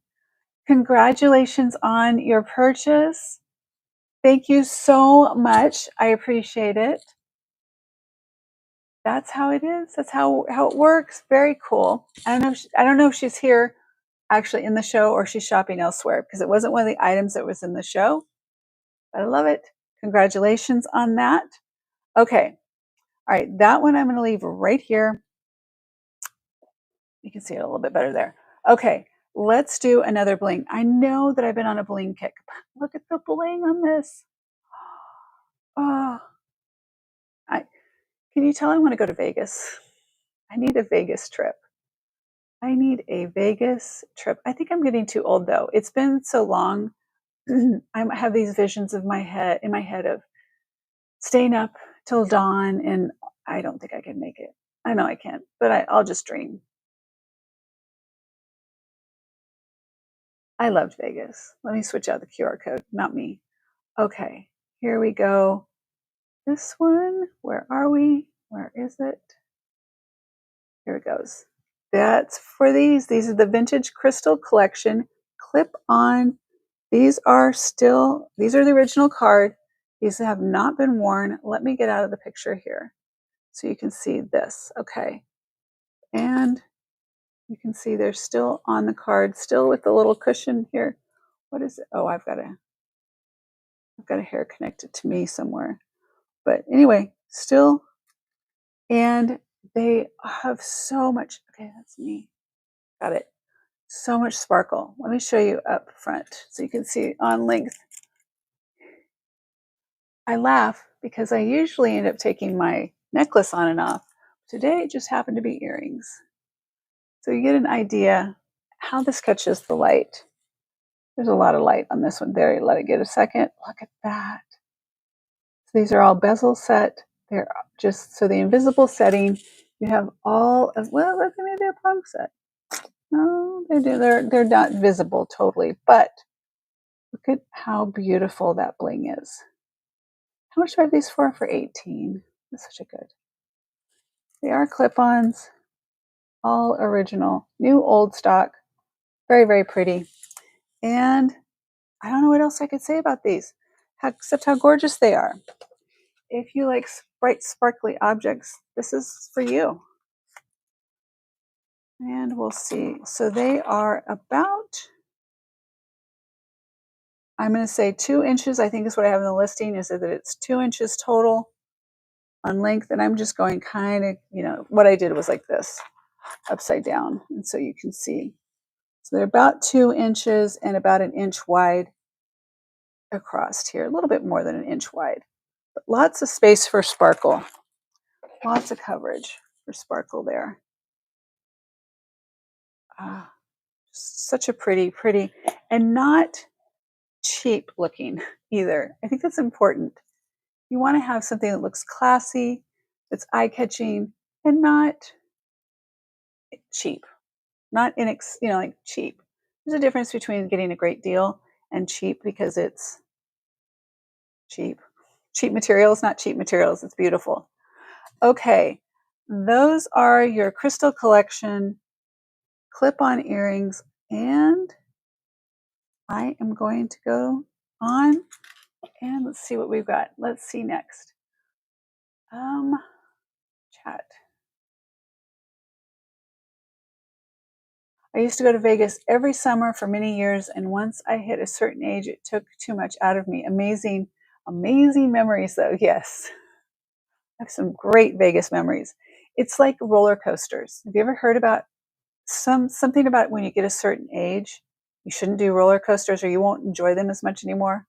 Congratulations on your purchase. Thank you so much. I appreciate it. That's how it is. That's how it works. Very cool. I don't know if she's here actually in the show or she's shopping elsewhere because it wasn't one of the items that was in the show. But I love it. Congratulations on that. Okay. All right. That one I'm going to leave right here. You can see it a little bit better there. Okay. Let's do another bling. I know that I've been on a bling kick. Look at the bling on this. Oh, can you tell I want to go to Vegas? I need a Vegas trip. I need a Vegas trip. I think I'm getting too old though. It's been so long. I have these visions of my head in my head of staying up till dawn, and I don't think I can make it. I know I can't, but I'll just dream. I loved Vegas. Let me switch out the QR code, not me. Okay, here we go. This one, where are we? Where is it? Here it goes. That's for these. These are the Vintage Crystal Collection clip on. These are the original card. These have not been worn. Let me get out of the picture here so you can see this. Okay. And you can see they're still on the card, still with the little cushion here. What is it? Oh, I've got a hair connected to me somewhere. But anyway, still, and they have so much. Okay, that's me. Got it. So much sparkle. Let me show you up front so you can see on length. I laugh because I usually end up taking my necklace on and off. Today it just happened to be earrings. So you get an idea how this catches the light. There's a lot of light on this one. There, let it get a second. Look at that. So these are all bezel set. They're just, so the invisible setting, you have all of, well, maybe they're prong set. No, they're not visible totally, but look at how beautiful that bling is. How much do I have these for? For 18. That's such a good. They are clip-ons, all original, new old stock, very, very pretty. And I don't know what else I could say about these, except how gorgeous they are. If you like bright, sparkly objects, this is for you. And we'll see. So they are about, I'm going to say 2 inches. I think is what I have in the listing, is that it's 2 inches total on length. And I'm just going kind of, what I did was like this, upside down. And so you can see. So they're about 2 inches and about 1 inch wide across here, a little bit more than 1 inch wide. But lots of space for sparkle. Lots of coverage for sparkle there. Such a pretty, and not cheap looking either. I think that's important. You want to have something that looks classy, that's eye-catching, and not cheap. Not like cheap. There's a difference between getting a great deal and cheap because it's cheap. Cheap materials, not cheap materials. It's beautiful. Okay, those are your crystal collection clip-on earrings, and I am going to go on and let's see what we've got. Let's see next. Chat. I used to go to Vegas every summer for many years, and once I hit a certain age, it took too much out of me. Amazing memories, though. Yes, I have some great Vegas memories. It's like roller coasters. Have you ever heard about something about when you get a certain age, you shouldn't do roller coasters or you won't enjoy them as much anymore?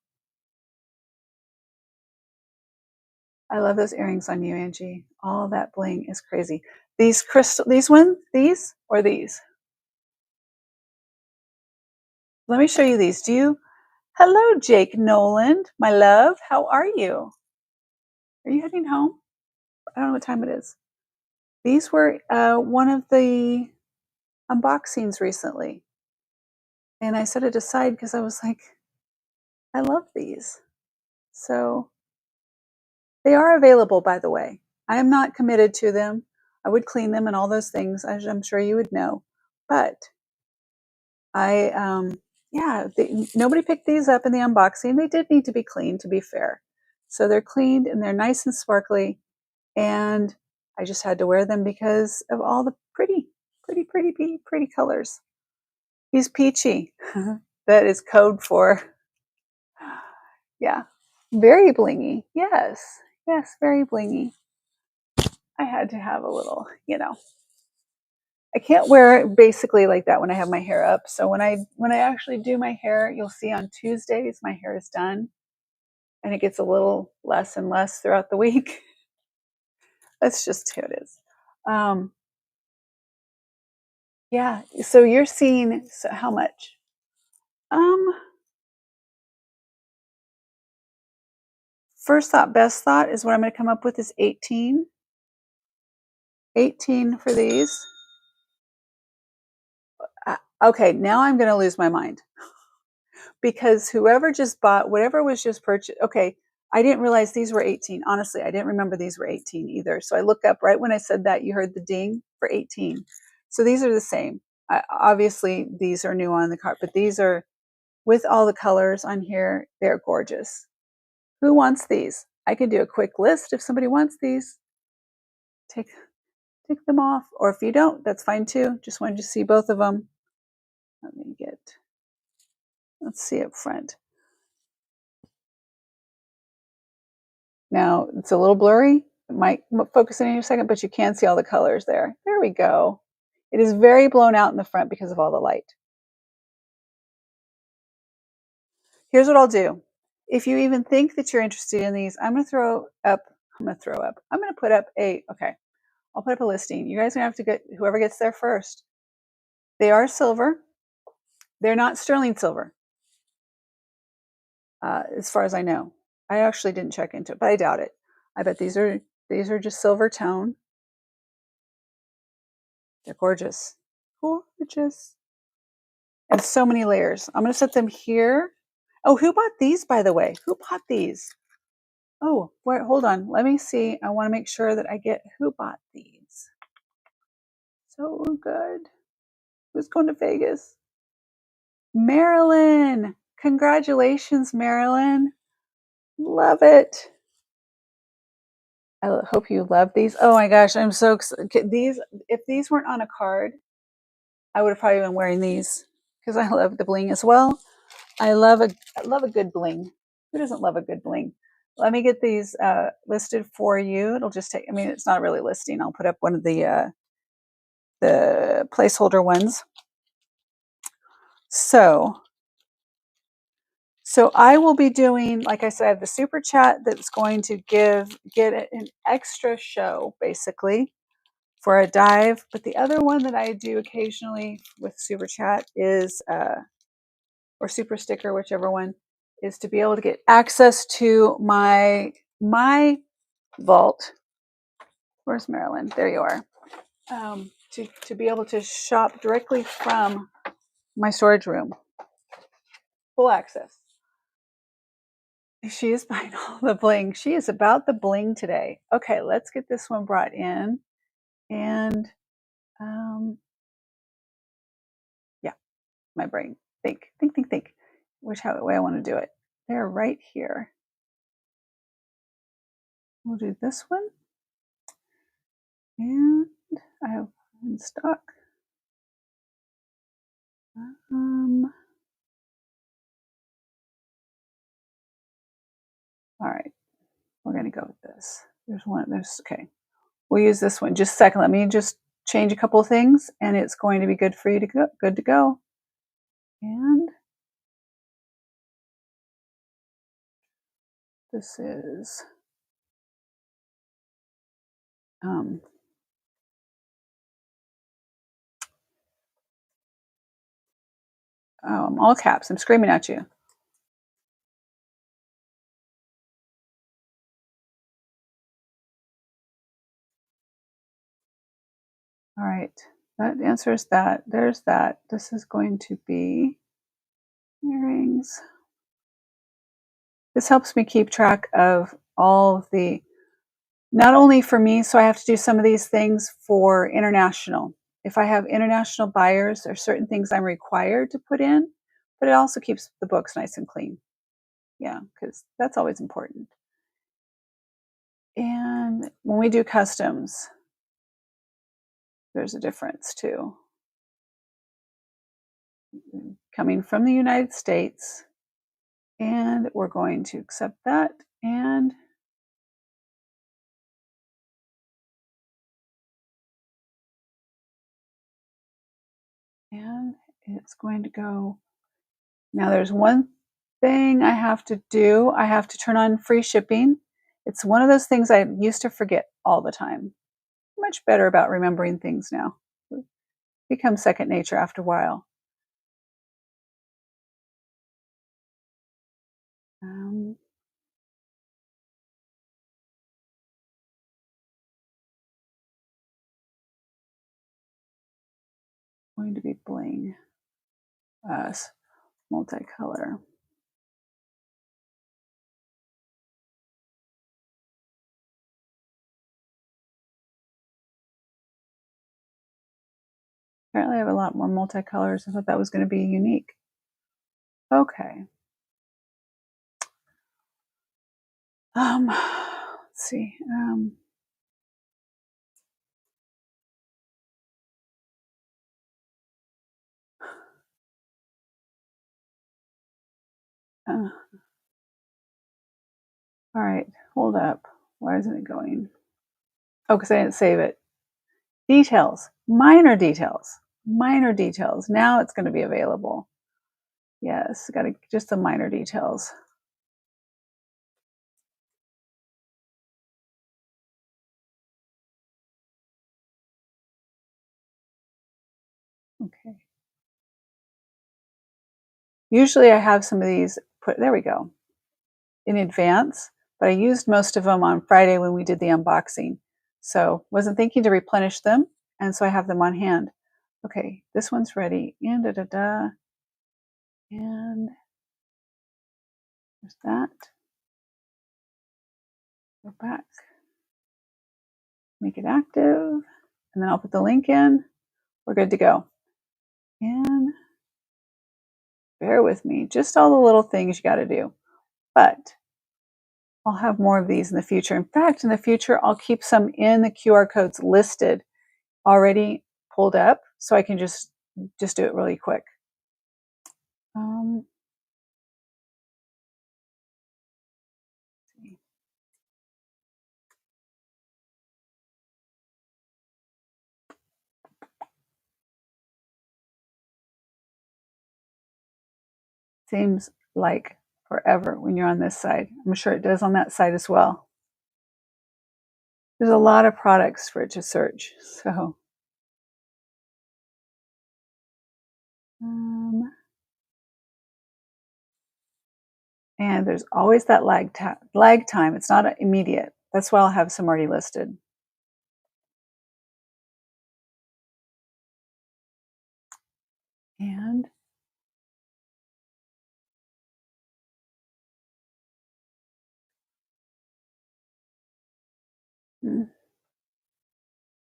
I love those earrings on you, Angie. All that bling is crazy. These or these? Let me show you these. Hello, Jake Noland, my love. How are you? Are you heading home? I don't know what time it is. These were one of the unboxings recently. And I set it aside because I was like, I love these. So they are available, by the way. I am not committed to them. I would clean them and all those things, as I'm sure you would know. But nobody picked these up in the unboxing. They did need to be cleaned, to be fair. So they're cleaned and they're nice and sparkly. And I just had to wear them because of all the pretty colors. He's peachy. That is code for, yeah, very blingy. Yes, very blingy. I had to have a little, I can't wear it basically like that when I have my hair up. So when I actually do my hair, you'll see on Tuesdays my hair is done, and it gets a little less and less throughout the week. That's just who it is. Yeah. So you're seeing how much? First thought, best thought is what I'm going to come up with is 18. 18 for these. Okay, now I'm going to lose my mind because whoever just bought whatever was just purchased. Okay, I didn't realize these were 18. Honestly, I didn't remember these were 18 either. So I look up right when I said that, you heard the ding for 18. So these are the same. Obviously, these are new on the cart, but these are with all the colors on here. They're gorgeous. Who wants these? I can do a quick list if somebody wants these. Take them off, or if you don't, that's fine too. Just wanted to see both of them. Let's see up front. Now it's a little blurry. It might focus in a second, but you can see all the colors there. There we go. It is very blown out in the front because of all the light. Here's what I'll do. If you even think that you're interested in these, I'm going to put up I'll put up a listing. You guys are going to have to get whoever gets there first. They are silver. They're not sterling silver. as far as I know. I actually didn't check into it, but I doubt it. I bet these are just silver tone. They're gorgeous. Gorgeous. And so many layers. I'm going to set them here. Oh, who bought these, by the way? Who bought these? Oh, wait, hold on. Let me see. I want to make sure that I get who bought these. So good. Who's going to Vegas? Marilyn. Congratulations, Marilyn. Love it. I hope you love these. Oh my gosh, I'm so excited. If these weren't on a card, I would have probably been wearing these because I love the bling as well. I love a good bling. Who doesn't love a good bling? Let me get these listed for you. It'll just take. I mean, it's not really listing. I'll put up one of the placeholder ones. So I will be doing, like I said, I have the super chat that's going to get an extra show basically for a dive. But the other one that I do occasionally with super chat is or super sticker, whichever one, is to be able to get access to my vault. Where's Marilyn? There you are. To be able to shop directly from my storage room, full access. She is buying all the bling. She is about the bling today. Okay, let's get this one brought in, and yeah, my brain think. Which way I want to do it. They're right here. We'll do this one. And I have in stock. All right, we're going to go with this. Okay. We'll use this one. Just a second. Let me just change a couple of things, and it's going to be good for you to go. Good to go. And this is all caps. I'm screaming at you. All right, that answers that. There's that. This is going to be earrings. This helps me keep track of all of the, not only for me, so I have to do some of these things for international. If I have international buyers, there are certain things I'm required to put in, but it also keeps the books nice and clean. Yeah, because that's always important. And when we do customs, there's a difference too. Coming from the United States, and we're going to accept that, and it's going to go. Now there's one thing I have to do. I have to turn on free shipping. It's one of those things I used to forget all the time. Much better about remembering things now. It becomes second nature after a while. Going to be bling, multicolor. Apparently I have a lot more multicolors. I thought that was going to be unique. Okay. Let's see. All right, hold up. Why isn't it going? Oh, because I didn't save it. Details, minor details. Now it's going to be available. Yes, got to just the minor details. Okay. Usually I have some of these put, there we go. in advance, but I used most of them on Friday when we did the unboxing. So wasn't thinking to replenish them, and so I have them on hand. Okay, this one's ready, and and there's that. Go back, make it active, and then I'll put the link in. We're good to go. And bear with me, just all the little things you got to do. But I'll have more of these in the future. In fact, in the future, I'll keep some in the QR codes listed, already pulled up, so I can just do it really quick. Seems like forever when you're on this side. I'm sure it does on that side as well. There's a lot of products for it to search. So, and there's always that lag time. It's not immediate. That's why I'll have some already listed. And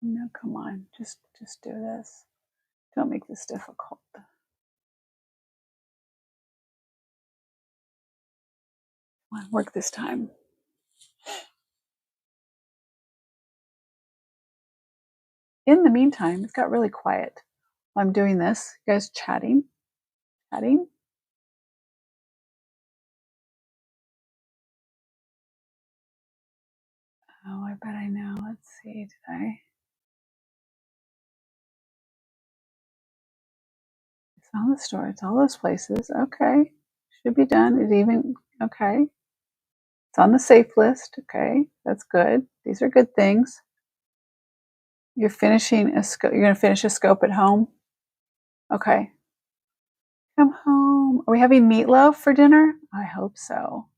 no, come on, just do this. Don't make this difficult. Work this time. In the meantime, it got really quiet while I'm doing this. You guys chatting? Oh, I bet I know. Let's see. Did I? It's all the store. It's all those places. Okay. Should be done. It even, okay. It's on the safe list. Okay. That's good. These are good things. You're finishing a scope. You're going to finish a scope at home? Okay. Come home. Are we having meatloaf for dinner? I hope so.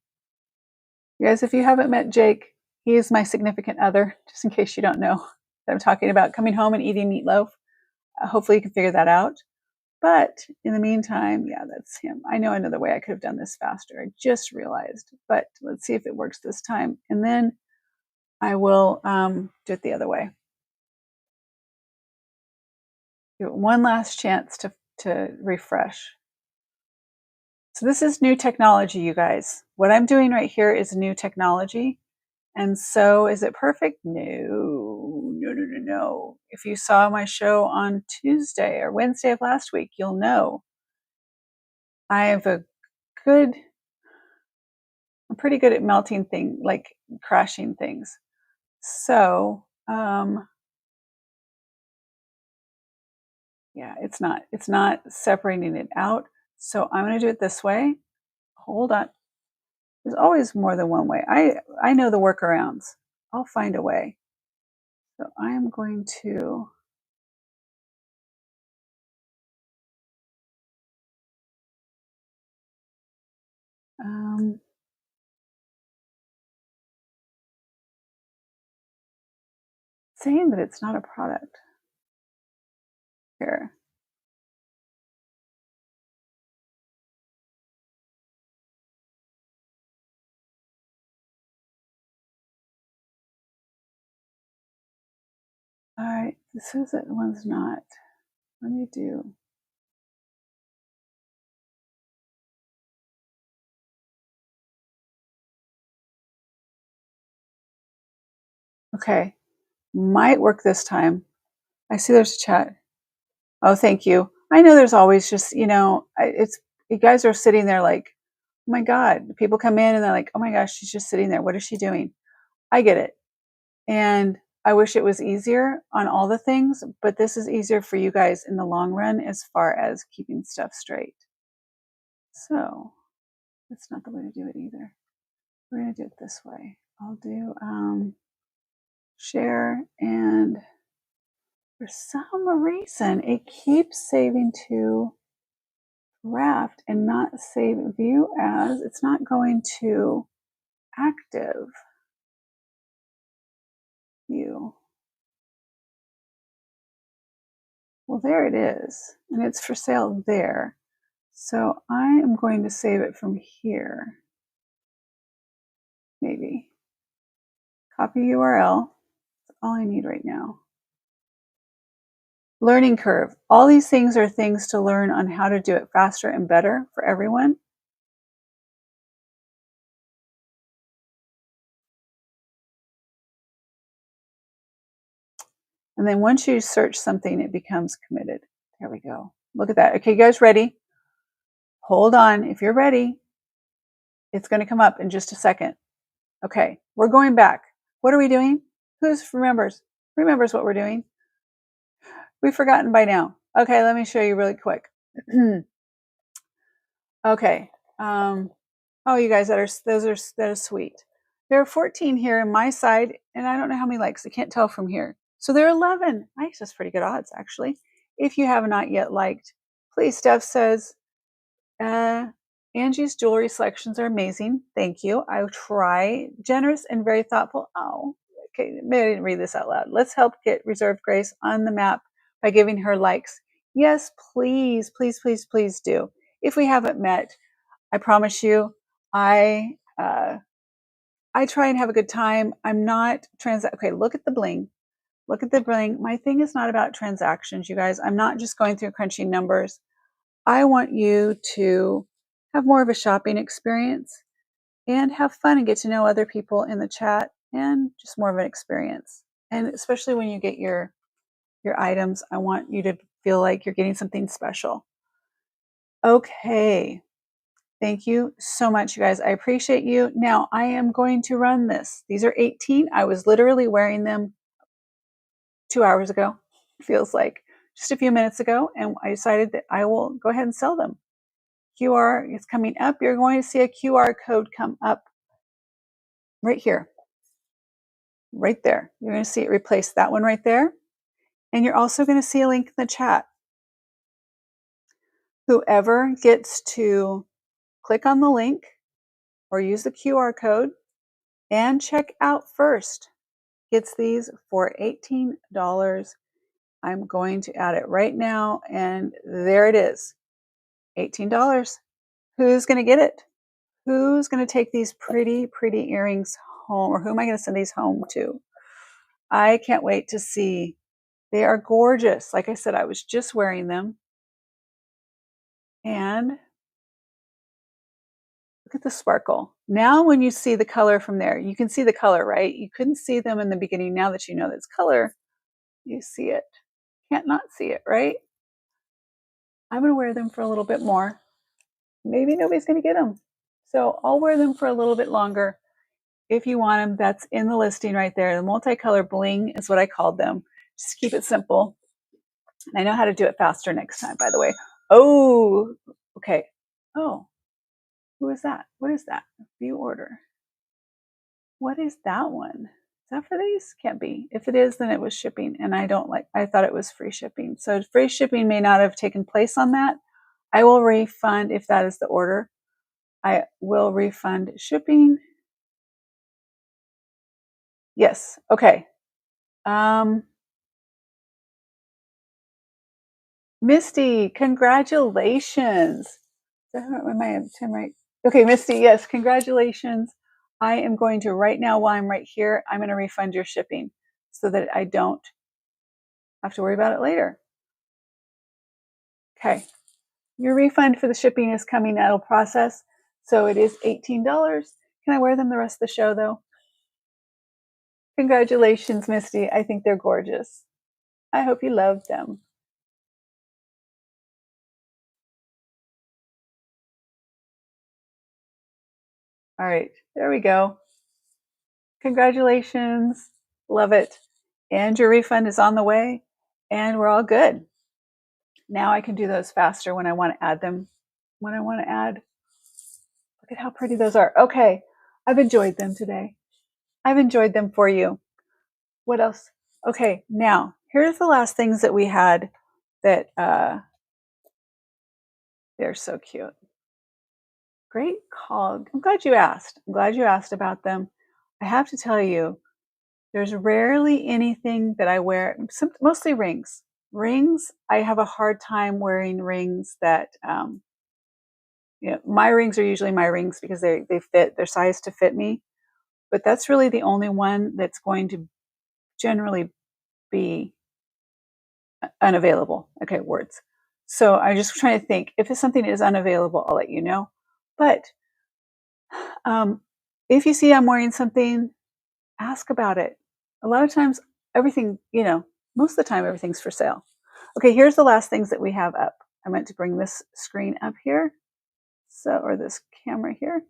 You guys, if you haven't met Jake, he is my significant other, just in case you don't know that I'm talking about coming home and eating meatloaf. Hopefully you can figure that out. But in the meantime, yeah, that's him. I know another way I could have done this faster. I just realized. But let's see if it works this time. And then I will do it the other way. Give it one last chance to refresh. So this is new technology, you guys. What I'm doing right here is new technology. And so is it perfect? No. If you saw my show on Tuesday or Wednesday of last week, you'll know I have I'm pretty good at melting things, like crashing things. So, yeah, it's not separating it out. So I'm going to do it this way. Hold on. There's always more than one way. I know the workarounds. I'll find a way. So I am going to saying that it's not a product here. All right, this says that one's not. Let me do. Okay, might work this time. I see there's a chat. Oh, thank you. I know there's always just, it's, you guys are sitting there like, oh my God, people come in and they're like, oh my gosh, she's just sitting there. What is she doing? I get it. And I wish it was easier on all the things, but this is easier for you guys in the long run as far as keeping stuff straight. So that's not the way to do it either. We're going to do it this way. I'll do share, and for some reason it keeps saving to draft and not save view as. It's not going to active view. Well, there it is, and it's for sale there. So I am going to save it from here. Maybe. Copy URL. That's all I need right now. Learning curve. All these things are things to learn on how to do it faster and better for everyone. And then once you search something, it becomes committed. There we go. Look at that. Okay, you guys ready? Hold on. If you're ready, it's going to come up in just a second. Okay, we're going back. What are we doing? Who remembers what we're doing? We've forgotten by now. Okay, let me show you really quick. Okay. Oh, you guys, that is sweet. There are 14 here on my side, and I don't know how many likes. I can't tell from here. So there are 11. Nice, that's pretty good odds, actually. If you have not yet liked, please. Steph says, Angie's jewelry selections are amazing. Thank you. I try. Generous and very thoughtful. Oh, okay. Maybe I didn't read this out loud. Let's help get Reserved Grace on the map by giving her likes. Yes, please, please, please, please do. If we haven't met, I promise you, I try and have a good time. I'm not okay, look at the bling. Look at the bling. My thing is not about transactions, you guys. I'm not just going through crunching numbers. I want you to have more of a shopping experience and have fun and get to know other people in the chat, and just more of an experience. And especially when you get your items, I want you to feel like you're getting something special. Okay. Thank you so much, you guys. I appreciate you. Now I am going to run this. These are 18. I was literally wearing them 2 hours ago. Feels like just a few minutes ago. And I decided that I will go ahead and sell them. QR is coming up. You're going to see a QR code come up right here, right there. You're going to see it replace that one right there. And you're also going to see a link in the chat. Whoever gets to click on the link or use the QR code and check out first gets these for $18. I'm going to add it right now, and there it is, $18. Who's going to get it? Who's going to take these pretty, pretty earrings home, or who am I going to send these home to? I can't wait to see. They are gorgeous. Like I said, I was just wearing them. And look at the sparkle. Now when you see the color from there, you can see the color, right? You couldn't see them in the beginning. Now that you know that's color, you see it. Can't not see it, right? I'm going to wear them for a little bit more. Maybe nobody's going to get them. So I'll wear them for a little bit longer. If you want them, that's in the listing right there. The multicolor bling is what I called them. Just keep it simple. And I know how to do it faster next time, by the way. Oh, okay. Oh, who is that? What is that? View order. What is that one? Is that for these? Can't be. If it is, then it was shipping, and I thought it was free shipping. So free shipping may not have taken place on that. I will refund if that is the order. I will refund shipping. Yes. Okay. Misty, congratulations. Am I at 10 right? Okay, Misty, yes, congratulations. I am going to right now, while I'm right here, I'm going to refund your shipping so that I don't have to worry about it later. Okay. Your refund for the shipping is coming. That'll process. So it is $18. Can I wear them the rest of the show, though? Congratulations, Misty. I think they're gorgeous. I hope you love them. All right, there we go. Congratulations. Love it. And your refund is on the way, and we're all good. Now I can do those faster when I want to add them. When I want to add, look at how pretty those are. Okay, I've enjoyed them today. I've enjoyed them for you. What else? Okay, now here's the last things that we had that they're so cute. Great call. I'm glad you asked. I'm glad you asked about them. I have to tell you, there's rarely anything that I wear, mostly rings. Rings, I have a hard time wearing rings that, my rings are usually my rings because they fit, they're sized to fit me. But that's really the only one that's going to generally be unavailable. Okay, words. So I'm just trying to think. If something is unavailable, I'll let you know. But um, if you see I'm wearing something, ask about it. A lot of times, everything, most of the time, everything's for sale. Okay, here's the last things that we have up. I meant to bring this screen up here, or this camera here.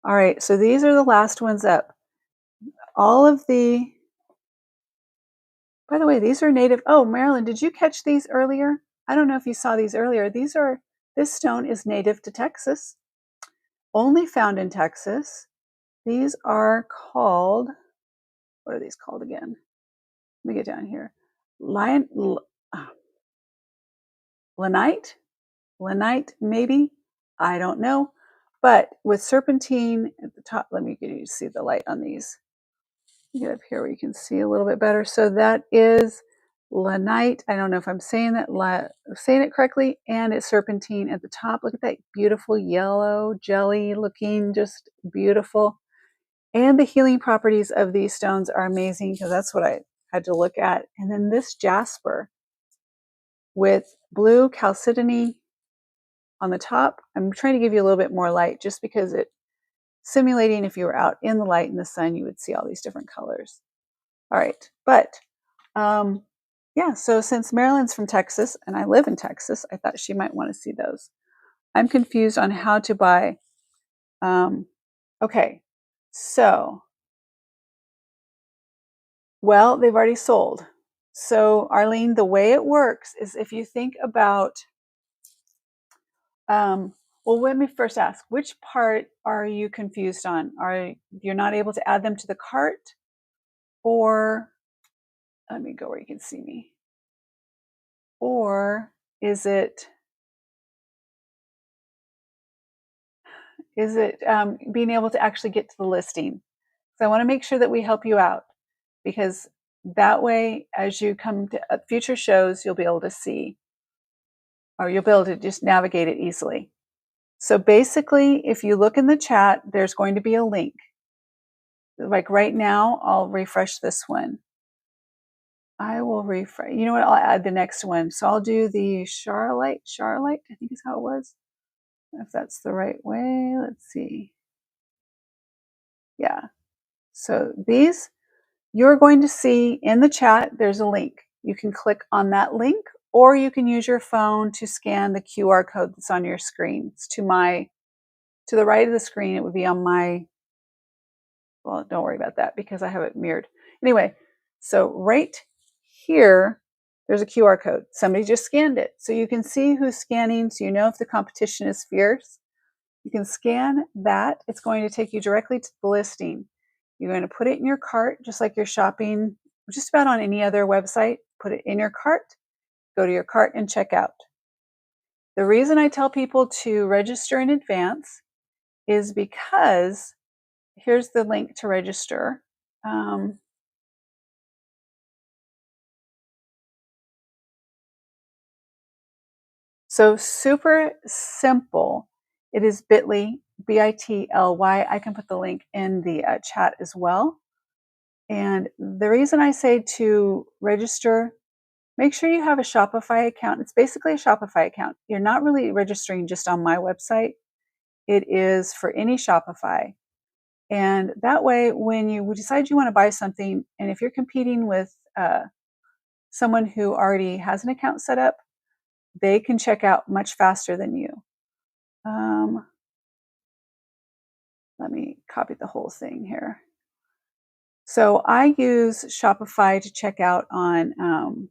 All right, so these are the last ones up. All of the, by the way, these are native. Oh, Marilyn, did you catch these earlier? I don't know if you saw these earlier. This stone is native to Texas, only found in Texas. These are called, what are these called again? Let me get down here. Lanite, maybe. I don't know. But with serpentine at the top, let me get you to see the light on these. Get up here where you can see a little bit better. So that is lanite. I don't know if I'm saying it correctly. And it's serpentine at the top. Look at that beautiful yellow jelly looking, just beautiful. And the healing properties of these stones are amazing because that's what I had to look at. And then this jasper with blue chalcedony on the top. I'm trying to give you a little bit more light just because it simulating if you were out in the light in the sun, you would see all these different colors. All right. But yeah, so since Marilyn's from Texas and I live in Texas, I thought she might want to see those. I'm confused on how to buy. Okay. So, well, they've already sold. So, Arlene, the way it works is if you think about, well, let me first ask, which part are you confused on? You're not able to add them to the cart? Or, let me go where you can see me. Or is it being able to actually get to the listing? So I want to make sure that we help you out because that way, as you come to future shows, you'll be able to see, or you'll be able to just navigate it easily. So basically, if you look in the chat, there's going to be a link. Like right now, I'll refresh this one. I will refresh. You know what? I'll add the next one. So I'll do the Charlotte, I think is how it was. If that's the right way, let's see. Yeah. So these, you're going to see in the chat, there's a link. You can click on that link, or you can use your phone to scan the QR code that's on your screen. It's to the right of the screen. It would be on my, well, don't worry about that because I have it mirrored. Anyway, so right here, there's a QR code. Somebody just scanned it. So you can see who's scanning, so you know if the competition is fierce. You can scan that. It's going to take you directly to the listing. You're going to put it in your cart, just like you're shopping just about on any other website. Put it in your cart, go to your cart and check out. The reason I tell people to register in advance is because here's the link to register. So super simple. It is bit.ly, bit.ly. I can put the link in the chat as well. And the reason I say to register, make sure you have a Shopify account. It's basically a Shopify account. You're not really registering just on my website. It is for any Shopify. And that way, when you decide you want to buy something, and if you're competing with someone who already has an account set up, they can check out much faster than you. Let me copy the whole thing here. So I use Shopify to check out on,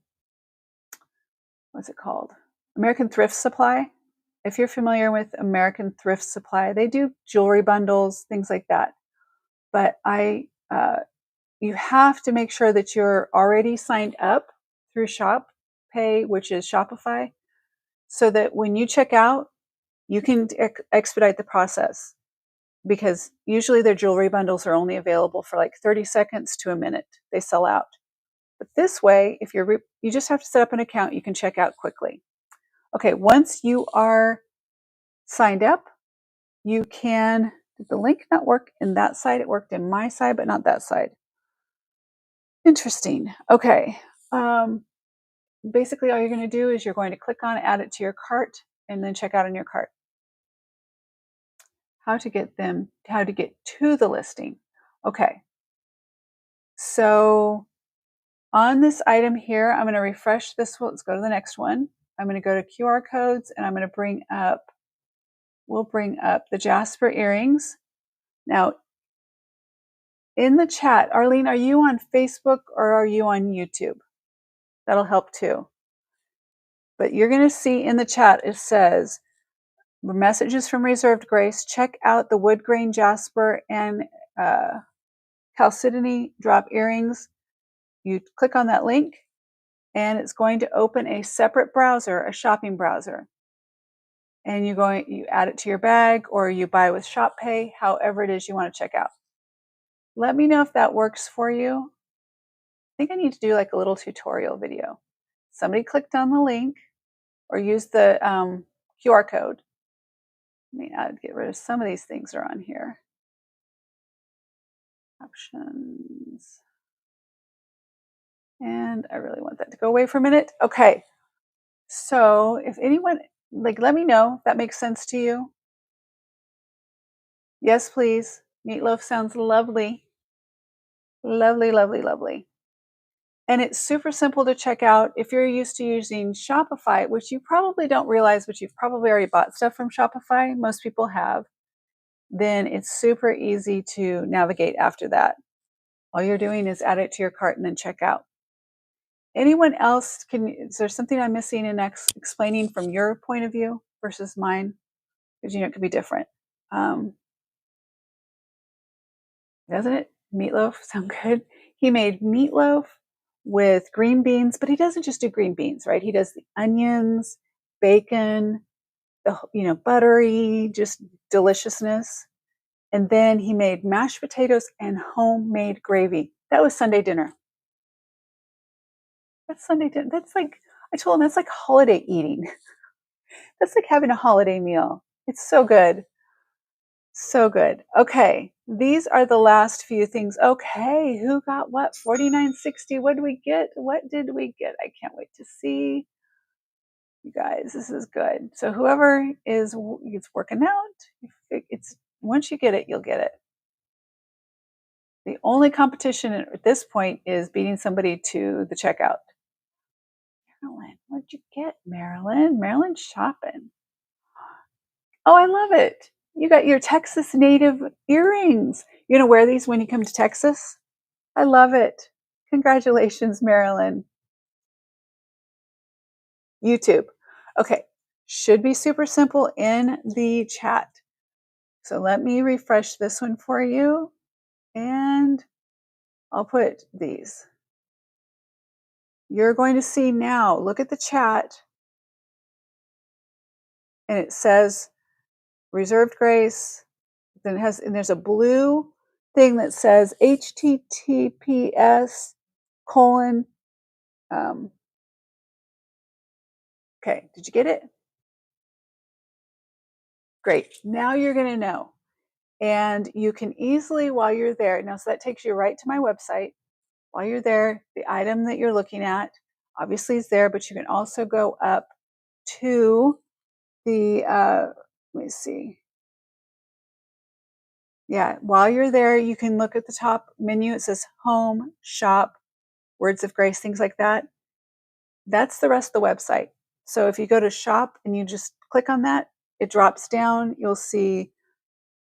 what's it called? American Thrift Supply. If you're familiar with American Thrift Supply, they do jewelry bundles, things like that. But you have to make sure that you're already signed up through Shop Pay, which is Shopify, so that when you check out, you can expedite the process, because usually their jewelry bundles are only available for like 30 seconds to a minute. They sell out. But this way, if you just have to set up an account, you can check out quickly. Okay, once you are signed up, you can, did the link not work in that side? It worked in my side, but not that side. Interesting. Okay. Basically, all you're going to do is you're going to click on add it to your cart and then check out on your cart. How to get to the listing. Okay. So on this item here, I'm going to refresh this one. Let's go to the next one. I'm going to go to QR codes and I'm going to we'll bring up the Jasper earrings. Now, in the chat, Arlene, are you on Facebook or are you on YouTube? That'll help too. But you're going to see in the chat, it says, messages from Reserved Grace, check out the wood grain jasper and chalcedony drop earrings. You click on that link and it's going to open a separate browser, a shopping browser. And you add it to your bag or you buy with Shop Pay, however it is you want to check out. Let me know if that works for you. I think I need to do like a little tutorial video. Somebody clicked on the link or use the QR code. Let me get rid of some of these things that are on here. Options. And I really want that to go away for a minute. Okay. So if anyone, let me know if that makes sense to you. Yes, please. Meatloaf sounds lovely. Lovely, lovely, lovely. And it's super simple to check out. If you're used to using Shopify, which you probably don't realize, but you've probably already bought stuff from Shopify, most people have, then it's super easy to navigate after that. All you're doing is add it to your cart and then check out. Anyone else, is there something I'm missing in explaining from your point of view versus mine? Because it could be different. Doesn't it? Meatloaf sound good? He made meatloaf with green beans, but he doesn't just do green beans, right? He does the onions, bacon, the buttery, just deliciousness. And then he made mashed potatoes and homemade gravy. That was Sunday dinner. That's Sunday dinner. That's like, I told him, that's like holiday eating. That's like having a holiday meal. It's so good. So good. Okay. These are the last few things. Okay. Who got what? 49.60. What did we get? What did we get? I can't wait to see. You guys, this is good. So whoever is working out, once you get it, you'll get it. The only competition at this point is beating somebody to the checkout. Marilyn, what'd you get, Marilyn? Marilyn's shopping. Oh, I love it. You got your Texas native earrings. You're going to wear these when you come to Texas? I love it. Congratulations, Marilyn. YouTube. Okay. Should be super simple in the chat. So let me refresh this one for you. And I'll put these. You're going to see now, look at the chat. And it says Reserved Grace. Then there's a blue thing that says HTTPS : okay, did you get it? Great. Now you're going to know. And you can easily, while you're there, now so that takes you right to my website. While you're there, the item that you're looking at obviously is there, but you can also go up to the, let me see. Yeah, while you're there, you can look at the top menu. It says Home, Shop, Words of Grace, things like that. That's the rest of the website. So if you go to Shop and you just click on that, it drops down. You'll see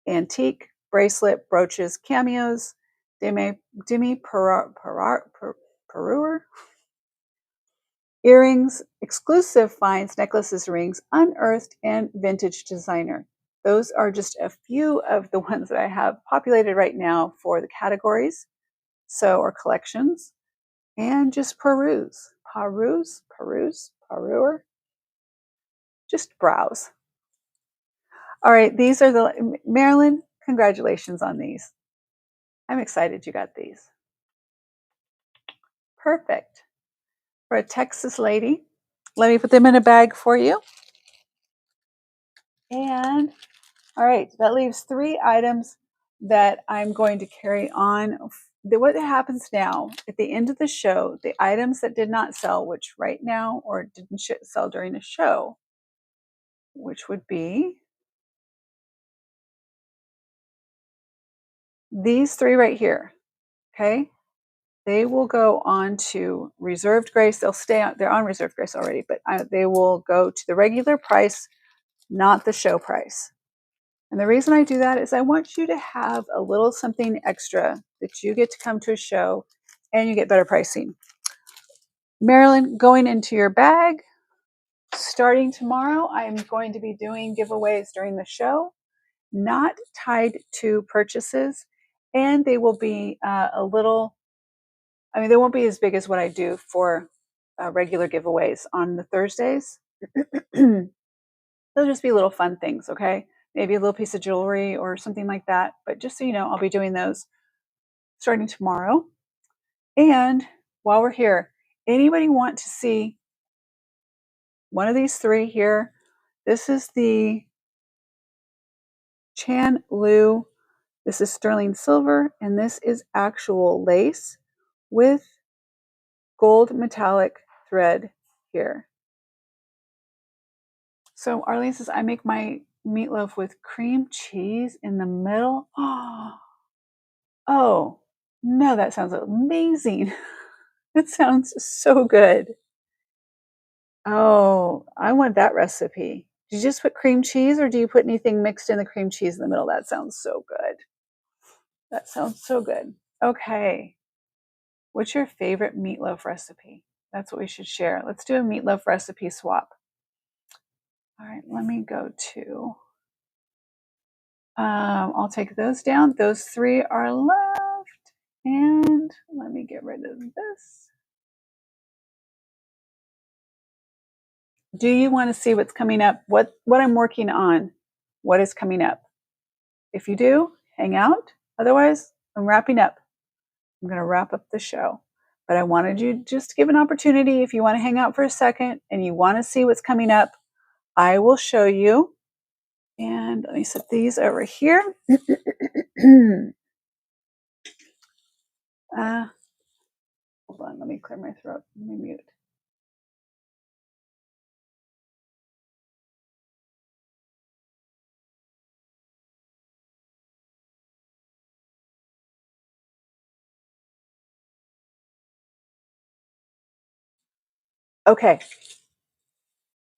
antique, bracelet, brooches, cameos, demi parure, earrings, exclusive finds, necklaces, rings, unearthed, and vintage designer. Those are just a few of the ones that I have populated right now for the categories, or collections, and just peruse, Peruer. Just browse. All right, these are the, Marilyn, congratulations on these. I'm excited you got these. Perfect. For a Texas lady. Let me put them in a bag for you. And all right, that leaves 3 items that I'm going to carry on. What happens now at the end of the show, the items that did not sell, which right now or didn't sell during the show, which would be these 3 right here. Okay, they will go on to reserved grace. They'll stay on. They're on reserved grace already, but they will go to the regular price, not the show price. And the reason I do that is I want you to have a little something extra that you get to come to a show and you get better pricing. Marilyn, going into your bag, starting tomorrow, I'm going to be doing giveaways during the show, not tied to purchases, and they will be they won't be as big as what I do for regular giveaways on the Thursdays. They'll just be little fun things, okay? Maybe a little piece of jewelry or something like that. But just so you know, I'll be doing those starting tomorrow. And while we're here, anybody want to see one of these 3 here? This is the Chan Lu. This is sterling silver, and this is actual lace with gold metallic thread here. So Arlene says, I make my meatloaf with cream cheese in the middle. Oh, no, that sounds amazing. It sounds so good. Oh, I want that recipe. Do you just put cream cheese or do you put anything mixed in the cream cheese in the middle? That sounds so good. That sounds so good. Okay. What's your favorite meatloaf recipe? That's what we should share. Let's do a meatloaf recipe swap. All right, let me go to, I'll take those down. Those 3 are left. And let me get rid of this. Do you want to see what's coming up? What I'm working on? What is coming up? If you do, hang out. Otherwise, I'm wrapping up. I'm going to wrap up the show. But I wanted you just to give an opportunity. If you want to hang out for a second and you want to see what's coming up, I will show you. And let me set these over here. Hold on, let me clear my throat. Let me mute. Okay.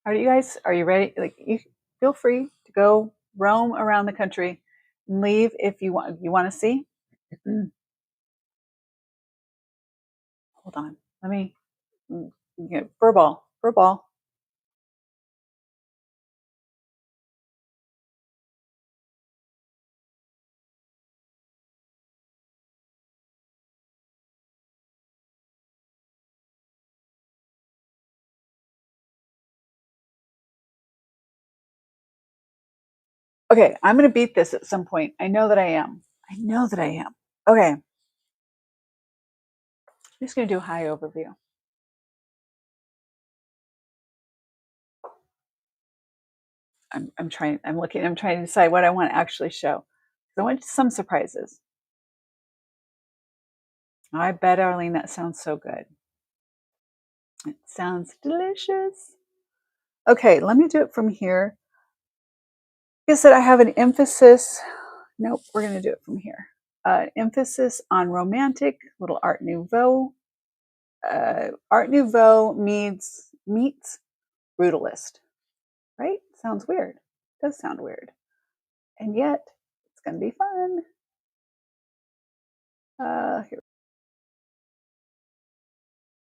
Are you ready? Like, you feel free to go roam around the country and leave if you want. You want to see? Hold on. Let me get fur ball. Okay, I'm going to beat this at some point. I know that I am. Okay. I'm just going to do a high overview. I'm trying to decide what I want to actually show. I want some surprises. I bet, Arlene, that sounds so good. It sounds delicious. Okay, let me do it from here. Like I said, I have an emphasis. Nope, we're going to do it from here. Emphasis on romantic, little Art Nouveau. Art Nouveau meets brutalist, right? Sounds weird. It does sound weird. And yet, it's going to be fun.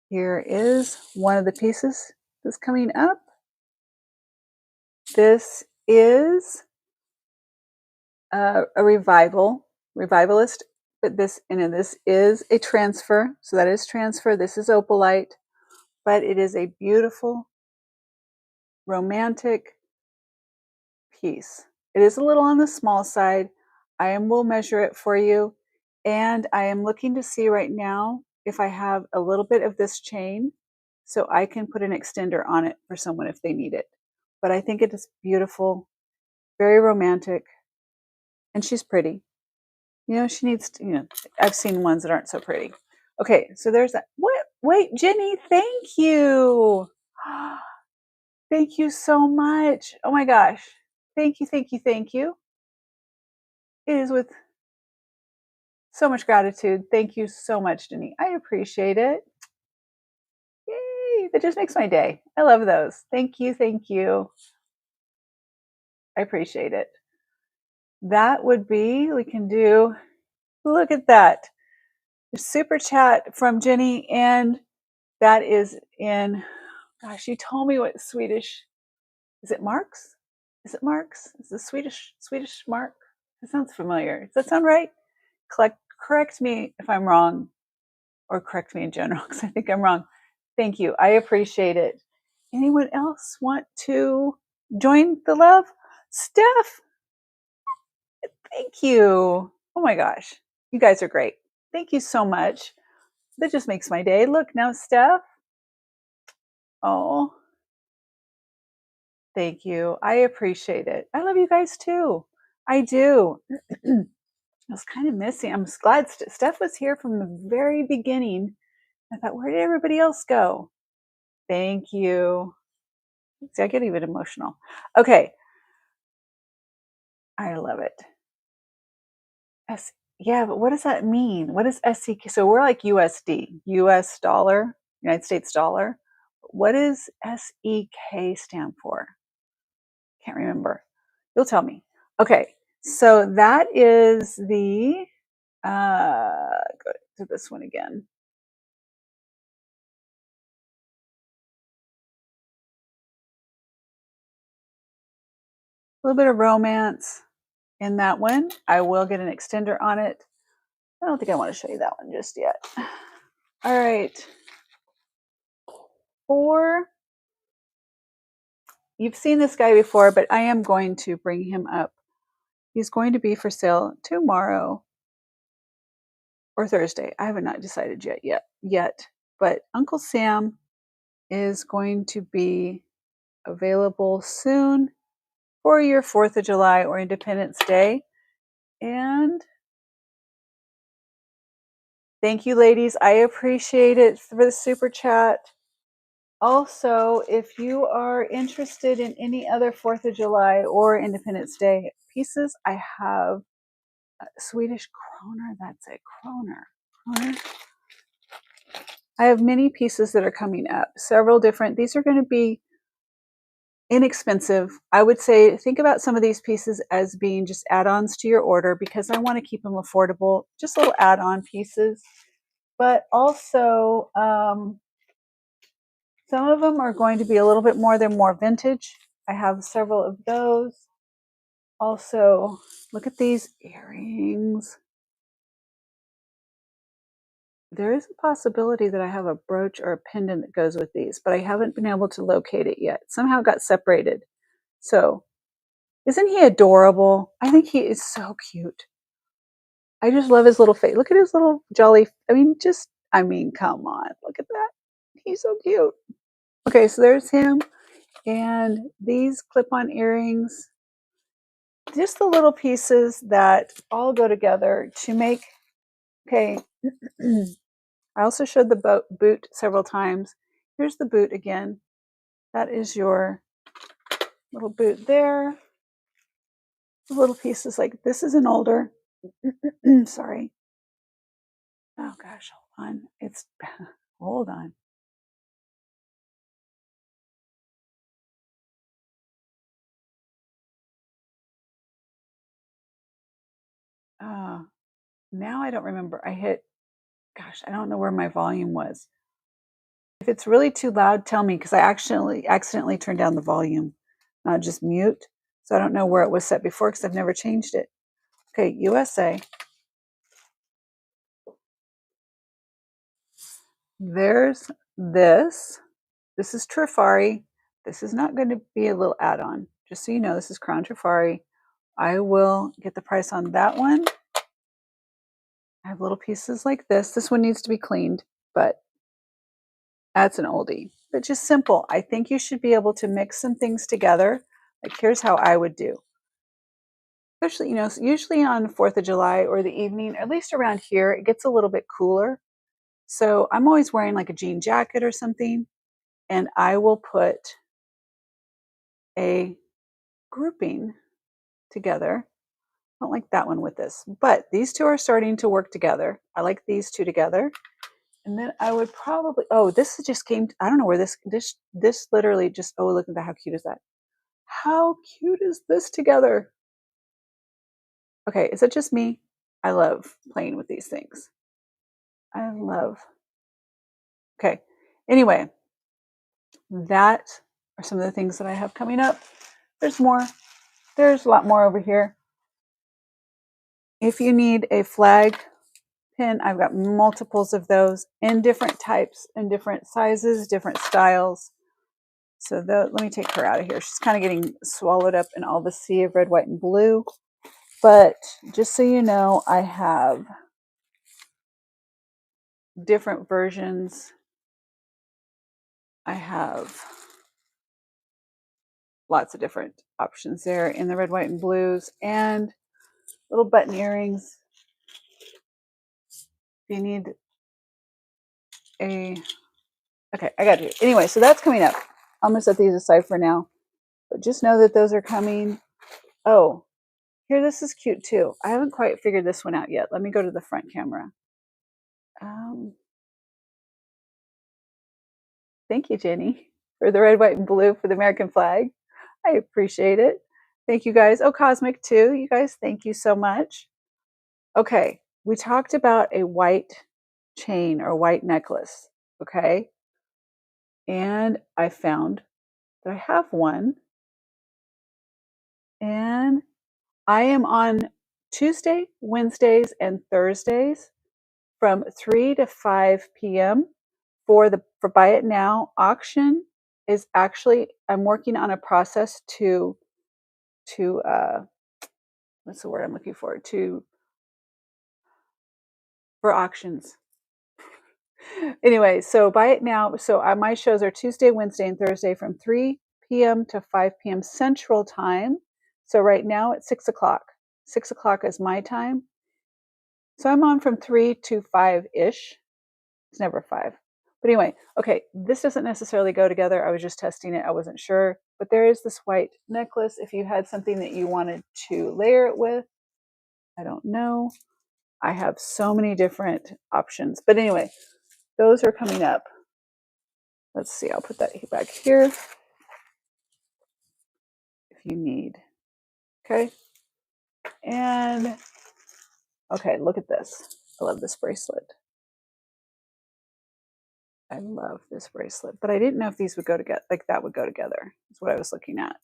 Here is one of the pieces that's coming up. This is a revivalist, but this is a transfer. So that is transfer. This is opalite. but it is a beautiful, romantic piece. It is a little on the small side. Will measure it for you. And I am looking to see right now if I have a little bit of this chain so I can put an extender on it for someone if they need it. But I think it is beautiful, very romantic, and she's pretty. You know, she needs to, I've seen ones that aren't so pretty. Okay, so there's that. What? Wait, Jenny, thank you. Thank you so much. Oh my gosh. Thank you, thank you, thank you. It is with so much gratitude. Thank you so much, Jenny. I appreciate it. Yay. That just makes my day. I love those. Thank you, thank you. I appreciate it. That would be, we can do, look at that. Super chat from Jenny, and that is in, gosh, you told me what Swedish, is it Marks? Is it Marks? Is the Swedish mark? It sounds familiar. Does that sound right? Correct me if I'm wrong, or correct me in general, because I think I'm wrong. Thank you. I appreciate it. Anyone else want to join the love? Steph, thank you. Oh my gosh. You guys are great. Thank you so much. That just makes my day. Look now, Steph. Oh, thank you. I appreciate it. I love you guys too. I do. I was kind of missing. I'm glad Steph was here from the very beginning. I thought, where did everybody else go? Thank you. See, I get even emotional. Okay. I love it. Yeah, but what does that mean? What is SEK? So we're like USD, US dollar, United States dollar. What does SEK stand for? Can't remember. You'll tell me. Okay, so that is the, go to this one again. A little bit of romance in that one. I will get an extender on it. I don't think I want to show you that one just yet. All right. You've seen this guy before, but I am going to bring him up. He's going to be for sale tomorrow or Thursday. I haven't not decided yet. But Uncle Sam is going to be available soon for your 4th of July or Independence Day. And thank you, ladies. I appreciate it for the super chat. Also, if you are interested in any other 4th of July or Independence Day pieces, I have Swedish kroner. That's it, kroner. I have many pieces that are coming up. Several different. These are going to be inexpensive. I would say think about some of these pieces as being just add-ons to your order because I want to keep them affordable. Just little add-on pieces. But also, some of them are going to be a little bit more. They're more vintage. I have several of those. Also, look at these earrings. There is a possibility that I have a brooch or a pendant that goes with these, but I haven't been able to locate it yet. Somehow it got separated. So, isn't he adorable? I think he is so cute. I just love his little face. Look at his little jolly. Come on. Look at that. He's so cute. Okay, so there's him. And these clip-on earrings, just the little pieces that all go together to make, okay. I also showed the boot several times. Here's the boot again. That is your little boot there. The little pieces like this is an older. Sorry. Oh gosh, hold on. Hold on. Now I don't remember. I don't know where my volume was. If it's really too loud, tell me because I accidentally turned down the volume. Just mute. So I don't know where it was set before because I've never changed it. Okay, USA. There's this. This is Trifari. This is not going to be a little add-on. Just so you know, this is Crown Trifari. I will get the price on that one. I have little pieces like this. This one needs to be cleaned, but that's an oldie. But just simple. I think you should be able to mix some things together. Like here's how I would do. Especially, you know, usually on 4th of July or the evening, at least around here, it gets a little bit cooler. So I'm always wearing like a jean jacket or something, and I will put a grouping together. I don't like that one with this, but these two are starting to work together. I like these two together. And then I would probably, oh, this just came, I don't know where this literally just, oh, look at that. How cute is that? How cute is this together? Okay, is it just me? I love playing with these things. I love, okay. Anyway, that are some of the things that I have coming up. There's more. There's a lot more over here. If you need a flag pin, I've got multiples of those in different types and different sizes, different styles. So let me take her out of here. She's kind of getting swallowed up in all the sea of red, white, and blue. But just so you know, I have different versions. I have lots of different options there in the red, white, and blues, and little button earrings. If you need a, okay, I got you. Anyway, so that's coming up. I'm gonna set these aside for now, but just know that those are coming. Oh, here, this is cute too. I haven't quite figured this one out yet. Let me go to the front camera. Thank you, Jenny, for the red, white, and blue for the American flag. I appreciate it. Thank you guys. Oh, Cosmic too. You guys, thank you so much. Okay, we talked about a white chain or white necklace. Okay, and I found that I have one, and I am on Tuesday, Wednesdays, and Thursdays from 3 to 5 p.m. for Buy It Now auction. Is actually, I'm working on a process to what's the word I'm looking for, for auctions. Anyway, so Buy It Now. So my shows are Tuesday, Wednesday, and Thursday from 3 p.m. to 5 p.m. Central Time. So right now it's 6 o'clock. 6 o'clock is my time. So I'm on from 3 to 5 ish. It's never 5. But anyway, okay, this doesn't necessarily go together. I was just testing it. I wasn't sure. But there is this white necklace. If you had something that you wanted to layer it with, I don't know. I have so many different options. But anyway, those are coming up. Let's see. I'll put that back here if you need. Okay. And okay, look at this. I love this bracelet. I love this bracelet. But I didn't know if these would go together, like that would go together. That's what I was looking at.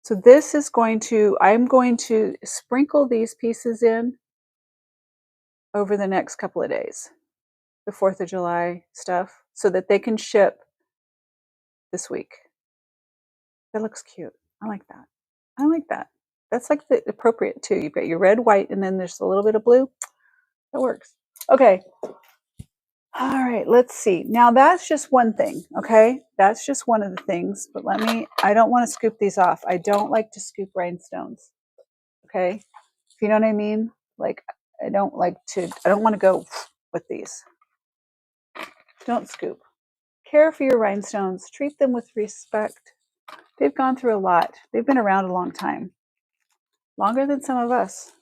So this is I'm going to sprinkle these pieces in over the next couple of days, the 4th of July stuff, so that they can ship this week. That looks cute. I like that. I like that. That's like the appropriate too. You've got your red, white, and then there's a little bit of blue. That works. Okay. All right, let's see. Now that's just one thing, okay? That's just one of the things, but I don't want to scoop these off. I don't like to scoop rhinestones, okay? If you know what I mean? Like, I don't want to go with these. Don't scoop. Care for your rhinestones. Treat them with respect. They've gone through a lot. They've been around a long time. Longer than some of us.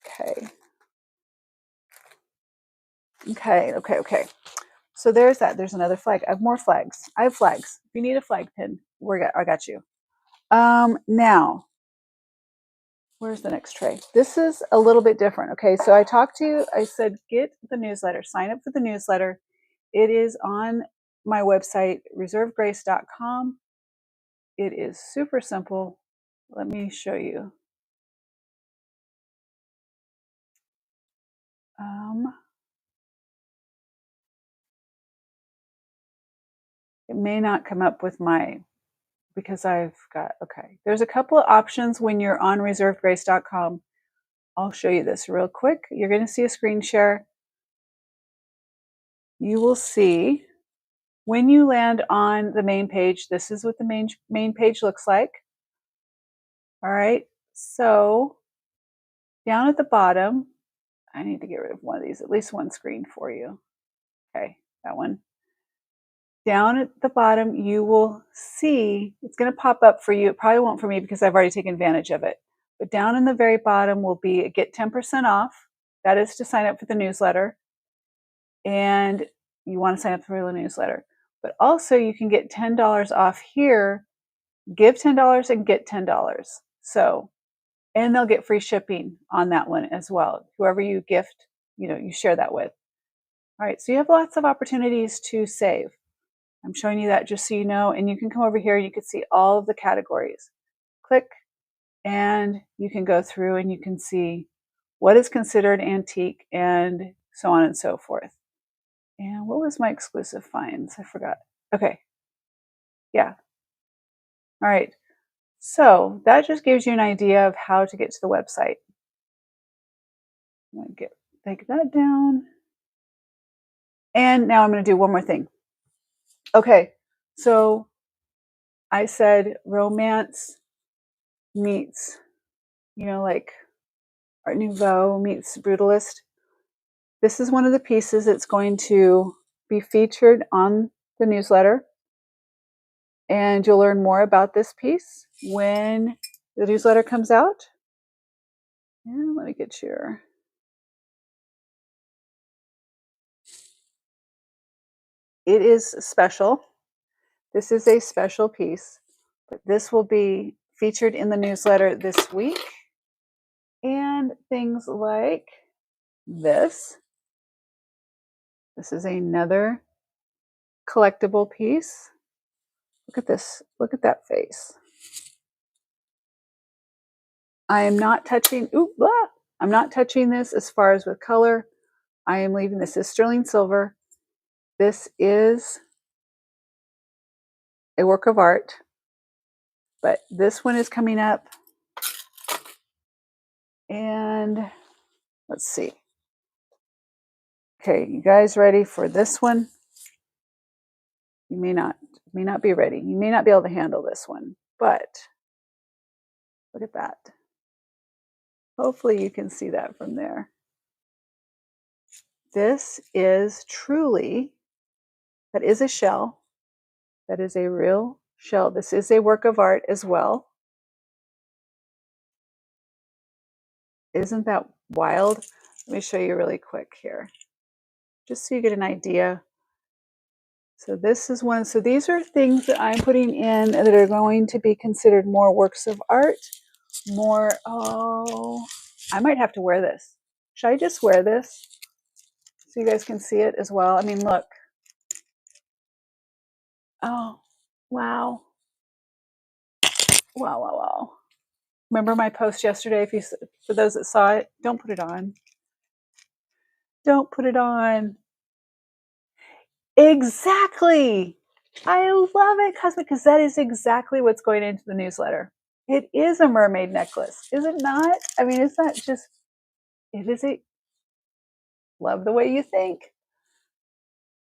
Okay. Okay. So there's that. There's another flag. I have more flags. I have flags. If you need a flag pin, I got you. Now, where's the next tray? This is a little bit different. Okay, so I said, get the newsletter, sign up for the newsletter. It is on my website, reservegrace.com. It is super simple. Let me show you. It may not come up with my, because I've got, okay. There's a couple of options when you're on reservedgrace.com. I'll show you this real quick. You're going to see a screen share. You will see when you land on the main page, this is what the main page looks like. All right. So down at the bottom, I need to get rid of one of these, at least one screen for you. Okay, that one. Down at the bottom, you will see, it's going to pop up for you. It probably won't for me because I've already taken advantage of it. But down in the very bottom will be get 10% off. That is to sign up for the newsletter. And you want to sign up for the newsletter. But also you can get $10 off here. Give $10 and get $10. So, and they'll get free shipping on that one as well. Whoever you gift, you share that with. All right, so you have lots of opportunities to save. I'm showing you that just so you know, and you can come over here and you can see all of the categories. Click, and you can go through and you can see what is considered antique and so on and so forth. And what was my exclusive finds? I forgot. Okay. Yeah. All right. So that just gives you an idea of how to get to the website. I'm going to take that down. And now I'm going to do one more thing. Okay. So I said romance meets, like Art Nouveau meets Brutalist. This is one of the pieces that's going to be featured on the newsletter. And you'll learn more about this piece when the newsletter comes out. And let me get your... It is special. This is a special piece, but this will be featured in the newsletter this week. And things like this. This is another collectible piece. Look at this. Look at that face. I am not touching, I'm not touching this as far as with color. I am leaving this as sterling silver. This is a work of art, but this one is coming up. And let's see. Okay, you guys ready for this one? You may not be ready. You may not be able to handle this one, but look at that. Hopefully you can see that from there. This is truly, that is a shell. That is a real shell. This is a work of art as well. Isn't that wild? Let me show you really quick here, just so you get an idea. So this is one. So these are things that I'm putting in that are going to be considered more works of art. More, I might have to wear this. Should I just wear this so you guys can see it as well? I mean, look. Oh, wow. Wow, wow, wow. Remember my post yesterday? For those that saw it, don't put it on. Don't put it on. Exactly. I love it, Cosmic, because that is exactly what's going into the newsletter. It is a mermaid necklace, is it not? I mean, it's not just, it is a, love the way you think.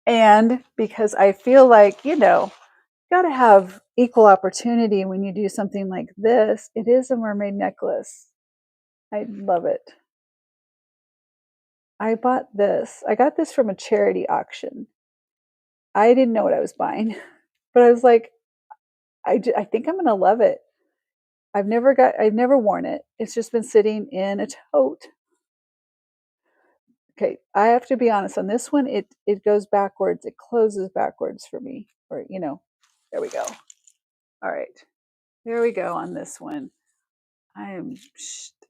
And because I feel like, you got to have equal opportunity when you do something like this. It is a mermaid necklace. I love it. I bought this. I got this from a charity auction. I didn't know what I was buying, but I was like, I think I'm going to love it. I've never worn it. It's just been sitting in a tote. Okay, I have to be honest on this one. It goes backwards. It closes backwards for me. Or there we go. All right, there we go on this one. I am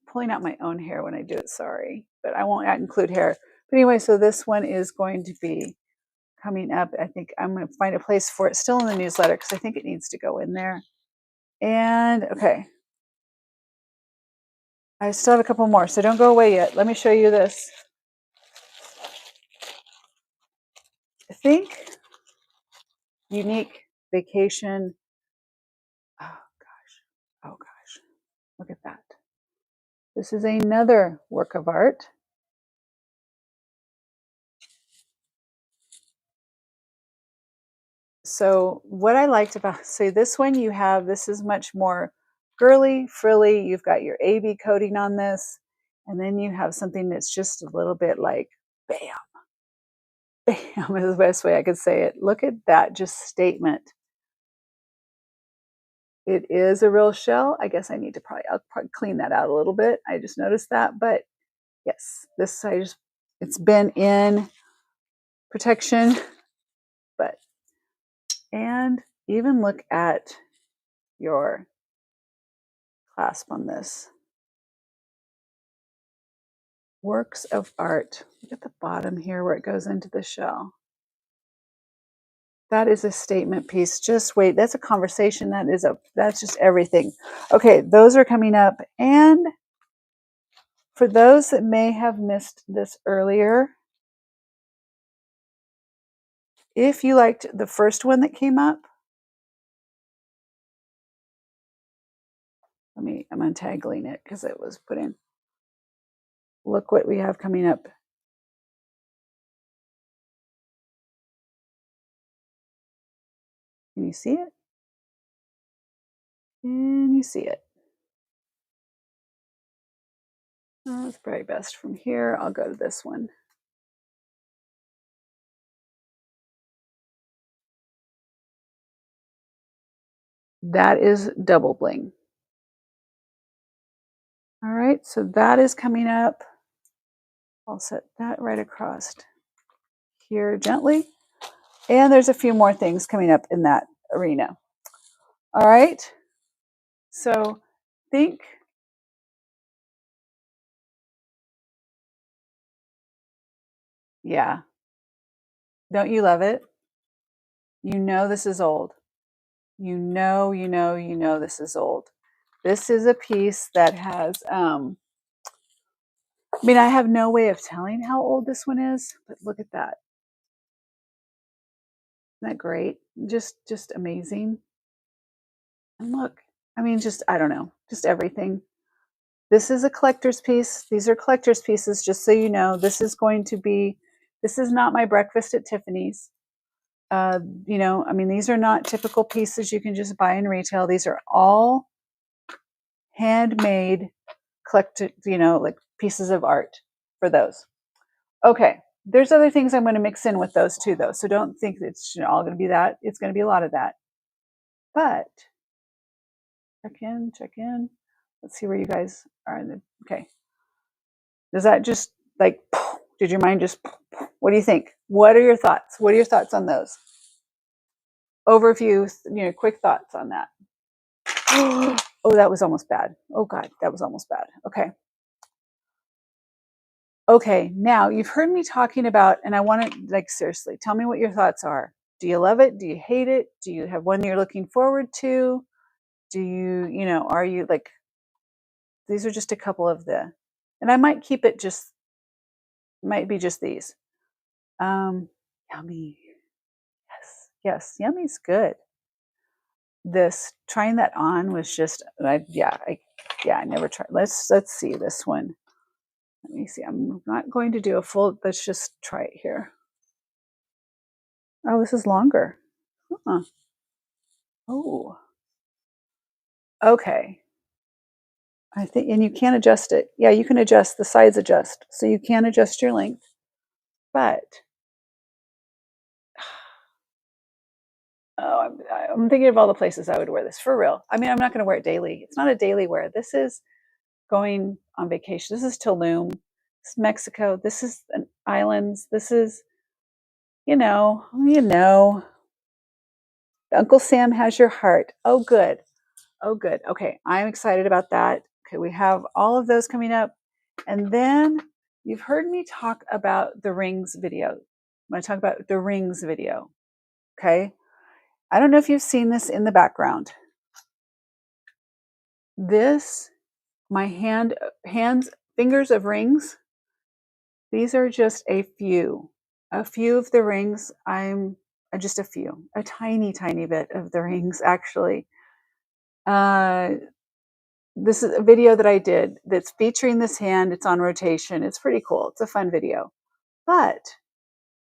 pulling out my own hair when I do it. Sorry, but I won't include hair. But anyway, so this one is going to be coming up. I think I'm going to find a place for it still in the newsletter because I think it needs to go in there. And okay, I still have a couple more, so don't go away yet. Let me show you this. think unique vacation. Oh gosh. Oh gosh. Look at that. This is another work of art. So what I liked about, say this one you have, this is much more girly, frilly. You've got your AB coating on this. And then you have something that's just a little bit like, bam, bam is the best way I could say it. Look at that, just statement. It is a real shell. I guess I need to I'll probably clean that out a little bit. I just noticed that, but yes, this it's been in protection, but, and even look at your clasp on this. Works of art. Look at the bottom here where it goes into the shell. That is a statement piece. Just wait. That's a conversation. That's just everything. Okay, those are coming up. And for those that may have missed this earlier, if you liked the first one that came up, I'm untangling it because it was put in. Look what we have coming up. Can you see it? Can you see it? Oh, it's probably best from here. I'll go to this one. That is double bling. All right, so that is coming up. I'll set that right across here gently. And there's a few more things coming up in that arena. All right, so think, yeah, don't you love it? You know this is old. You know this is old. This is a piece that has, I have no way of telling how old this one is, but look at that. Isn't that great? Just amazing. And look, I don't know, just everything. This is a collector's piece. These are collector's pieces, just so you know. This is not my breakfast at Tiffany's. These are not typical pieces you can just buy in retail. These are all handmade, collected, like pieces of art for those. Okay, there's other things I'm going to mix in with those too, though. So don't think that it's all going to be that. It's going to be a lot of that. But check in. Let's see where you guys are. Okay. Does that just like, did your mind just, what do you think? What are your thoughts? What are your thoughts on those? Overview, quick thoughts on that. Oh, that was almost bad. Oh God, that was almost bad. Okay. Okay, now you've heard me talking about, and I want to, seriously, tell me what your thoughts are. Do you love it? Do you hate it? Do you have one you're looking forward to? Do you, are you these are just a couple of and I might keep it might be just these. Yummy. Yes, yummy's good. Trying that on was just, I never tried. Let's see this one. Let me see. I'm not going to do a full, let's just try it here. Oh, this is longer. Huh. Oh. Okay. I think, and you can adjust it. Yeah, you can adjust, the sides adjust. So you can adjust your length. But, oh, I'm thinking of all the places I would wear this, for real. I'm not going to wear it daily. It's not a daily wear. This is going on vacation. This is Tulum. This is Mexico. This is islands. This is, Uncle Sam has your heart. Oh, good. Oh, good. Okay, I'm excited about that. Okay, we have all of those coming up. And then you've heard me talk about the rings video. I'm going to talk about the rings video. Okay. I don't know if you've seen this in the background. My fingers of rings, these are just a few. A few of the rings, just a few, a tiny, tiny bit of the rings actually. Uh, this is a video that I did that's featuring this hand. It's on rotation. It's pretty cool. It's a fun video. But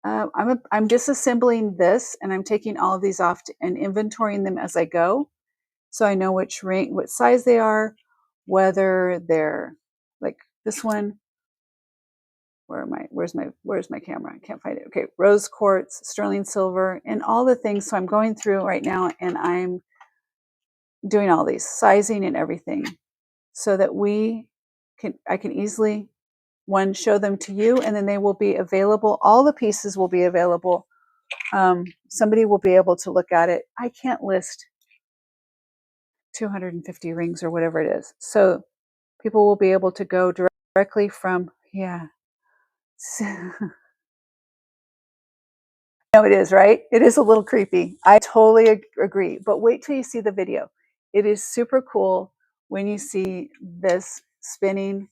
I'm disassembling this and I'm taking all of these off and inventorying them as I go. So I know which ring, what size they are, whether they're like this one. Where's my camera? I can't find it. Okay, rose quartz, sterling silver, and all the things. So I'm going through right now and I'm doing all these sizing and everything so that I can easily show them to you, and then they will be available. All the pieces will be available. Somebody will be able to look at it. I can't list 250 rings or whatever it is. So people will be able to go directly from, yeah. No, it is, right? It is a little creepy. I totally agree. But wait till you see the video. It is super cool when you see this spinning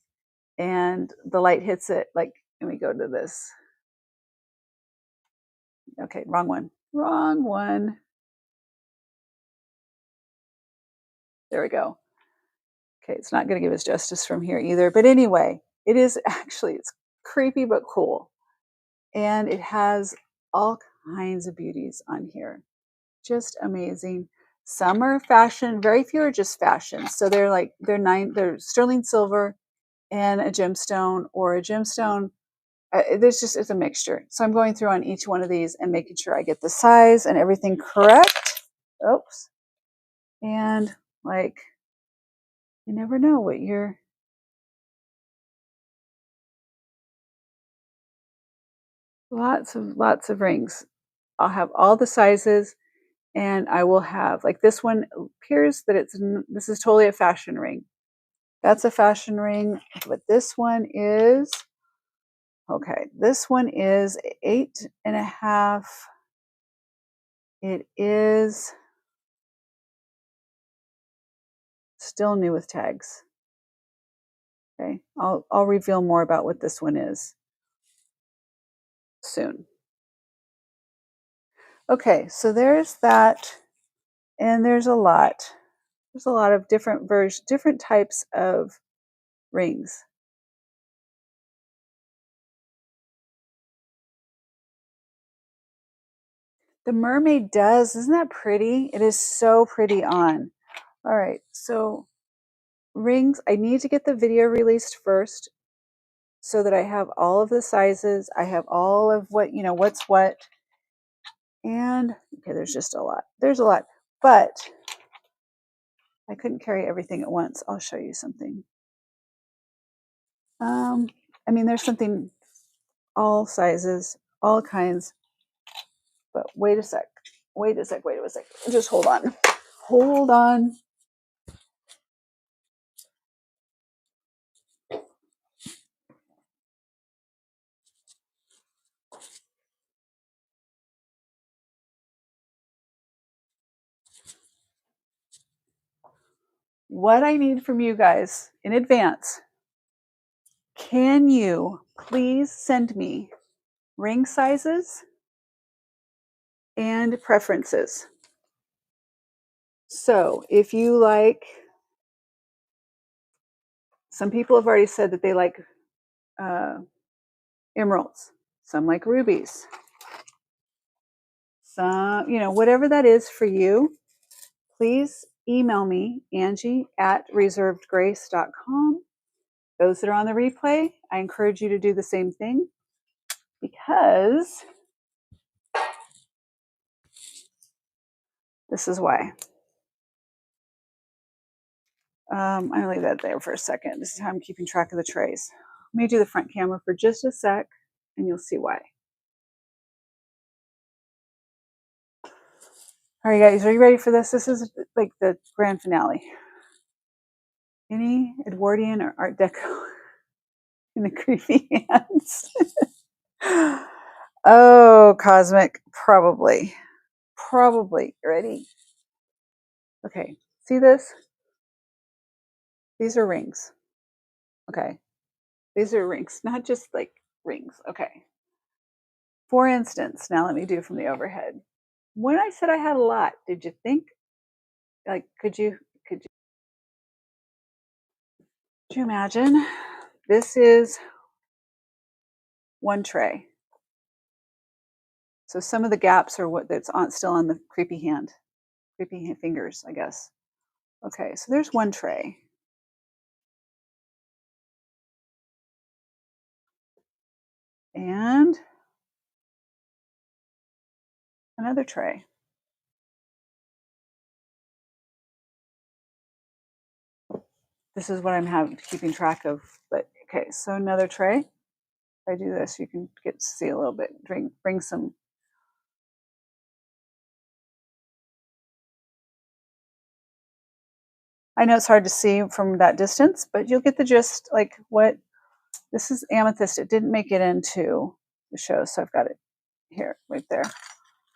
and the light hits it. Like, let me go to this. Okay, wrong one. Wrong one. There we go. Okay, it's not going to give us justice from here either. But anyway, it's creepy but cool. And it has all kinds of beauties on here. Just amazing. Some are fashion, very few are just fashion. So they're sterling silver and a gemstone, or a gemstone. It's a mixture. So I'm going through on each one of these and making sure I get the size and everything correct. Oops. And like, you never know what you're. Lots of rings. I'll have all the sizes, and I will have, like, this one appears that this is totally a fashion ring. That's a fashion ring, but this one is, okay, this one is 8.5. It is still new with tags. Okay, I'll reveal more about what this one is soon. Okay, so there's that, and there's a lot. There's a lot of different types of rings. The mermaid does. Isn't that pretty? It is so pretty on. All right, so rings, I need to get the video released first so that I have all of the sizes. I have all of what's what. And okay, there's just a lot. There's a lot, but I couldn't carry everything at once. I'll show you something. I mean, there's something, all sizes, all kinds, but wait a sec. Just hold on. Hold on. What I need from you guys in advance, can you please send me ring sizes and preferences? So if you like, some people have already said that they like emeralds, some like rubies, some, whatever that is for you, please email me, Angie@reservedgrace.com. Those that are on the replay, I encourage you to do the same thing, because this is why. I'm going to leave that there for a second. This is how I'm keeping track of the trays. Let me do the front camera for just a sec, and you'll see why. All right, guys, are you ready for this? This is like the grand finale. Any Edwardian or Art Deco in the creepy hands? Oh, cosmic, probably. Probably. Ready? Okay, see this? These are rings. Okay, these are rings, not just like rings. Okay. For instance, now let me do from the overhead. When I said I had a lot, did you think, like, could you imagine? This is one tray. So some of the gaps are what that's on still on the creepy fingers, I guess. Okay, so there's one tray. And another tray. This is what I'm keeping track of. But okay, so another tray. If I do this, you can get to see a little bit. Bring some. I know it's hard to see from that distance, but you'll get the gist. Like what this is amethyst. It didn't make it into the show, so I've got it here, right there.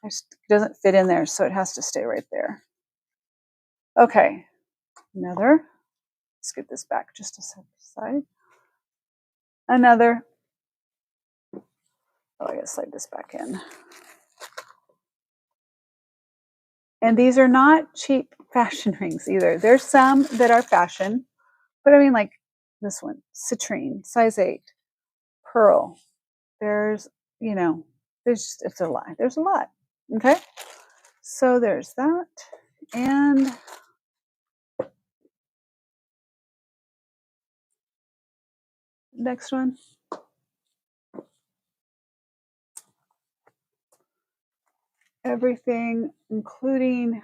It doesn't fit in there, so it has to stay right there. Okay, another. Let's get this back just a side. Another. Oh, I gotta slide this back in. And these are not cheap fashion rings either. There's some that are fashion, but I mean, like this one, citrine, size 8, pearl. There's, it's a lot. There's a lot. Okay. So there's that. And next one. Everything, including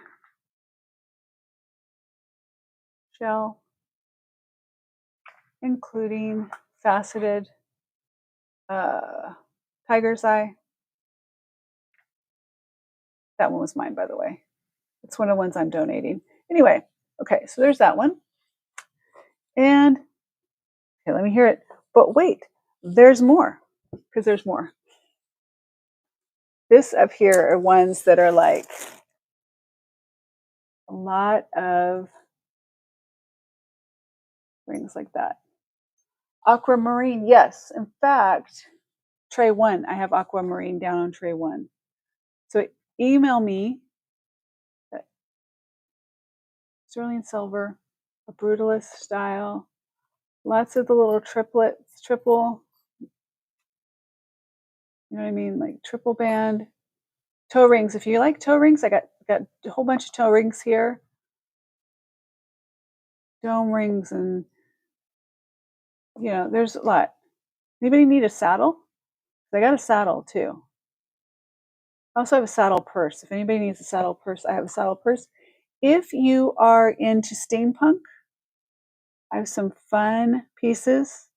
shell, including faceted tiger's eye. That one was mine, by the way. It's one of the ones I'm donating. Anyway, okay, so there's that one. And okay, let me hear it. But wait, there's more, because there's more. This up here are ones that are like a lot of rings like that. Aquamarine, yes. In fact, tray 1, I have aquamarine down on tray 1. So email me sterling silver, a brutalist style, lots of the little triple, you know what I mean, like triple band toe rings. If you like toe rings, I got a whole bunch of toe rings here, dome rings, and there's a lot. Anybody need a saddle? I got a saddle too. I also have a saddle purse. If anybody needs a saddle purse, I have a saddle purse. If you are into steampunk, I have some fun pieces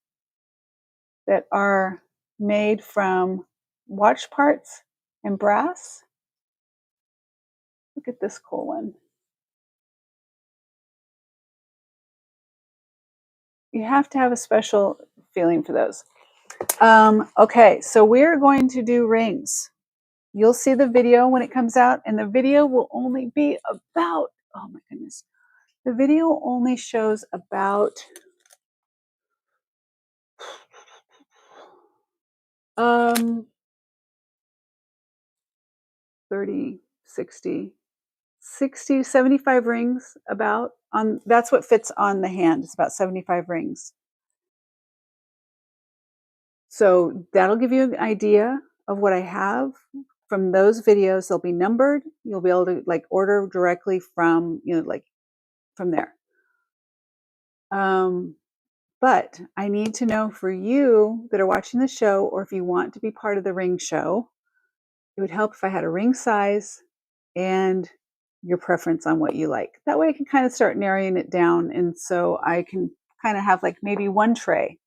that are made from watch parts and brass. Look at this cool one. You have to have a special feeling for those. Okay, so we're going to do rings. You'll see the video when it comes out, and the video will only be about, oh my goodness, the video only shows about 30, 60, 75 rings about on. That's what fits on the hand. It's about 75 rings. So that'll give you an idea of what I have from those videos. They'll be numbered. You'll be able to like order directly from, like from there. But I need to know for you that are watching the show, or if you want to be part of the ring show, it would help if I had a ring size and your preference on what you like. That way I can kind of start narrowing it down. And so I can kind of have like maybe one tray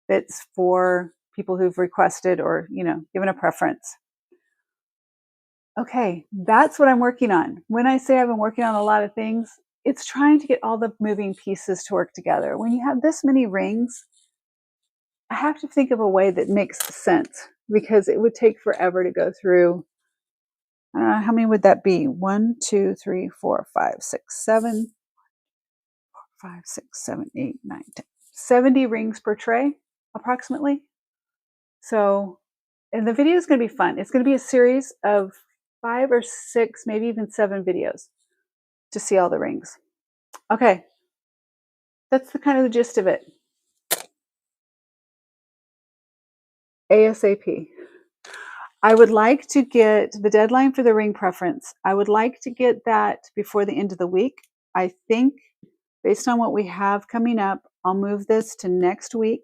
that's for people who've requested or, given a preference. Okay, that's what I'm working on. When I say I've been working on a lot of things, it's trying to get all the moving pieces to work together. When you have this many rings, I have to think of a way that makes sense, because it would take forever to go through. I don't know, how many would that be? 1, 2, 3, 4, 5, 6, 7, 5, 6, 7, 8, 9, 10. 70 rings per tray, approximately. So And the video is going to be fun. It's going to be a series of 5 or 6, maybe even 7 videos to see all the rings. Okay. That's the kind of the gist of it. ASAP. I would like to get the deadline for the ring preference. I would like to get that before the end of the week. I think based on what we have coming up, I'll move this to next week.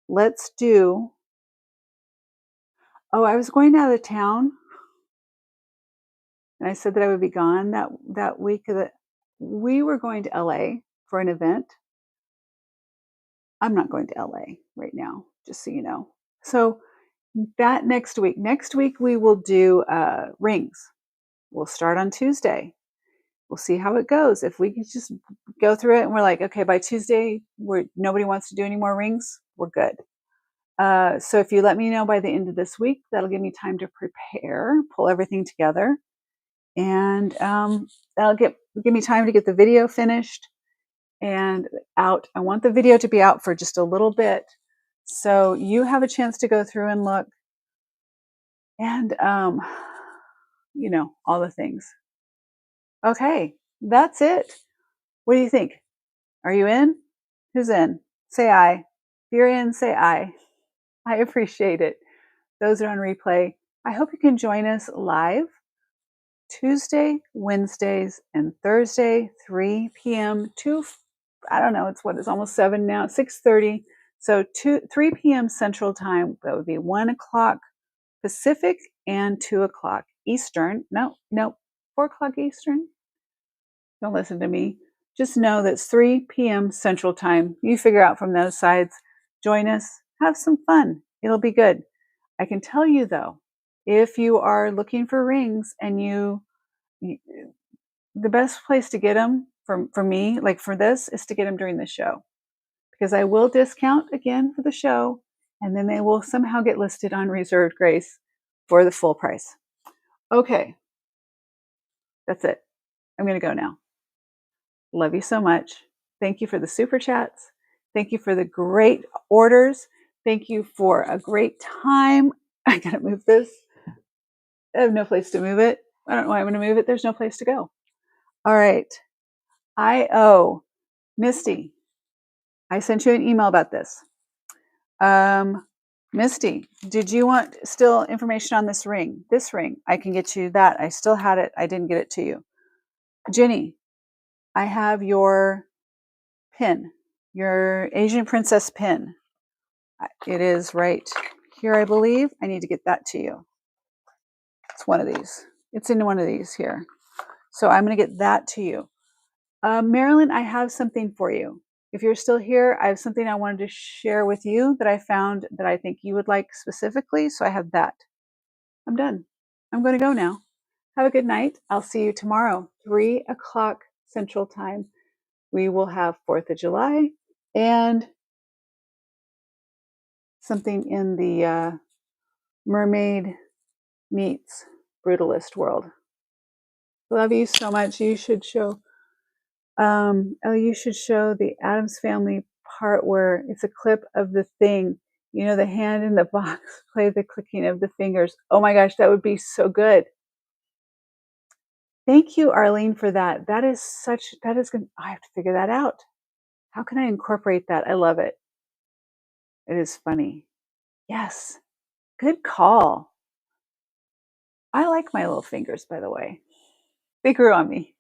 Let's do. Oh, I was going out of town, and I said that I would be gone that week. We were going to LA for an event. I'm not going to LA right now, just so you know. So that next week we will do rings. We'll start on Tuesday. We'll see how it goes. If we can just go through it and we're like, okay, by Tuesday, nobody wants to do any more rings, we're good. So if you let me know by the end of this week, that'll give me time to prepare, pull everything together, and that'll give me time to get the video finished and out. I want the video to be out for just a little bit, so you have a chance to go through and look, and all the things. Okay, that's it. What do you think? Are you in? Who's in? Say aye. If you're in, say aye. I appreciate it. Those are on replay. I hope you can join us live Tuesday, Wednesdays, and Thursday, 3 p.m. to, I don't know, it's almost 7 now, 6:30. So 3 p.m. Central Time, that would be 1 o'clock Pacific and 2 o'clock Eastern. No, 4 o'clock Eastern. Don't listen to me. Just know that it's 3 p.m. Central Time. You figure out from those sides. Join us. Have some fun. It'll be good. I can tell you, though, if you are looking for rings and the best place to get them for me, like for this, is to get them during the show. Because I will discount again for the show, and then they will somehow get listed on Reserved Grace for the full price. Okay. That's it. I'm going to go now. Love you so much. Thank you for the super chats. Thank you for the great orders. Thank you for a great time. I gotta move this. I have no place to move it. I don't know why I'm gonna move it. There's no place to go. All right. Misty, I sent you an email about this. Misty, did you want still information on this ring? This ring, I can get you that. I still had it. I didn't get it to you. Jenny, I have your pin, your Asian princess pin. It is right here, I believe. I need to get that to you. It's one of these. It's in one of these here. So I'm going to get that to you. Marilyn, I have something for you. If you're still here, I have something I wanted to share with you that I found that I think you would like specifically. So I have that. I'm done. I'm going to go now. Have a good night. I'll see you tomorrow, 3 o'clock Central Time. We will have 4th of July and something in the mermaid meets brutalist world. Love you so much. You should show the Addams Family part where it's a clip of the thing, the hand in the box, play the clicking of the fingers. Oh my gosh, that would be so good. Thank you, Arlene, for that. That is good. I have to figure that out. How can I incorporate that? I love it. It is funny. Yes. Good call. I like my little fingers, by the way. They grew on me.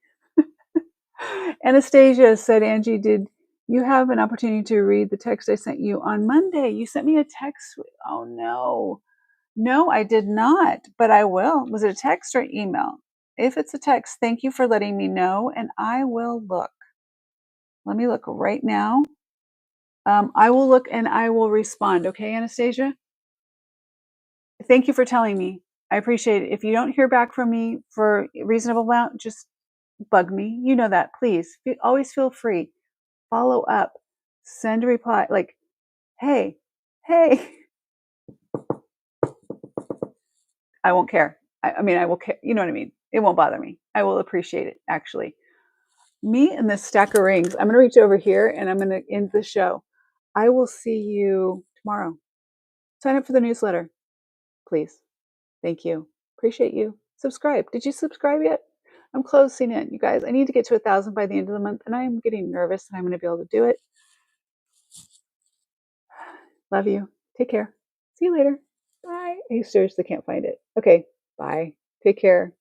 Anastasia said, Angie, did you have an opportunity to read the text I sent you on Monday? You sent me a text. Oh, no. No, I did not, but I will. Was it a text or email? If it's a text, thank you for letting me know, and I will look. Let me look right now. I will look and I will respond. Okay, Anastasia? Thank you for telling me. I appreciate it. If you don't hear back from me for a reasonable amount, just bug me. You know that. Please. Always feel free. Follow up. Send a reply. Like, hey. I won't care. I will care. You know what I mean? It won't bother me. I will appreciate it, actually. Me and this stack of rings. I'm going to reach over here and I'm going to end the show. I will see you tomorrow. Sign up for the newsletter, please. Thank you. Appreciate you. Subscribe. Did you subscribe yet? I'm closing in, you guys. I need to get to 1,000 by the end of the month, and I am getting nervous that I'm going to be able to do it. Love you. Take care. See you later. Bye. I seriously can't find it. Okay. Bye. Take care.